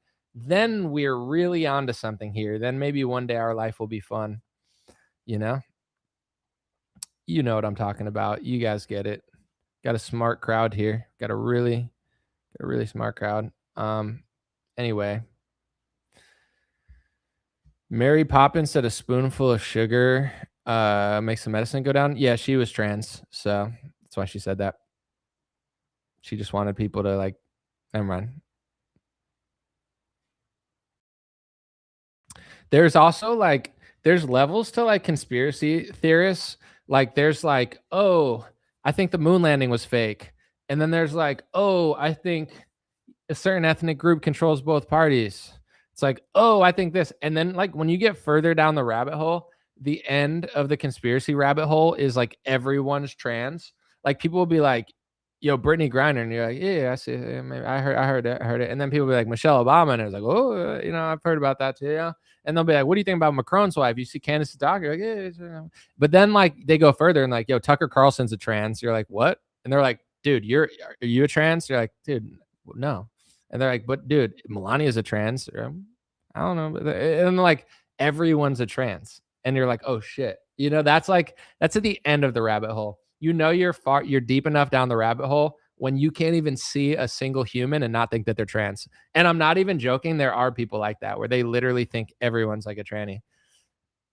[SPEAKER 1] we're really onto something here. Then maybe one day our life will be fun. You know what I'm talking about. You guys get it. Got a smart crowd here. Got a really smart crowd. Anyway, Mary Poppins said a spoonful of sugar makes the medicine go down. Yeah, she was trans, so that's why she said that. She just wanted people to like, never mind. There's also like, there's levels to like conspiracy theorists. Like there's like, oh, I think the moon landing was fake. And then there's like, oh, I think a certain ethnic group controls both parties. It's like, oh, I think this. And then like when you get further down the rabbit hole, the end of the conspiracy rabbit hole is like everyone's trans. Like people will be like, yo, Brittany Griner, and you're like, yeah, I see, maybe I heard it. And then people will be like Michelle Obama, and it's like, oh, I've heard about that too. Yeah. And they'll be like, what do you think about Macron's wife? You see Candace's dog? You're like, yeah. But then like they go further and like, yo, Tucker Carlson's a trans. You're like, what? And they're like, dude, are you a trans? You're like, dude, no. And they're like, but dude, Melania's a trans. I don't know. And like everyone's a trans. And you're like, oh shit. That's at the end of the rabbit hole. You're deep enough down the rabbit hole when you can't even see a single human and not think that they're trans. And I'm not even joking. There are people like that where they literally think everyone's like a tranny.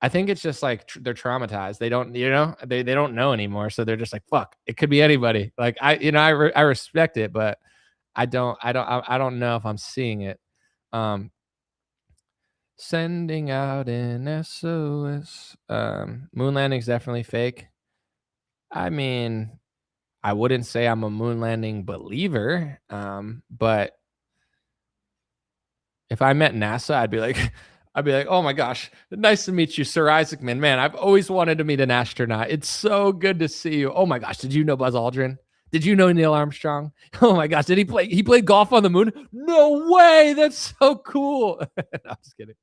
[SPEAKER 1] I think it's just like they're traumatized. They don't, they don't know anymore. So they're just like, fuck, it could be anybody. Like I respect it, but I don't know if I'm seeing it. Sending out an SOS. Moon landing's definitely fake. I mean, I wouldn't say I'm a moon landing believer, but if I met NASA, I'd be like, oh my gosh, nice to meet you, Sir Isaacman. Man, I've always wanted to meet an astronaut. It's so good to see you. Oh my gosh, did you know Buzz Aldrin? Did you know Neil Armstrong? Oh my gosh, did he played golf on the moon? No way, that's so cool. No, I'm just kidding.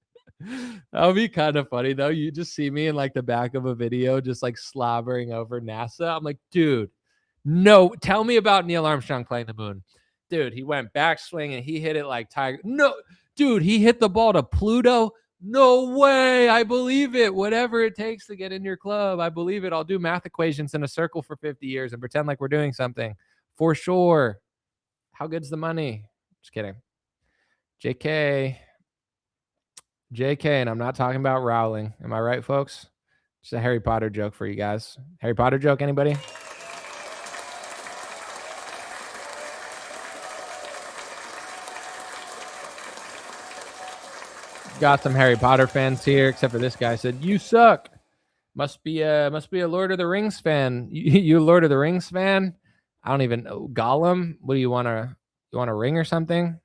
[SPEAKER 1] That would be kind of funny though. You just see me in like the back of a video, just like slobbering over NASA. I'm like, dude, no, tell me about Neil Armstrong playing the moon. Dude, he went backswing and he hit it like Tiger. No, dude, he hit the ball to Pluto. No way. I believe it. Whatever it takes to get in your club, I believe it. I'll do math equations in a circle for 50 years and pretend like we're doing something for sure. How good's the money? Just kidding. JK, and I'm not talking about Rowling. Am I right, folks? Just a Harry Potter joke for you guys. Harry Potter joke, anybody? Got some Harry Potter fans here, except for this guy said, you suck. Must be a Lord of the Rings fan. You a Lord of the Rings fan? I don't even know. Gollum? What do you want a ring or something?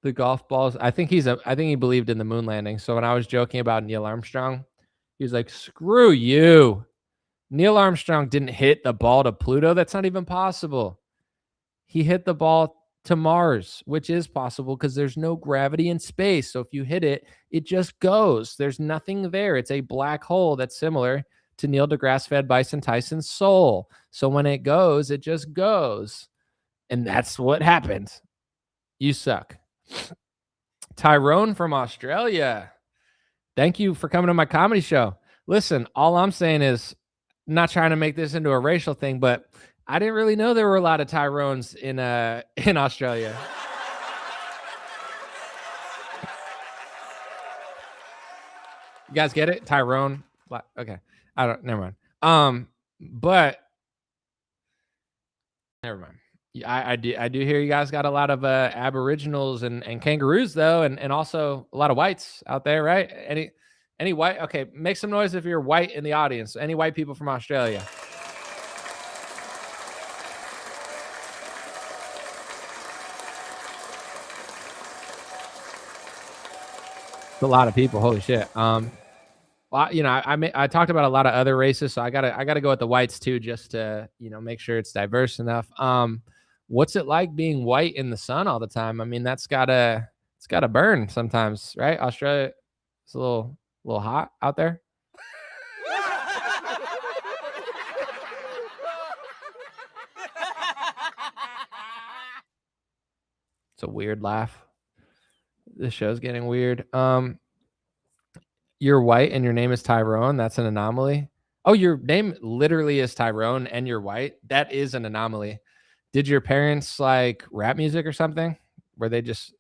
[SPEAKER 1] The golf balls. I think he believed in the moon landing. So when I was joking about Neil Armstrong, he was like, screw you. Neil Armstrong didn't hit the ball to Pluto. That's not even possible. He hit the ball to Mars, which is possible because there's no gravity in space. So if you hit it, it just goes. There's nothing there. It's a black hole that's similar to Neil deGrasse Fed Bison Tyson's soul. So when it goes, it just goes. And that's what happened. You suck. Tyrone from Australia. Thank you for coming to my comedy show. Listen, all I'm saying is not trying to make this into a racial thing, but I didn't really know there were a lot of Tyrones in Australia. You guys get it? Tyrone. Okay. Never mind. But never mind. I do hear you guys got a lot of aboriginals and kangaroos though, and also a lot of whites out there, right? Any white? Okay, make some noise if you're white in the audience. Any white people from Australia? It's a lot of people. Holy shit. Well, I talked about a lot of other races, so I gotta go with the whites too, just to make sure it's diverse enough. What's it like being white in the sun all the time? I mean, it's gotta burn sometimes, right? Australia, it's a little hot out there. It's a weird laugh. This show's getting weird. You're white and your name is Tyrone. That's an anomaly. Oh, your name literally is Tyrone and you're white. That is an anomaly. Did your parents like rap music or something where they just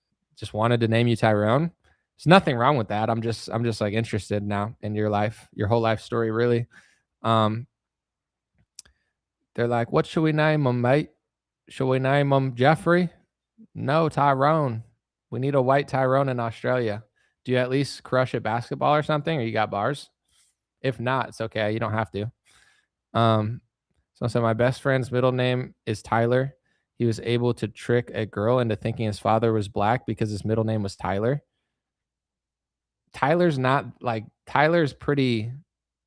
[SPEAKER 1] wanted to name you Tyrone? There's nothing wrong with that. I'm just like interested now in your life, your whole life story, really. They're like, what should we name him, mate? Should we name him Jeffrey? No, Tyrone. We need a white Tyrone in Australia. Do you at least crush at basketball or something, or you got bars? If not, it's okay. You don't have to. So my best friend's middle name is Tyler. He was able to trick a girl into thinking his father was black because his middle name was Tyler. Tyler's pretty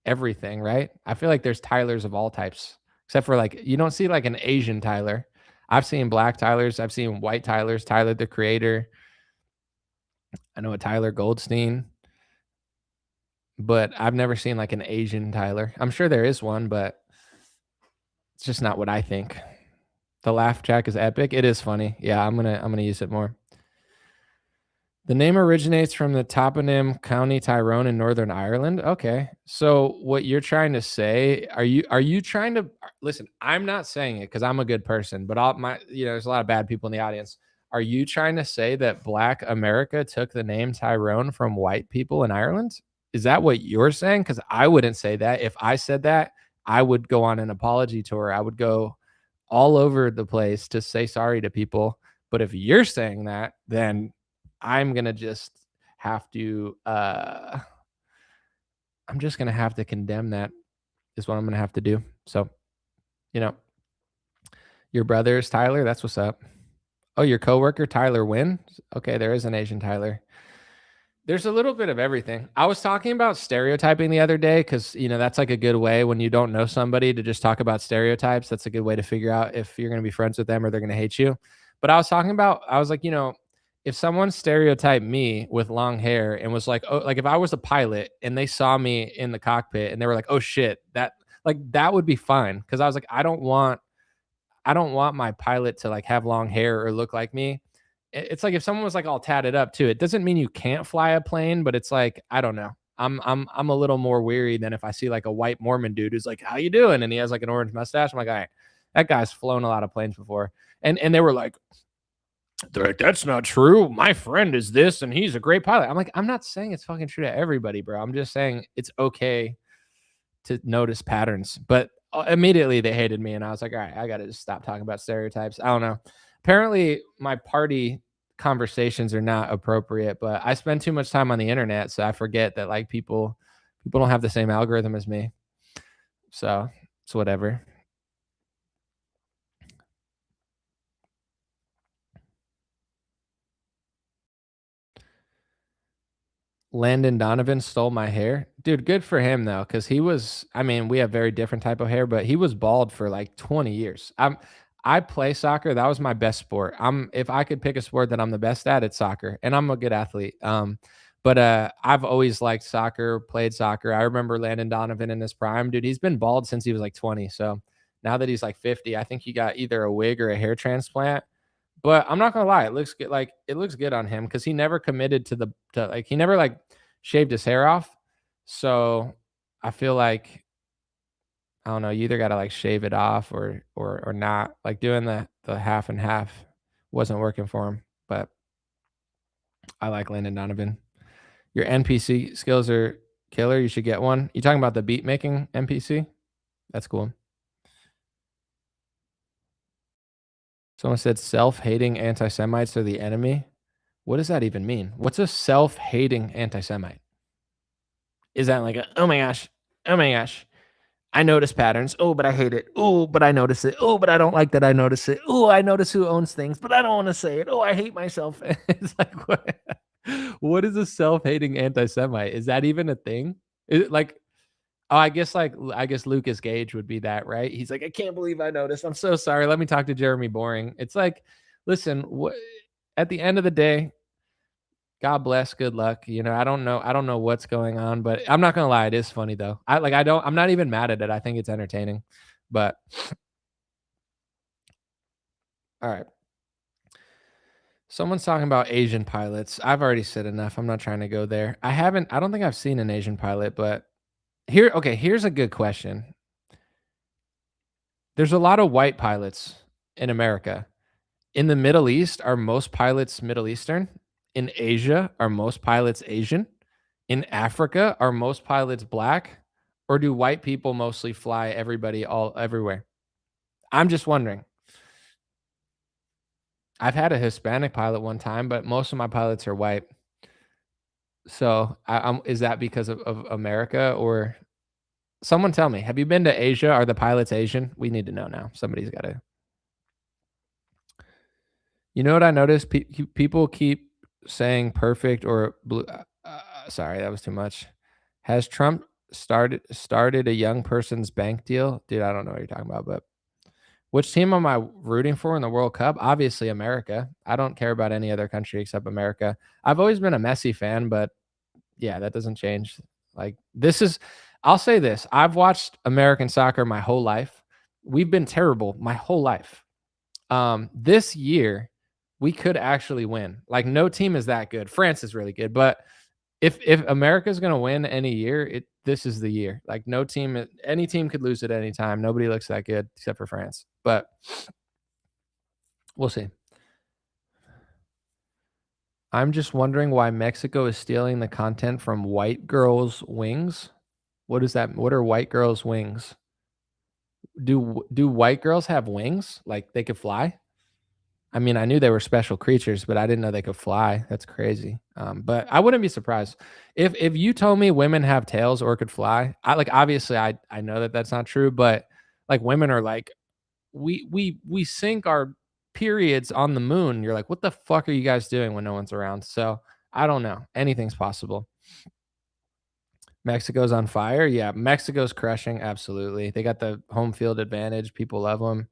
[SPEAKER 1] everything, right? I feel like there's Tylers of all types, except for like you don't see like an Asian Tyler. I've seen black Tylers. I've seen white Tylers. Tyler the Creator. I know a Tyler Goldstein, but I've never seen like an Asian Tyler. I'm sure there is one, but it's just not what I think. The laugh track is epic. It is funny. Yeah, I'm gonna use it more. The name originates from the toponym County Tyrone in Northern Ireland. Okay. So what you're trying to say, are you trying to listen, I'm not saying it because I'm a good person, but there's a lot of bad people in the audience. Are you trying to say that Black America took the name Tyrone from white people in Ireland? Is that what you're saying? Because I wouldn't say that. If I said that, I would go on an apology tour. I would go all over the place to say sorry to people. But if you're saying that, then I'm going to just have to, I'm just going to have to condemn that is what I'm going to have to do. So, your brother is Tyler. That's what's up. Oh, your coworker, Tyler Wynn. Okay. There is an Asian Tyler. There's a little bit of everything. I was talking about stereotyping the other day because, that's like a good way when you don't know somebody to just talk about stereotypes. That's a good way to figure out if you're going to be friends with them or they're going to hate you. But I was like, if someone stereotyped me with long hair and was like, oh, like if I was a pilot and they saw me in the cockpit and they were like, oh shit, that would be fine. Cause I was like, I don't want my pilot to like have long hair or look like me. It's like if someone was like all tatted up too, it doesn't mean you can't fly a plane, but it's like, I don't know. I'm a little more weary than if I see like a white Mormon dude who's like, how you doing? And he has like an orange mustache. I'm like, all right, that guy's flown a lot of planes before. And they were like, they're like, that's not true. My friend is this, and he's a great pilot. I'm like, I'm not saying it's fucking true to everybody, bro. I'm just saying it's okay to notice patterns. But immediately they hated me, and I was like, all right, I got to just stop talking about stereotypes. I don't know. Apparently, my party conversations are not appropriate, but I spend too much time on the internet, so I forget that like people don't have the same algorithm as me. So it's whatever. Landon Donovan stole my hair. Dude, good for him though, because we have very different type of hair, but he was bald for like 20 years. I play soccer. That was my best sport. If I could pick a sport that I'm the best at, it's soccer, and I'm a good athlete. But I've always liked soccer, played soccer. I remember Landon Donovan in his prime, dude. He's been bald since he was like 20. So now that he's like 50, I think he got either a wig or a hair transplant. But I'm not gonna lie, it looks good. Like it looks good on him because he never committed he never like shaved his hair off. So I feel like don't know, you either got to like shave it off or not. Like doing the half and half wasn't working for him. But I like Landon Donovan. Your NPC skills are killer. You should get one. You talking about the beat making NPC? That's cool. Someone said self-hating anti-Semites are the enemy. What does that even mean? What's a self-hating anti-Semite? Is that like oh my gosh, I notice patterns. Oh, but I hate it. Oh, but I notice it. Oh, but I don't like that I notice it. Oh, I notice who owns things, but I don't want to say it. Oh, I hate myself. It's like, what is a self-hating anti-Semite? Is that even a thing? Is it like, oh, I guess Lucas Gage would be that, right? He's like, I can't believe I noticed. I'm so sorry. Let me talk to Jeremy Boring. It's like, listen, at the end of the day, God bless, good luck. You know, I don't know what's going on, but I'm not gonna lie, it is funny though. I'm not even mad at it. I think it's entertaining. But all right. Someone's talking about Asian pilots. I've already said enough. I'm not trying to go there. I don't think I've seen an Asian pilot, but here's a good question. There's a lot of white pilots in America. In the Middle East, are most pilots Middle Eastern? In Asia, are most pilots Asian? In Africa, are most pilots black? Or do white people mostly fly everybody everywhere? I'm just wondering. I've had a Hispanic pilot one time, but most of my pilots are white. So is that because of America, or someone tell me, have you been to Asia? Are the pilots Asian? We need to know now. Somebody's got to. You know what I noticed? People keep saying perfect or blue. Sorry, that was too much. Has Trump started a young person's bank deal? Dude, I don't know what you're talking about, but which team am I rooting for in the World Cup? Obviously America. I don't care about any other country except America. I've always been a Messi fan, but yeah, that doesn't change. Like I'll say this. I've watched American soccer my whole life. We've been terrible my whole life. This year we could actually win. Like no team is that good. France is really good, but if America's going to win any year, this is the year. Like any team could lose at any time. Nobody looks that good except for France. But we'll see. I'm just wondering why Mexico is stealing the content from white girls' wings. What is that? What are white girls' wings? Do white girls have wings? Like they could fly? I mean, I knew they were special creatures, but I didn't know they could fly. That's crazy. But I wouldn't be surprised if you told me women have tails or could fly. Obviously I know that that's not true, but like women are like, we sync our periods on the moon. You're like, what the fuck are you guys doing when no one's around? So I don't know. Anything's possible. Mexico's on fire. Yeah, Mexico's crushing. Absolutely. They got the home field advantage. People love them.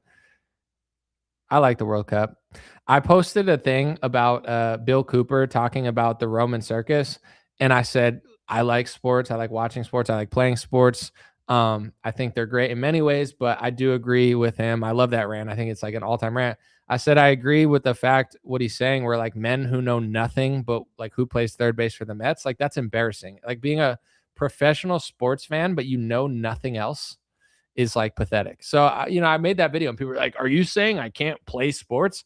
[SPEAKER 1] I like the World Cup. I posted a thing about Bill Cooper talking about the Roman circus, and I said, I like sports. I like watching sports. I like playing sports. I think they're great in many ways, but I do agree with him. I love that rant. I think it's like an all-time rant. I said I agree with the fact what he's saying, where like men who know nothing but like who plays third base for the Mets, like that's embarrassing. Like being a professional sports fan, but you know nothing else is like pathetic. So, I made that video and people were like, are you saying I can't play sports?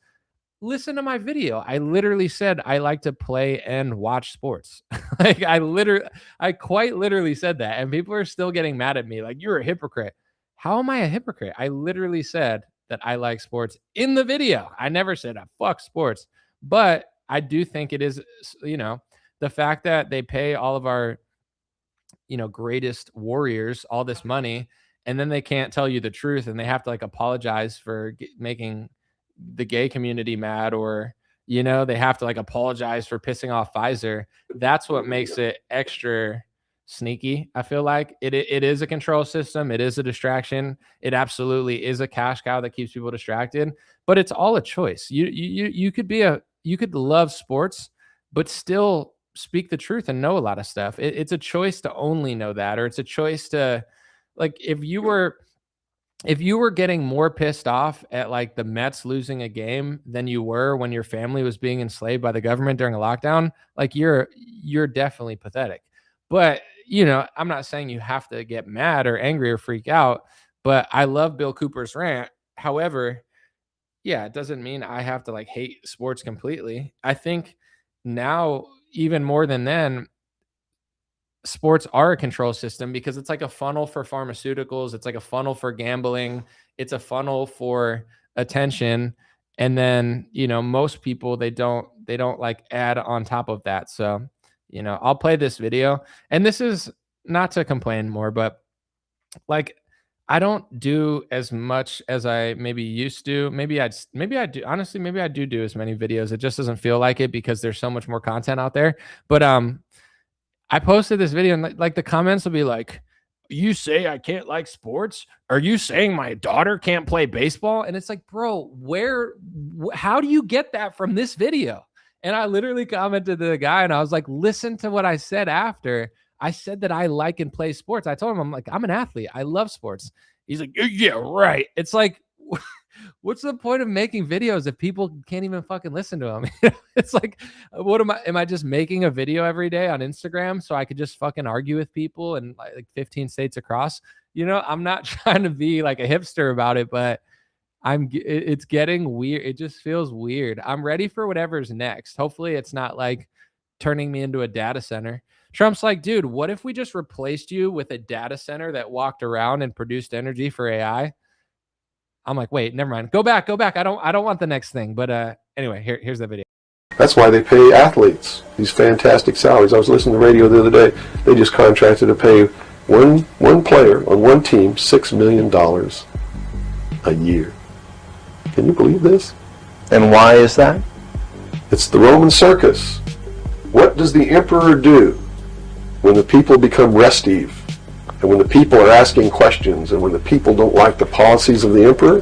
[SPEAKER 1] Listen to my video. I literally said I like to play and watch sports. Like I quite literally said that. And people are still getting mad at me. Like, you're a hypocrite. How am I a hypocrite? I literally said that I like sports in the video. I never said I fuck sports, but I do think it is, the fact that they pay all of our, greatest warriors all this money, and then they can't tell you the truth, and they have to like apologize for making the gay community mad, or they have to like apologize for pissing off Pfizer. That's what makes it extra sneaky. I feel like it is a control system. It is a distraction. It absolutely is a cash cow that keeps people distracted, but it's all a choice. You could love sports but still speak the truth and know a lot of stuff. It's a choice to only know that, or it's a choice to, like, if you were getting more pissed off at like the Mets losing a game than you were when your family was being enslaved by the government during a lockdown, like you're definitely pathetic. But I'm not saying you have to get mad or angry or freak out, But I love Bill Cooper's rant. However, yeah, it doesn't mean I have to like hate sports completely. I think now, even more than then, sports are a control system because it's like a funnel for pharmaceuticals. It's like a funnel for gambling. It's a funnel for attention. And then, most people, they don't like add on top of that. So, I'll play this video, and this is not to complain more, but like, I don't do as much as I maybe used to. Maybe I do. Honestly, maybe I do as many videos. It just doesn't feel like it because there's so much more content out there. But I posted this video, and like the comments will be like, "You say I can't like sports? Are you saying my daughter can't play baseball?" And it's like, bro, how do you get that from this video? And I literally commented to the guy, and I was like, listen to what I said after. I said that I like and play sports. I told him, I'm like, I'm an athlete. I love sports. He's like, yeah, right. It's like, what's the point of making videos if people can't even fucking listen to them? It's like, what am I just making a video every day on Instagram so I could just fucking argue with people in like 15 states across? I'm not trying to be like a hipster about it, but it's getting weird. It just feels weird. I'm ready for whatever's next. Hopefully it's not like turning me into a data center. Trump's like, dude, what if we just replaced you with a data center that walked around and produced energy for AI? I'm like, wait, never mind. Go back. I don't want the next thing. But anyway, here's the video.
[SPEAKER 12] That's why they pay athletes these fantastic salaries. I was listening to the radio the other day. They just contracted to pay one player on one team $6 million a year. Can you believe this?
[SPEAKER 7] And why is that?
[SPEAKER 12] It's the Roman circus. What does the emperor do when the people become restive, and when the people are asking questions, and when the people don't like the policies of the emperor?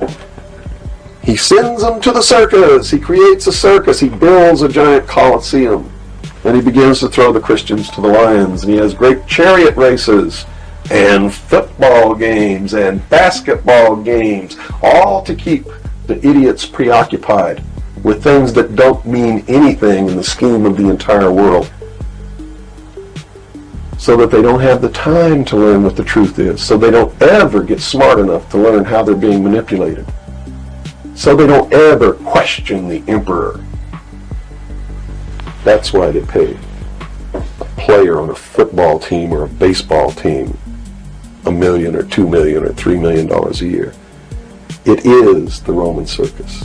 [SPEAKER 12] He sends them to the circus. He creates a circus. He builds a giant coliseum. Then he begins to throw the Christians to the lions, and he has great chariot races and football games and basketball games, all to keep the idiots preoccupied with things that don't mean anything in the scheme of the entire world, so that they don't have the time to learn what the truth is, so they don't ever get smart enough to learn how they're being manipulated, so they don't ever question the emperor. That's why they pay a player on a football team or a baseball team $1 million or $2 million or $3 million a year. It is the Roman circus.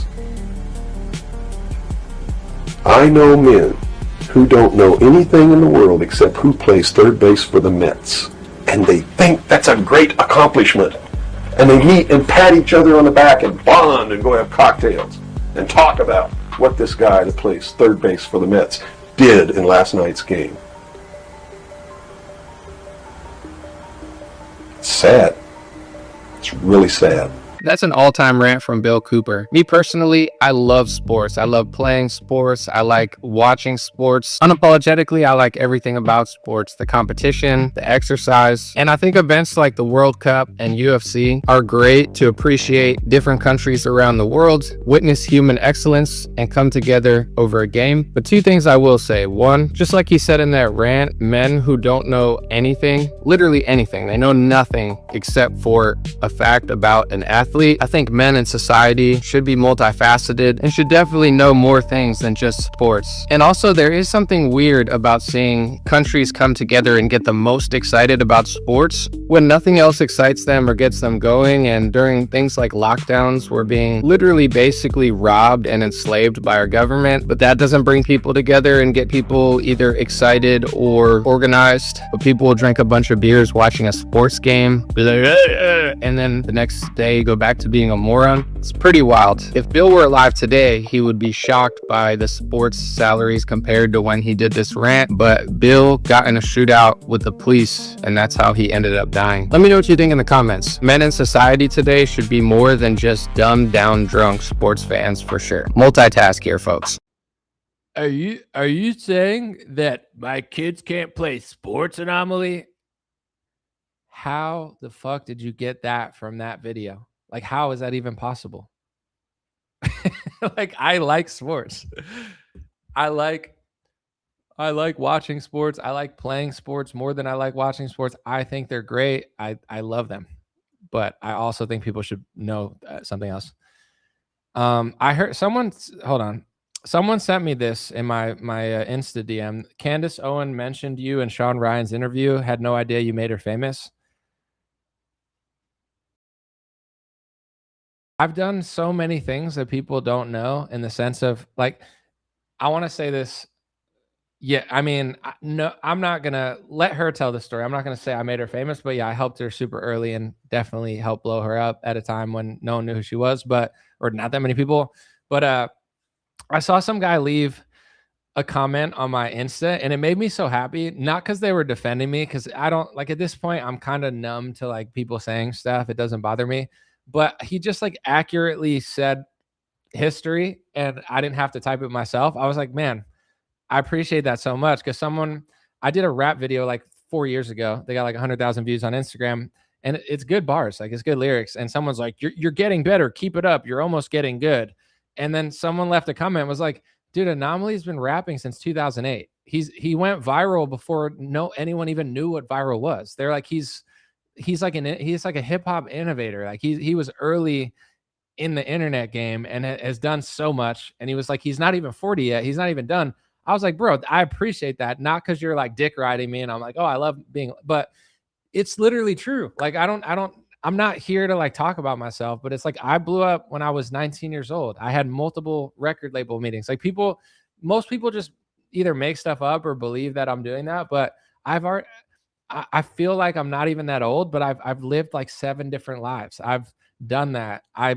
[SPEAKER 12] I know men who don't know anything in the world except who plays third base for the Mets, and they think that's a great accomplishment. And they meet and pat each other on the back and bond and go have cocktails and talk about what this guy that plays third base for the Mets did in last night's game. It's sad. It's really sad.
[SPEAKER 1] That's an all-time rant from Bill Cooper. Me personally, I love sports. I love playing sports. I like watching sports. Unapologetically, I like everything about sports. The competition, the exercise. And I think events like the World Cup and UFC are great to appreciate different countries around the world, witness human excellence, and come together over a game. But two things I will say. One, just like he said in that rant, men who don't know anything, literally anything, they know nothing except for a fact about an athlete. I think men in society should be multifaceted and should definitely know more things than just sports. And also, there is something weird about seeing countries come together and get the most excited about sports when nothing else excites them or gets them going. And during things like lockdowns, we're being literally basically robbed and enslaved by our government. But that doesn't bring people together and get people either excited or organized. But people will drink a bunch of beers watching a sports game, be like, and then the next day go back to being a moron. It's pretty wild. If Bill were alive today, he would be shocked by the sports salaries compared to when he did this rant. But Bill got in a shootout with the police, and that's how he ended up dying. Let me know what you think in the comments. Men in society today should be more than just dumbed down drunk sports fans for sure. Multitask here, folks. Are you saying that my kids can't play sports, Anomaly? How the fuck did you get that from that video? Like, how is that even possible? Like, I like sports. I like watching sports. I like playing sports more than I like watching sports. I think they're great. I love them. But but I also think people should know something else. I heard hold on. Someone sent me this in my Insta DM. Candace Owen mentioned you in Sean Ryan's interview. Had no idea you made her famous. I've done so many things that people don't know, in the sense of, like, I want to say this. Yeah, I mean, no, I'm not gonna let her tell the story. I'm not gonna say I made her famous, but yeah, I helped her super early and definitely helped blow her up at a time when no one knew who she was, or not that many people. But I saw some guy leave a comment on my Insta, and it made me so happy. Not because they were defending me, because I don't like, at this point, I'm kind of numb to like people saying stuff. It doesn't bother me. But he just like accurately said history, and I didn't have to type it myself. I was like, man, I appreciate that so much, because I did a rap video like 4 years ago. They got like 100,000 views on Instagram, and it's good bars, like it's good lyrics. And someone's like, you're getting better, keep it up, you're almost getting good. And then someone left a comment, was like, dude, Anomaly's been rapping since 2008. He went viral before anyone even knew what viral was. They're like, he's like a hip hop innovator. Like he was early in the internet game and has done so much. And he was like, he's not even 40 yet. He's not even done. I was like, bro, I appreciate that. Not because you're like dick riding me and I'm like, oh, I love being, but it's literally true. Like, I'm not here to like talk about myself, but it's like, I blew up when I was 19 years old. I had multiple record label meetings. Like most people just either make stuff up or believe that I'm doing that. But I feel like I'm not even that old, but I've lived like 7 different lives. I've done that. I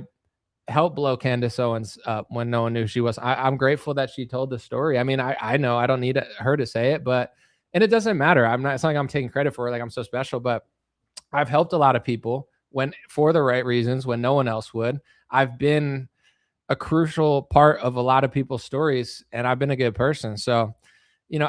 [SPEAKER 1] helped blow Candace Owens up when no one knew she was. I'm grateful that she told the story. I mean, I know I don't need her to say it, and it doesn't matter. It's not like I'm taking credit for it, like I'm so special, but I've helped a lot of people for the right reasons, when no one else would. I've been a crucial part of a lot of people's stories, and I've been a good person. So,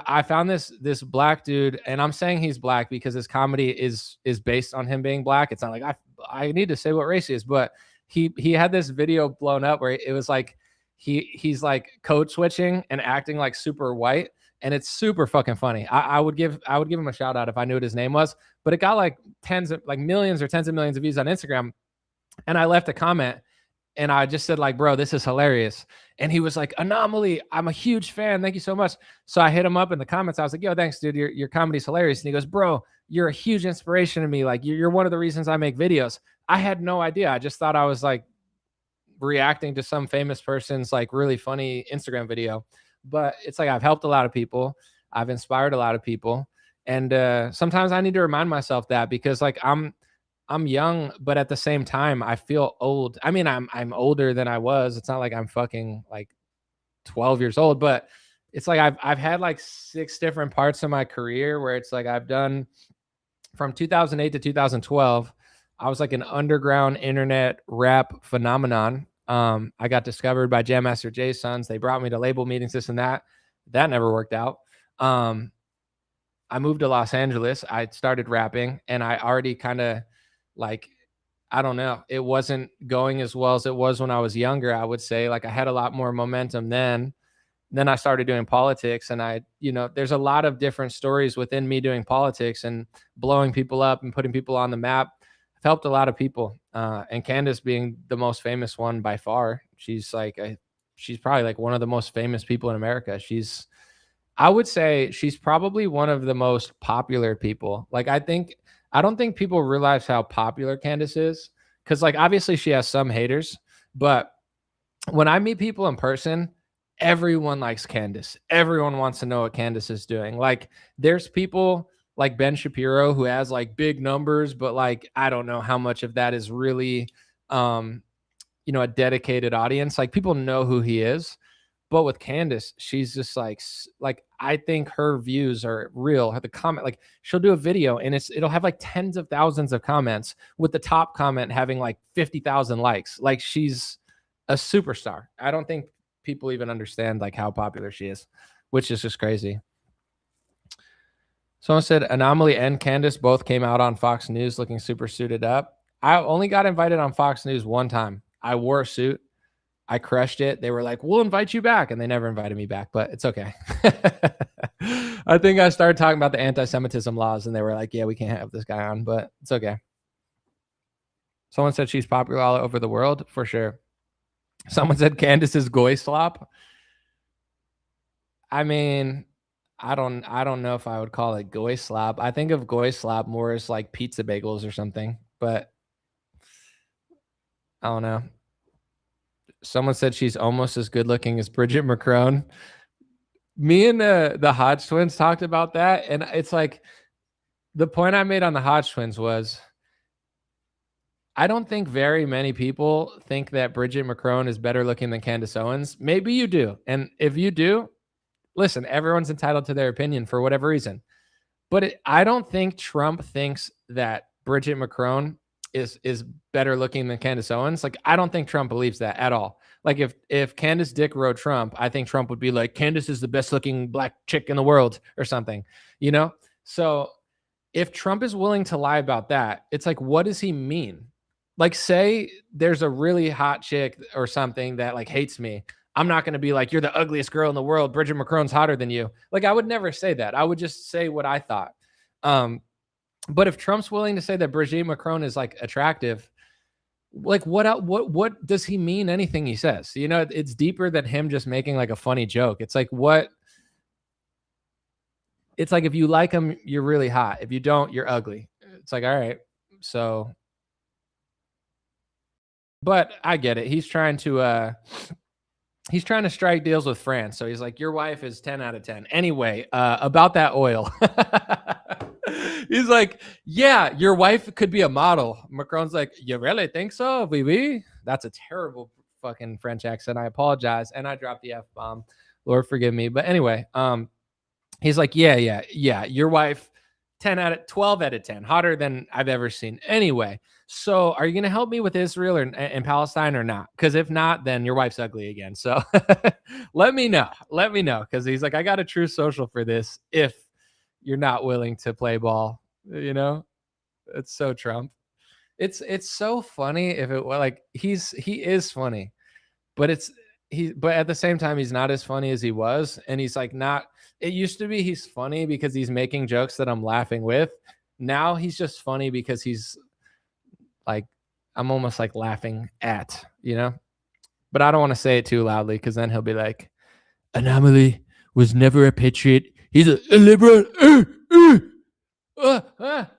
[SPEAKER 1] I found this black dude, and I'm saying he's black because his comedy is based on him being black. It's not like I need to say what race he is, but he had this video blown up where it was like he's like code switching and acting like super white, and it's super fucking funny. I would give him a shout out if I knew what his name was, but it got like millions or tens of millions of views on Instagram. And I left a comment and I just said like, bro, this is hilarious. And he was like, Anomaly, I'm a huge fan. Thank you so much. So I hit him up in the comments. I was like, yo, thanks, dude. Your comedy's hilarious. And he goes, bro, you're a huge inspiration to me. Like you're one of the reasons I make videos. I had no idea. I just thought I was like reacting to some famous person's like really funny Instagram video. But it's like, I've helped a lot of people. I've inspired a lot of people. And sometimes I need to remind myself that, because like I'm young, but at the same time, I feel old. I mean, I'm older than I was. It's not like I'm fucking like 12 years old, but it's like I've had like 6 different parts of my career where it's like I've done from 2008 to 2012. I was like an underground internet rap phenomenon. I got discovered by Jam Master Jay's sons. They brought me to label meetings, this and that. That never worked out. I moved to Los Angeles. I started rapping, and I already kind of like, I don't know, it wasn't going as well as it was when I was younger. I would say like I had a lot more momentum then. Then I started doing politics, and there's a lot of different stories within me doing politics and blowing people up and putting people on the map. I've helped a lot of people, and Candace being the most famous one by far. She's probably like one of the most famous people in America. I would say she's probably one of the most popular people. Like I don't think people realize how popular Candace is, because like obviously she has some haters, but when I meet people in person, everyone likes Candace. Everyone wants to know what Candace is doing. Like there's people like Ben Shapiro who has like big numbers, but like I don't know how much of that is really a dedicated audience. Like people know who he is. But with Candace, she's just like I think her views are real. The comment, like she'll do a video and it'll have like tens of thousands of comments, with the top comment having like 50,000 likes. Like she's a superstar. I don't think people even understand like how popular she is, which is just crazy. Someone said Anomaly and Candace both came out on Fox News looking super suited up. I only got invited on Fox News one time. I wore a suit. I crushed it. They were like, we'll invite you back. And they never invited me back, but it's okay. I think I started talking about the anti-Semitism laws and they were like, yeah, we can't have this guy on, but it's okay. Someone said she's popular all over the world, for sure. Someone said Candace is goy slop. I mean, I don't know if I would call it goy slop. I think of goy slop more as like pizza bagels or something, but I don't know. Someone said she's almost as good looking as Bridget McCrone. Me and the Hodge twins talked about that, and it's like the point I made on the Hodge twins was I don't think very many people think that Bridget McCrone is better looking than Candace Owens. Maybe you do. And if you do, listen, everyone's entitled to their opinion for whatever reason. But I don't think Trump thinks that Bridget McCrone is better looking than Candace Owens. Like, I don't think Trump believes that at all. Like, if Candace Dick wrote Trump, I think Trump would be like, Candace is the best looking black chick in the world or something, you know? So if Trump is willing to lie about that, it's like, what does he mean? Like, say there's a really hot chick or something that like hates me. I'm not going to be like, you're the ugliest girl in the world. Bridget McCrone's hotter than you. Like, I would never say that. I would just say what I thought. But if Trump's willing to say that Brigitte Macron is like attractive, like what does he mean anything he says? You know, it's deeper than him just making like a funny joke. It's like it's like if you like him, you're really hot. If you don't, you're ugly. It's like, all right. So, but I get it. He's trying to strike deals with France. So he's like, your wife is 10 out of 10. Anyway, about that oil. He's like, yeah, your wife could be a model. Macron's like, you really think so? Oui, oui. That's a terrible fucking French accent. I apologize. And I dropped the F-bomb. Lord forgive me. But anyway, he's like, yeah. Your wife, 12 out of 10, hotter than I've ever seen. Anyway, so are you going to help me with Israel and Palestine or not? Because if not, then your wife's ugly again. So let me know. Because he's like, I got a true social for this if you're not willing to play ball. You know, it's so Trump. It's so funny if it like he is funny, but but at the same time he's not as funny as he was, and he's like not. It used to be he's funny because he's making jokes that I'm laughing with. Now he's just funny because he's like I'm almost like laughing at, you know. But I don't want to say it too loudly because then he'll be like, Anomaly was never a patriot. He's a liberal.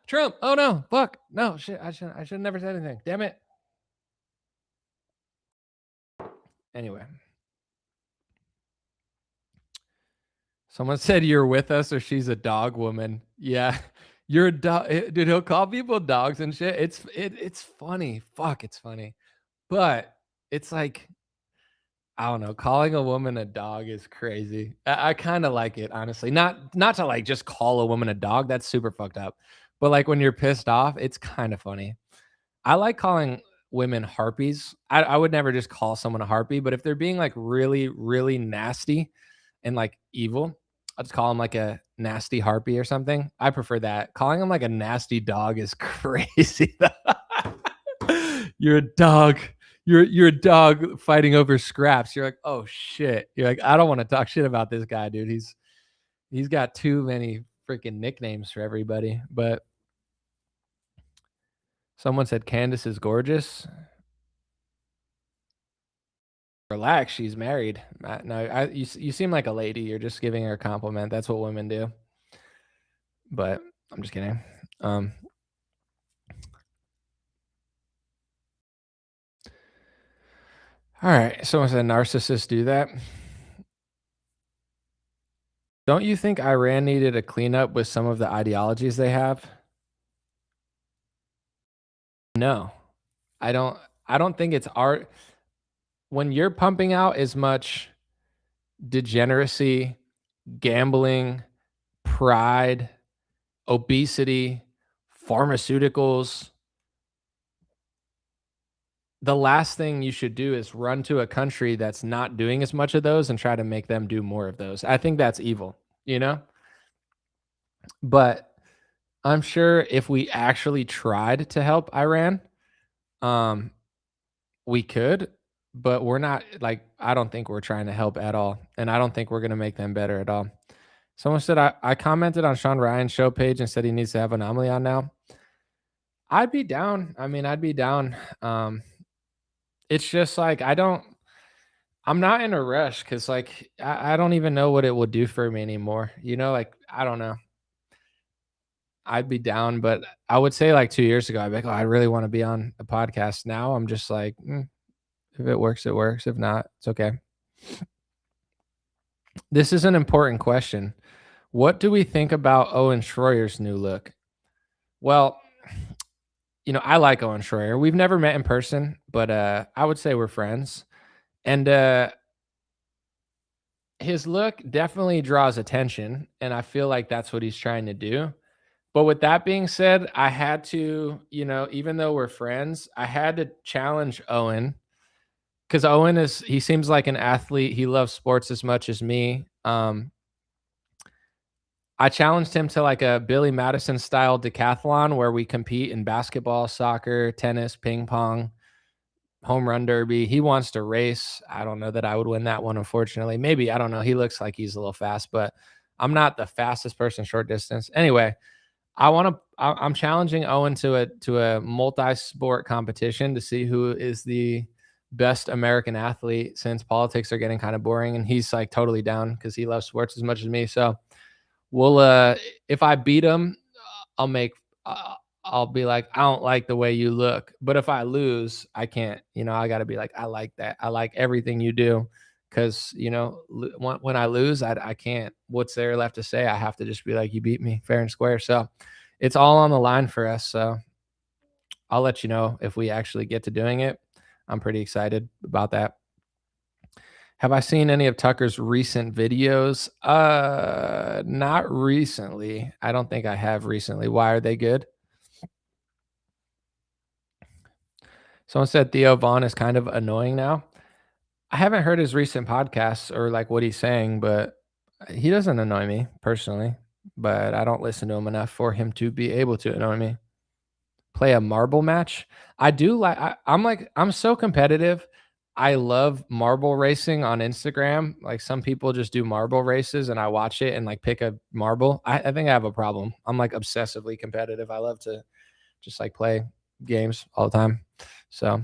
[SPEAKER 1] Trump. Oh no, fuck. No, shit. I should never said anything. Damn it. Anyway. Someone said you're with us or she's a dog woman. Yeah. You're a dog. Dude, he'll call people dogs and shit. It's funny. Fuck, it's funny. But it's like, I don't know. Calling a woman a dog is crazy. I kind of like it, honestly. Not to like just call a woman a dog. That's super fucked up. But like when you're pissed off, it's kind of funny. I like calling women harpies. I would never just call someone a harpy, but if they're being like really, really nasty and like evil, I'll just call them like a nasty harpy or something. I prefer that. Calling them like a nasty dog is crazy. You're a dog. You're a dog fighting over scraps. You're like, oh shit. You're like, I don't want to talk shit about this guy, dude. He's got too many freaking nicknames for everybody. But someone said Candace is gorgeous. Relax, she's married. No, you seem like a lady. You're just giving her a compliment. That's what women do. But I'm just kidding. All right. Someone said narcissists do that. Don't you think Iran needed a cleanup with some of the ideologies they have? No, I don't think it's art. When you're pumping out as much degeneracy, gambling, pride, obesity, pharmaceuticals, the last thing you should do is run to a country that's not doing as much of those and try to make them do more of those. I think that's evil, you know? But I'm sure if we actually tried to help Iran, we could, but we're not like, I don't think we're trying to help at all. And I don't think we're going to make them better at all. Someone said, I commented on Sean Ryan's show page and said he needs to have Anomaly on now. I'd be down. I mean, I'd be down. It's just like I'm not in a rush because like I don't even know what it will do for me anymore. You know, like I don't know. I'd be down, but I would say like 2 years ago, I'd be like, oh, I really want to be on a podcast. Now I'm just like, if it works, it works. If not, it's okay. This is an important question. What do we think about Owen Schroyer's new look? Well, I like Owen Schroyer. We've never met in person, but I would say we're friends. And his look definitely draws attention, and I feel like that's what he's trying to do. But with that being said, I had to, even though we're friends, I had to challenge Owen because he seems like an athlete. He loves sports as much as me. I challenged him to like a Billy Madison style decathlon where we compete in basketball, soccer, tennis, ping pong, home run derby. He wants to race. I don't know that I would win that one, unfortunately. Maybe, I don't know. He looks like he's a little fast, but I'm not the fastest person short distance. Anyway, I'm challenging Owen to a multi-sport competition to see who is the best American athlete since politics are getting kind of boring, and he's like totally down because he loves sports as much as me. So if I beat him, I'll make I'll be like, I don't like the way you look. But if I lose, I can't, I got to be like, I like that. I like everything you do. Cause when I lose, I can't, what's there left to say? I have to just be like, you beat me fair and square. So it's all on the line for us. So I'll let you know if we actually get to doing it. I'm pretty excited about that. Have I seen any of Tucker's recent videos? Not recently. I don't think I have recently. Why are they good? Someone said Theo Vaughn is kind of annoying now. I haven't heard his recent podcasts or like what he's saying, but he doesn't annoy me personally, but I don't listen to him enough for him to be able to annoy me. Play a marble match. I do like, I'm so competitive. I love marble racing on Instagram. Like some people just do marble races and I watch it and like pick a marble. I think I have a problem. I'm like obsessively competitive. I love to just like play games all the time. So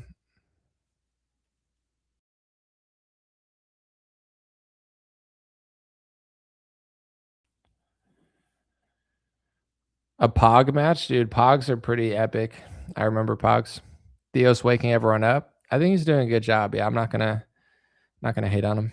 [SPEAKER 1] a pog match, dude. Pogs are pretty epic. I remember pogs. Theo's waking everyone up. I think he's doing a good job. Yeah, I'm not gonna hate on him.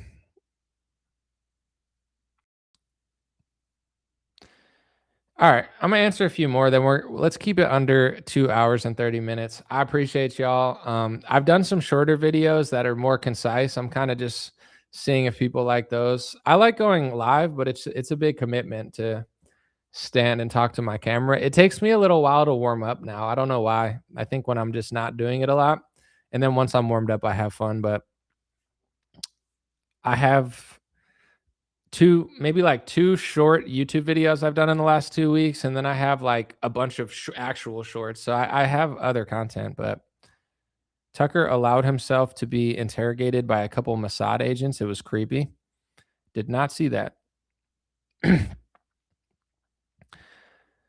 [SPEAKER 1] All right, I'm gonna answer a few more. Then let's keep it under 2 hours and 30 minutes. I appreciate y'all. I've done some shorter videos that are more concise. I'm kind of just seeing if people like those. I like going live, but it's a big commitment to stand and talk to my camera. It takes me a little while to warm up now. I don't know why. I think when I'm just not doing it a lot, and then once I'm warmed up, I have fun. But I have maybe like two short YouTube videos I've done in the last 2 weeks, and then I have like a bunch of actual shorts. So I have other content, but Tucker allowed himself to be interrogated by a couple Mossad agents. It was creepy. Did not see that.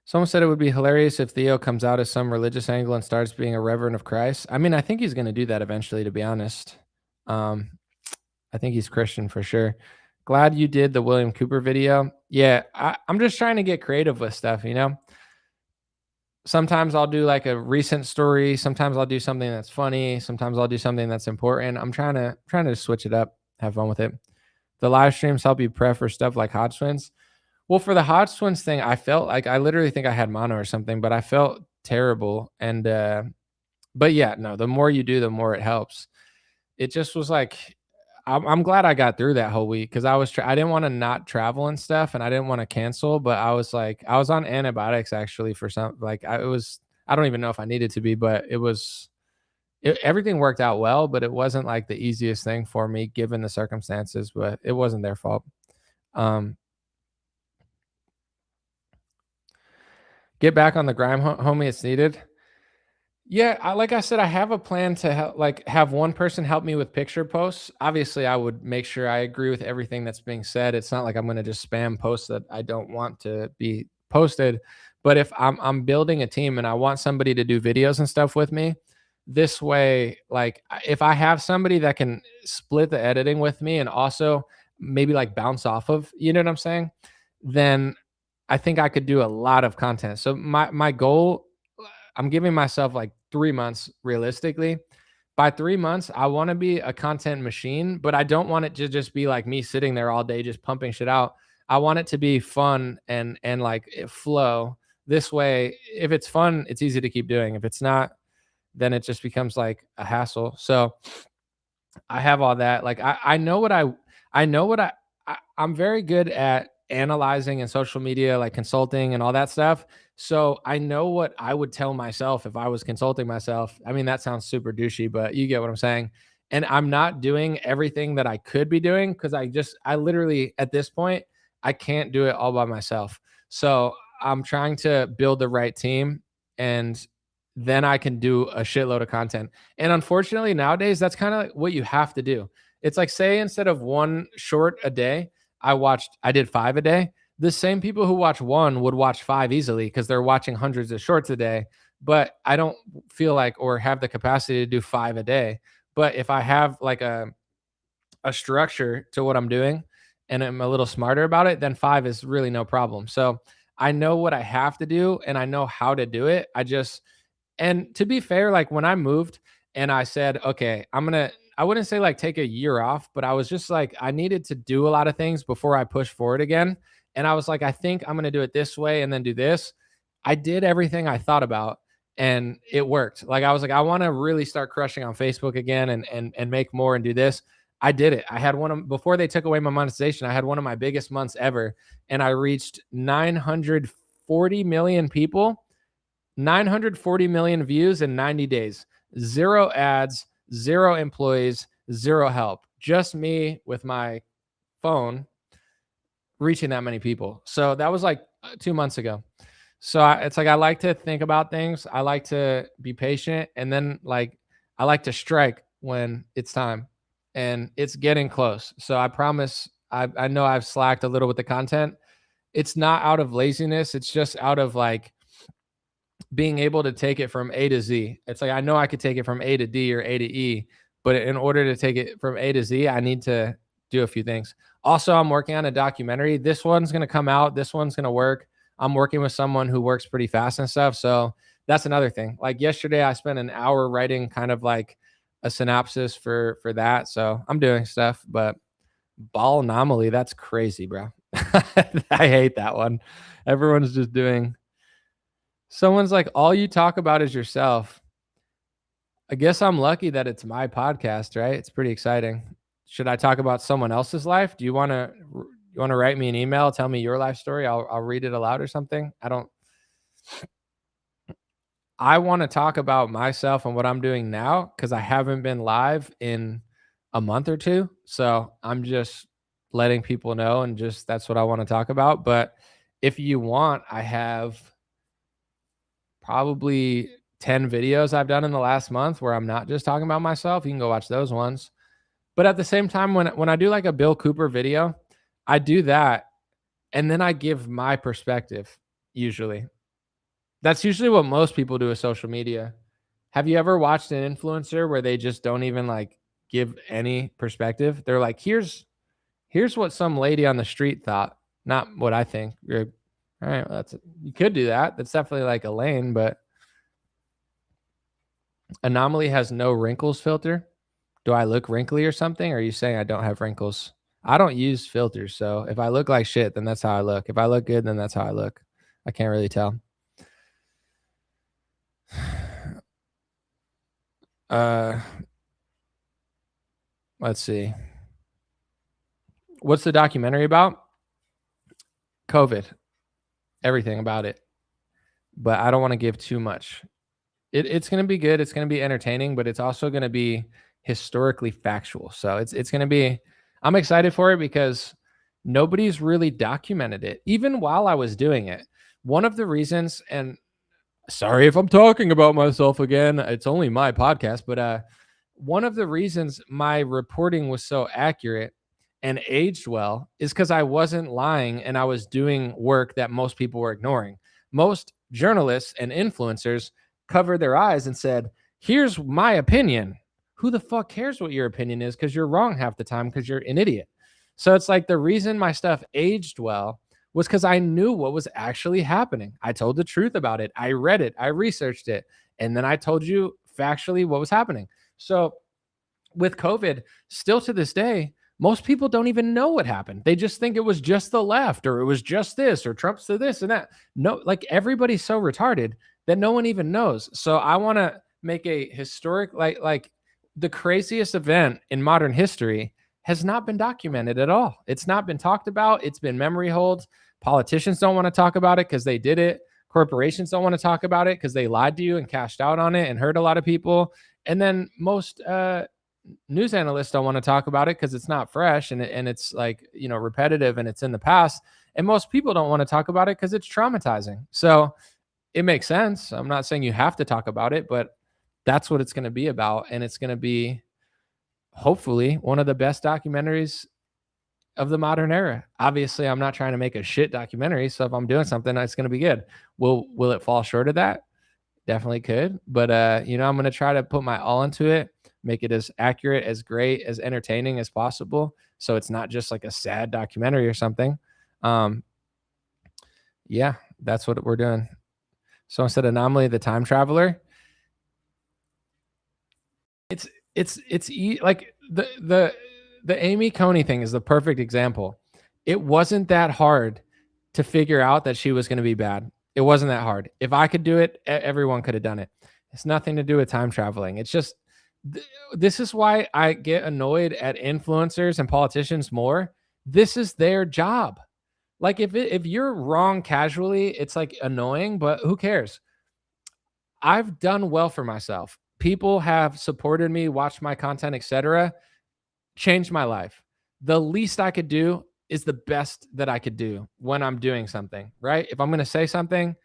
[SPEAKER 1] Someone said it would be hilarious if Theo comes out as some religious angle and starts being a reverend of Christ. I mean, I think he's going to do that eventually, to be honest. I think he's Christian for sure. Glad you did the William Cooper video. Yeah, I'm just trying to get creative with stuff, Sometimes I'll do like a recent story. Sometimes I'll do something that's funny. Sometimes I'll do something that's important. I'm trying to switch it up, have fun with it. The live streams help you prep for stuff like hot swins. Well, for the hot swins thing, I felt like I literally think I had mono or something, but I felt terrible. And but yeah, no, the more you do, the more it helps. It just was like I'm glad I got through that whole week because I didn't want to not travel and stuff, and I didn't want to cancel, but I was on antibiotics actually for some I don't even know if I needed to be, but everything worked out well, but it wasn't like the easiest thing for me given the circumstances, but it wasn't their fault. Get back on the grind, homie. It's needed. Yeah, like I said, I have a plan to have one person help me with picture posts. Obviously, I would make sure I agree with everything that's being said. It's not like I'm going to just spam posts that I don't want to be posted, But if I'm building a team and I want somebody to do videos and stuff with me, this way, like if I have somebody that can split the editing with me and also maybe like bounce off of, you know what I'm saying? Then I think I could do a lot of content. So my goal, I'm giving myself like 3 months realistically. By 3 months, I want to be a content machine, but I don't want it to just be like me sitting there all day just pumping shit out. I want it to be fun and like flow. This way, if it's fun, it's easy to keep doing. If it's not, then it just becomes like a hassle. So I have all that. Like I know what I know what I'm very good at analyzing and social media, like consulting and all that stuff. So I know what I would tell myself if I was consulting myself. I mean, that sounds super douchey, but you get what I'm saying. And I'm not doing everything that I could be doing because I literally at this point, I can't do it all by myself. So I'm trying to build the right team and then I can do a shitload of content. And unfortunately, nowadays, that's kind of what you have to do. It's like, say, instead of one short a day, I did 5 a day. The same people who watch one would watch 5 easily because they're watching hundreds of shorts a day. But I don't feel like or have the capacity to do 5 a day. But if I have like a structure to what I'm doing and I'm a little smarter about it, then 5 is really no problem. So I know what I have to do and I know how to do it. And to be fair, like when I moved and I said, okay, I wouldn't say like take a year off, but I was just like, I needed to do a lot of things before I push forward again. And I was like, I think I'm going to do it this way and then do this. I did everything I thought about and it worked. Like I was like, I want to really start crushing on Facebook again and make more and do this. I did it. I had before they took away my monetization, I had one of my biggest months ever. And I reached 940 million people. 940 million views in 90 days. 0 ads, 0 employees, 0 help. Just me with my phone reaching that many people. So that was like 2 months ago. So it's like I like to think about things. I like to be patient and then like I like to strike when it's time and it's getting close. So I promise I know I've slacked a little with the content. It's not out of laziness. It's just out of like being able to take it from A to Z. It's like I know I could take it from A to D or A to E, but in order to take it from A to Z, I need to do a few things. Also, I'm working on a documentary. This one's going to come out. This one's going to work. I'm working with someone who works pretty fast and stuff. So that's another thing. Like yesterday, I spent an hour writing kind of like a synopsis for that. So I'm doing stuff, but ball anomaly, that's crazy, bro. I hate that one. Everyone's just doing. Someone's like, all you talk about is yourself. I guess I'm lucky that it's my podcast, right? It's pretty exciting. Should I talk about someone else's life? Do you want to write me an email, tell me your life story? I'll read it aloud or something. I want to talk about myself and what I'm doing now because I haven't been live in a month or two. So I'm just letting people know and just that's what I want to talk about. But if you want, I have probably 10 videos I've done in the last month where I'm not just talking about myself. You can go watch those ones. But at the same time, when I do like a Bill Cooper video, I do that and then I give my perspective usually. That's usually what most people do with social media. Have you ever watched an influencer where they just don't even like give any perspective? They're like, here's what some lady on the street thought, not what I think. You're all right. Well, you could do that. That's definitely like a lane, but Anomaly has no wrinkles filter. Do I look wrinkly or something? Or are you saying I don't have wrinkles? I don't use filters. So if I look like shit, then that's how I look. If I look good, then that's how I look. I can't really tell. Let's see. What's the documentary about? COVID. Everything about it. But I don't want to give too much. It's going to be good. It's going to be entertaining, but it's also going to be historically factual. So it's going to be, I'm excited for it because nobody's really documented it, even while I was doing it. One of the reasons, and sorry if I'm talking about myself again, it's only my podcast, but one of the reasons my reporting was so accurate and aged well is because I wasn't lying and I was doing work that most people were ignoring. Most journalists and influencers covered their eyes and said, here's my opinion. Who the fuck cares what your opinion is? Because you're wrong half the time because you're an idiot. So it's like the reason my stuff aged well was because I knew what was actually happening. I told the truth about it. I read it. I researched it. And then I told you factually what was happening. So with COVID, still to this day, most people don't even know what happened. They just think it was just the left or it was just this or Trump's to this and that. No, like everybody's so retarded that no one even knows. So I want to make a historic, like the craziest event in modern history has not been documented at all. It's not been talked about. It's been memory holds. Politicians don't want to talk about it because they did it. Corporations don't want to talk about it because they lied to you and cashed out on it and hurt a lot of people. And then most news analysts don't want to talk about it because it's not fresh and it's like, you know, repetitive and it's in the past. And most people don't want to talk about it because it's traumatizing. So it makes sense. I'm not saying you have to talk about it, but that's what it's going to be about. And it's going to be hopefully one of the best documentaries of the modern era. Obviously, I'm not trying to make a shit documentary. So if I'm doing something, it's going to be good. Will it fall short of that? Definitely could. But, you know, I'm going to try to put my all into it, make it as accurate, as great, as entertaining as possible. So it's not just like a sad documentary or something. Yeah, that's what we're doing. So instead of Anomaly, the time traveler, like the Amy Coney thing is the perfect example. It wasn't that hard to figure out that she was going to be bad. It wasn't that hard. If I could do it, everyone could have done it. It's nothing to do with time traveling. It's just, this is why I get annoyed at influencers and politicians more. This is their job. Like if you're wrong casually, it's like annoying, but who cares? I've done well for myself. People have supported me, watched my content, etc. Changed my life. The least I could do is the best that I could do when I'm doing something, right? If I'm going to say something,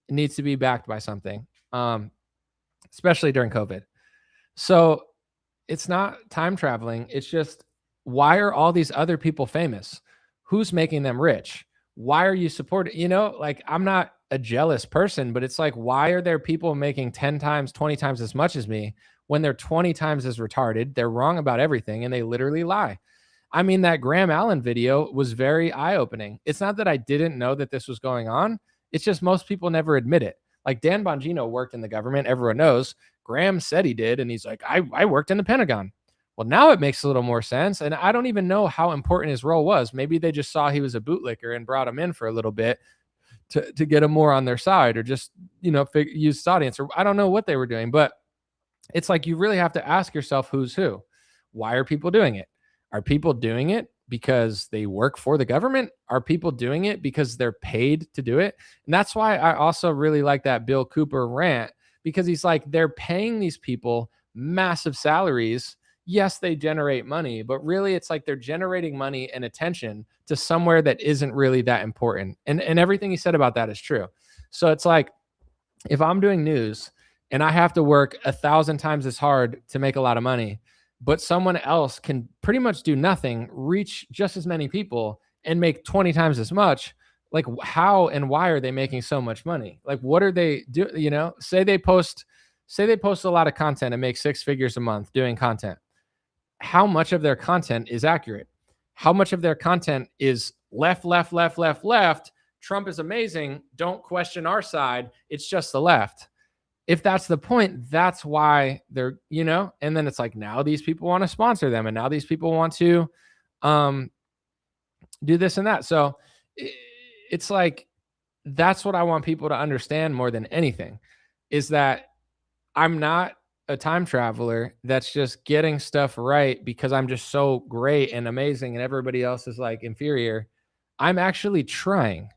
[SPEAKER 1] it needs to be backed by something, especially during COVID. So it's not time traveling. It's just, why are all these other people famous? Who's making them rich? Why are you supporting? You know, like, I'm not a jealous person, but it's like, why are there people making 10 times, 20 times as much as me when they're 20 times as retarded? They're wrong about everything and they literally lie. I mean, that Graham Allen video was very eye-opening. It's not that I didn't know that this was going on. It's just most people never admit it. Like Dan Bongino worked in the government. Everyone knows. Graham said he did. And he's like, I worked in the Pentagon. Well, now it makes a little more sense. And I don't even know how important his role was. Maybe they just saw he was a bootlicker and brought him in for a little bit to get him more on their side, or just, you know, use this audience, or I don't know what they were doing. But it's like, you really have to ask yourself who's who. Why are people doing it? Are people doing it because they work for the government? Are people doing it because they're paid to do it? And that's why I also really like that Bill Cooper rant, because he's like, they're paying these people massive salaries. Yes, they generate money, but really it's like they're generating money and attention to somewhere that isn't really that important. And everything he said about that is true. So it's like, if I'm doing news and I have to work 1,000 times as hard to make a lot of money, but someone else can pretty much do nothing, reach just as many people, and make 20 times as much, like, how and why are they making so much money? Like, what are they do? You know, say they post a lot of content and make 6 figures a month doing content. How much of their content is accurate? How much of their content is left? Trump is amazing. Don't question our side. It's just the left. If that's the point, that's why they're, you know, and then it's like, now these people want to sponsor them, and now these people want to do this and that. So it's like, that's what I want people to understand more than anything, is that I'm not a time traveler that's just getting stuff right because I'm just so great and amazing and everybody else is like inferior. I'm actually trying.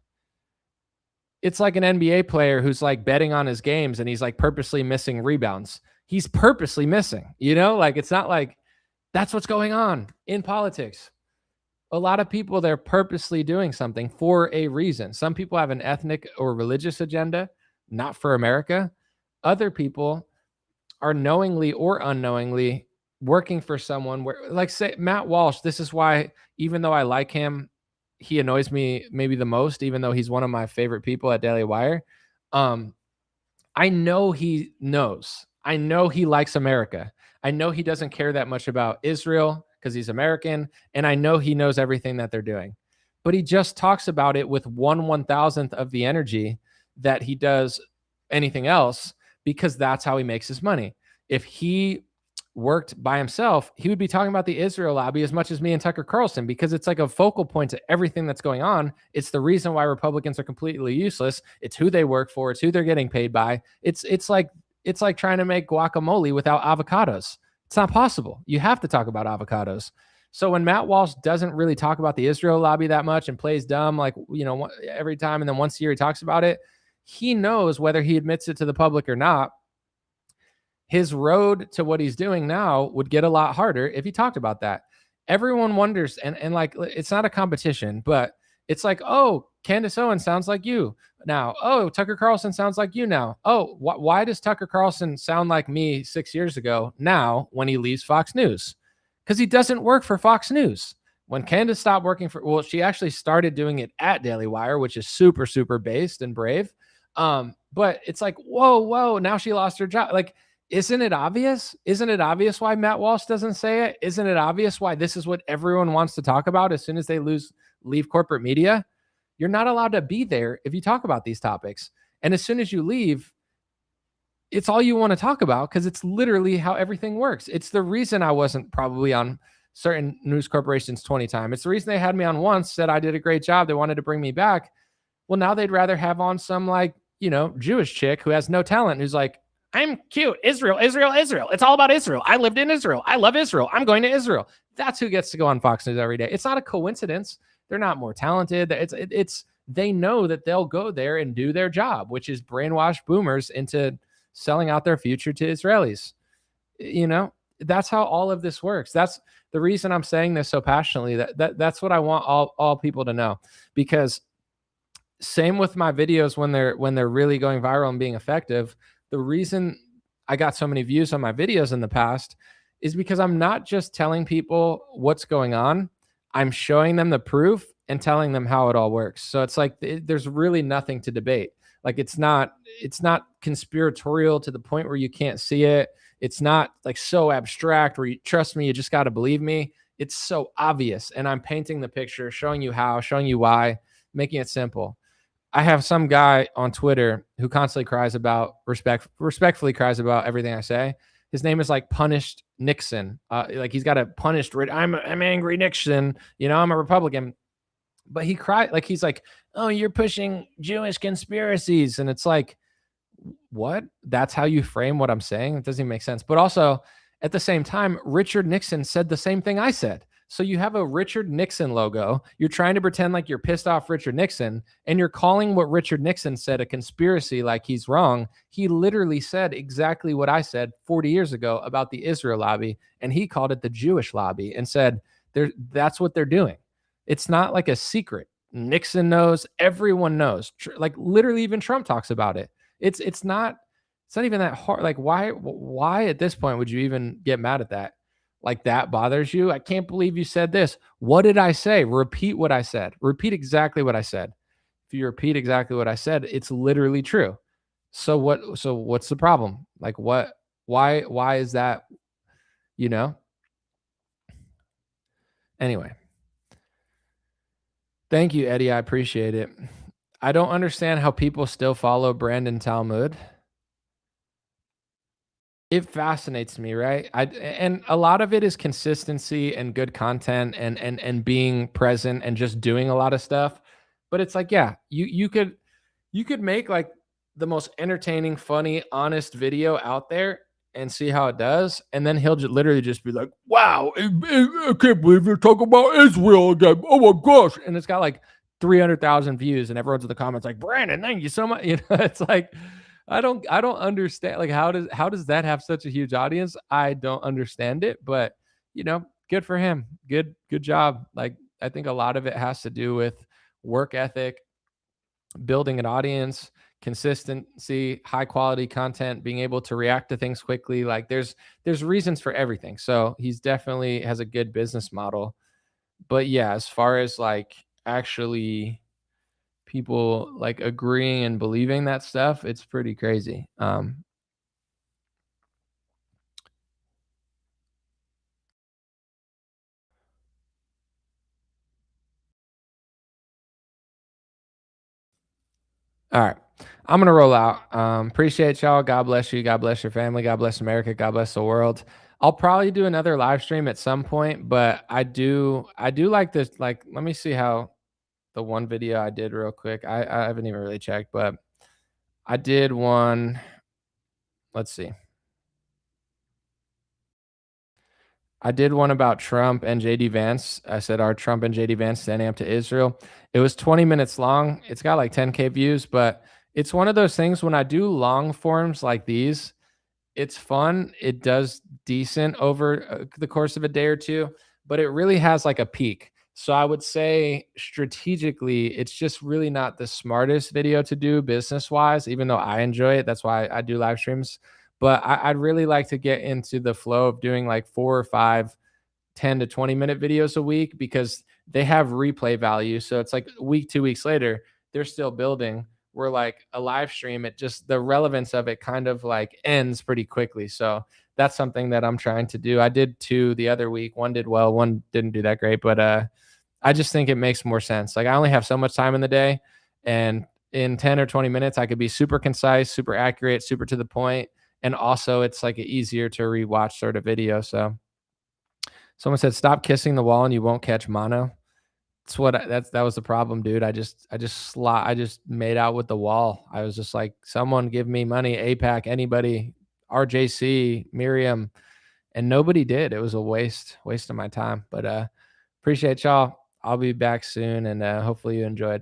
[SPEAKER 1] It's like an NBA player who's like betting on his games and he's like purposely missing rebounds. He's purposely missing, you know, like, it's not like that's what's going on in politics. A lot of people, they're purposely doing something for a reason. Some people have an ethnic or religious agenda, not for America. Other people are knowingly or unknowingly working for someone where, like, say Matt Walsh, this is why, even though I like him, he annoys me maybe the most, even though he's one of my favorite people at Daily Wire. I know he knows. I know he likes America. I know he doesn't care that much about Israel because he's American, and I know he knows everything that they're doing. But he just talks about it with 1/1000th of the energy that he does anything else, because that's how he makes his money. If he worked by himself, he would be talking about the Israel lobby as much as me and Tucker Carlson, because it's like a focal point to everything that's going on. It's the reason why Republicans are completely useless. It's who they work for. It's who they're getting paid by. It's like trying to make guacamole without avocados. It's not possible. You have to talk about avocados. So when Matt Walsh doesn't really talk about the Israel lobby that much and plays dumb, like, every time, and then once a year he talks about it, he knows, whether he admits it to the public or not, his road to what he's doing now would get a lot harder if he talked about that. Everyone wonders, and like, it's not a competition, but it's like, oh, Candace Owens sounds like you now. Oh, Tucker Carlson sounds like you now. Oh, why does Tucker Carlson sound like me 6 years ago now when he leaves Fox News? Because he doesn't work for Fox News. When Candace stopped working she actually started doing it at Daily Wire, which is super, super based and brave. But it's like, whoa, now she lost her job. Like, isn't it obvious? Isn't it obvious why Matt Walsh doesn't say it? Isn't it obvious why this is what everyone wants to talk about as soon as they leave corporate media? You're not allowed to be there if you talk about these topics. And as soon as you leave, it's all you want to talk about, because it's literally how everything works. It's the reason I wasn't probably on certain news corporations 20 times. It's the reason they had me on once, said I did a great job. They wanted to bring me back. Well, now they'd rather have on some, like, Jewish chick who has no talent, who's like, I'm cute. Israel. It's all about Israel. I lived in Israel. I love Israel. I'm going to Israel. That's who gets to go on Fox News every day. It's not a coincidence. They're not more talented. They know that they'll go there and do their job, which is brainwash boomers into selling out their future to Israelis. That's how all of this works. That's the reason I'm saying this so passionately. That's what I want all people to know, because same with my videos when they're really going viral and being effective. The reason I got so many views on my videos in the past is because I'm not just telling people what's going on. I'm showing them the proof and telling them how it all works. So it's like, there's really nothing to debate. Like, it's not conspiratorial to the point where you can't see it. It's not like so abstract where you trust me, you just got to believe me. It's so obvious. And I'm painting the picture, showing you how, showing you why, making it simple. I have some guy on Twitter who constantly respectfully cries about everything I say. His name is like Punished Nixon. Like, he's got a punished, I'm angry Nixon. I'm a Republican. But he cried, like, he's like, oh, you're pushing Jewish conspiracies. And it's like, what? That's how you frame what I'm saying? It doesn't even make sense. But also, at the same time, Richard Nixon said the same thing I said. So you have a Richard Nixon logo. You're trying to pretend like you're pissed off Richard Nixon, and you're calling what Richard Nixon said a conspiracy, like he's wrong. He literally said exactly what I said 40 years ago about the Israel lobby, and he called it the Jewish lobby and said that's what they're doing. It's not like a secret. Nixon knows. Everyone knows. Like, literally, even Trump talks about it. It's not even that hard. Like, why at this point would you even get mad at that? Like, that bothers you? I can't believe you said this. What did I say? Repeat what I said. Repeat exactly what I said. If you repeat exactly what I said, it's literally true. So what's the problem? Like, why is that, Anyway. Thank you, Eddie. I appreciate it. I don't understand how people still follow Brandon Talmud. It fascinates me, right? And a lot of it is consistency and good content and being present and just doing a lot of stuff. But it's like, yeah, you could make like the most entertaining, funny, honest video out there and see how it does. And then he'll literally just be like, wow, I can't believe you're talking about Israel again. Oh my gosh. And it's got like 300,000 views and everyone's in the comments like, Brandon, thank you so much. It's like, I don't understand. Like, how does that have such a huge audience? I don't understand it, but good for him. Good job. Like, I think a lot of it has to do with work ethic, building an audience, consistency, high quality content, being able to react to things quickly. Like, there's reasons for everything. So he's definitely has a good business model. But yeah, as far as like actually people like agreeing and believing that stuff, it's pretty crazy. All right. I'm gonna roll out. Appreciate y'all. God bless you. God bless your family. God bless America. God bless the world. I'll probably do another live stream at some point, but I do like this. Like, let me see how the one video I did real quick. I haven't even really checked, but I did one. Let's see. I did one about Trump and JD Vance. I said, are Trump and JD Vance standing up to Israel? It was 20 minutes long. It's got like 10K views, but it's one of those things when I do long forms like these, it's fun. It does decent over the course of a day or two, but it really has like a peak. So I would say strategically, it's just really not the smartest video to do business wise, even though I enjoy it. That's why I do live streams. But I'd really like to get into the flow of doing like 4 or 5 10 to 20-minute videos a week because they have replay value. So it's like a week, 2 weeks later, they're still building. We're like a live stream, it just the relevance of it kind of like ends pretty quickly. So that's something that I'm trying to do. I did 2 the other week. One did well, one didn't do that great, but I just think it makes more sense. Like I only have so much time in the day, and in 10 or 20 minutes, I could be super concise, super accurate, super to the point. And also it's like an easier to rewatch sort of video. So someone said, "Stop kissing the wall and you won't catch mono." That was the problem, dude. I just made out with the wall. I was just like, "Someone give me money, APAC, anybody, RJC, Miriam," and nobody did. It was a waste of my time. But appreciate y'all. I'll be back soon, and hopefully you enjoyed.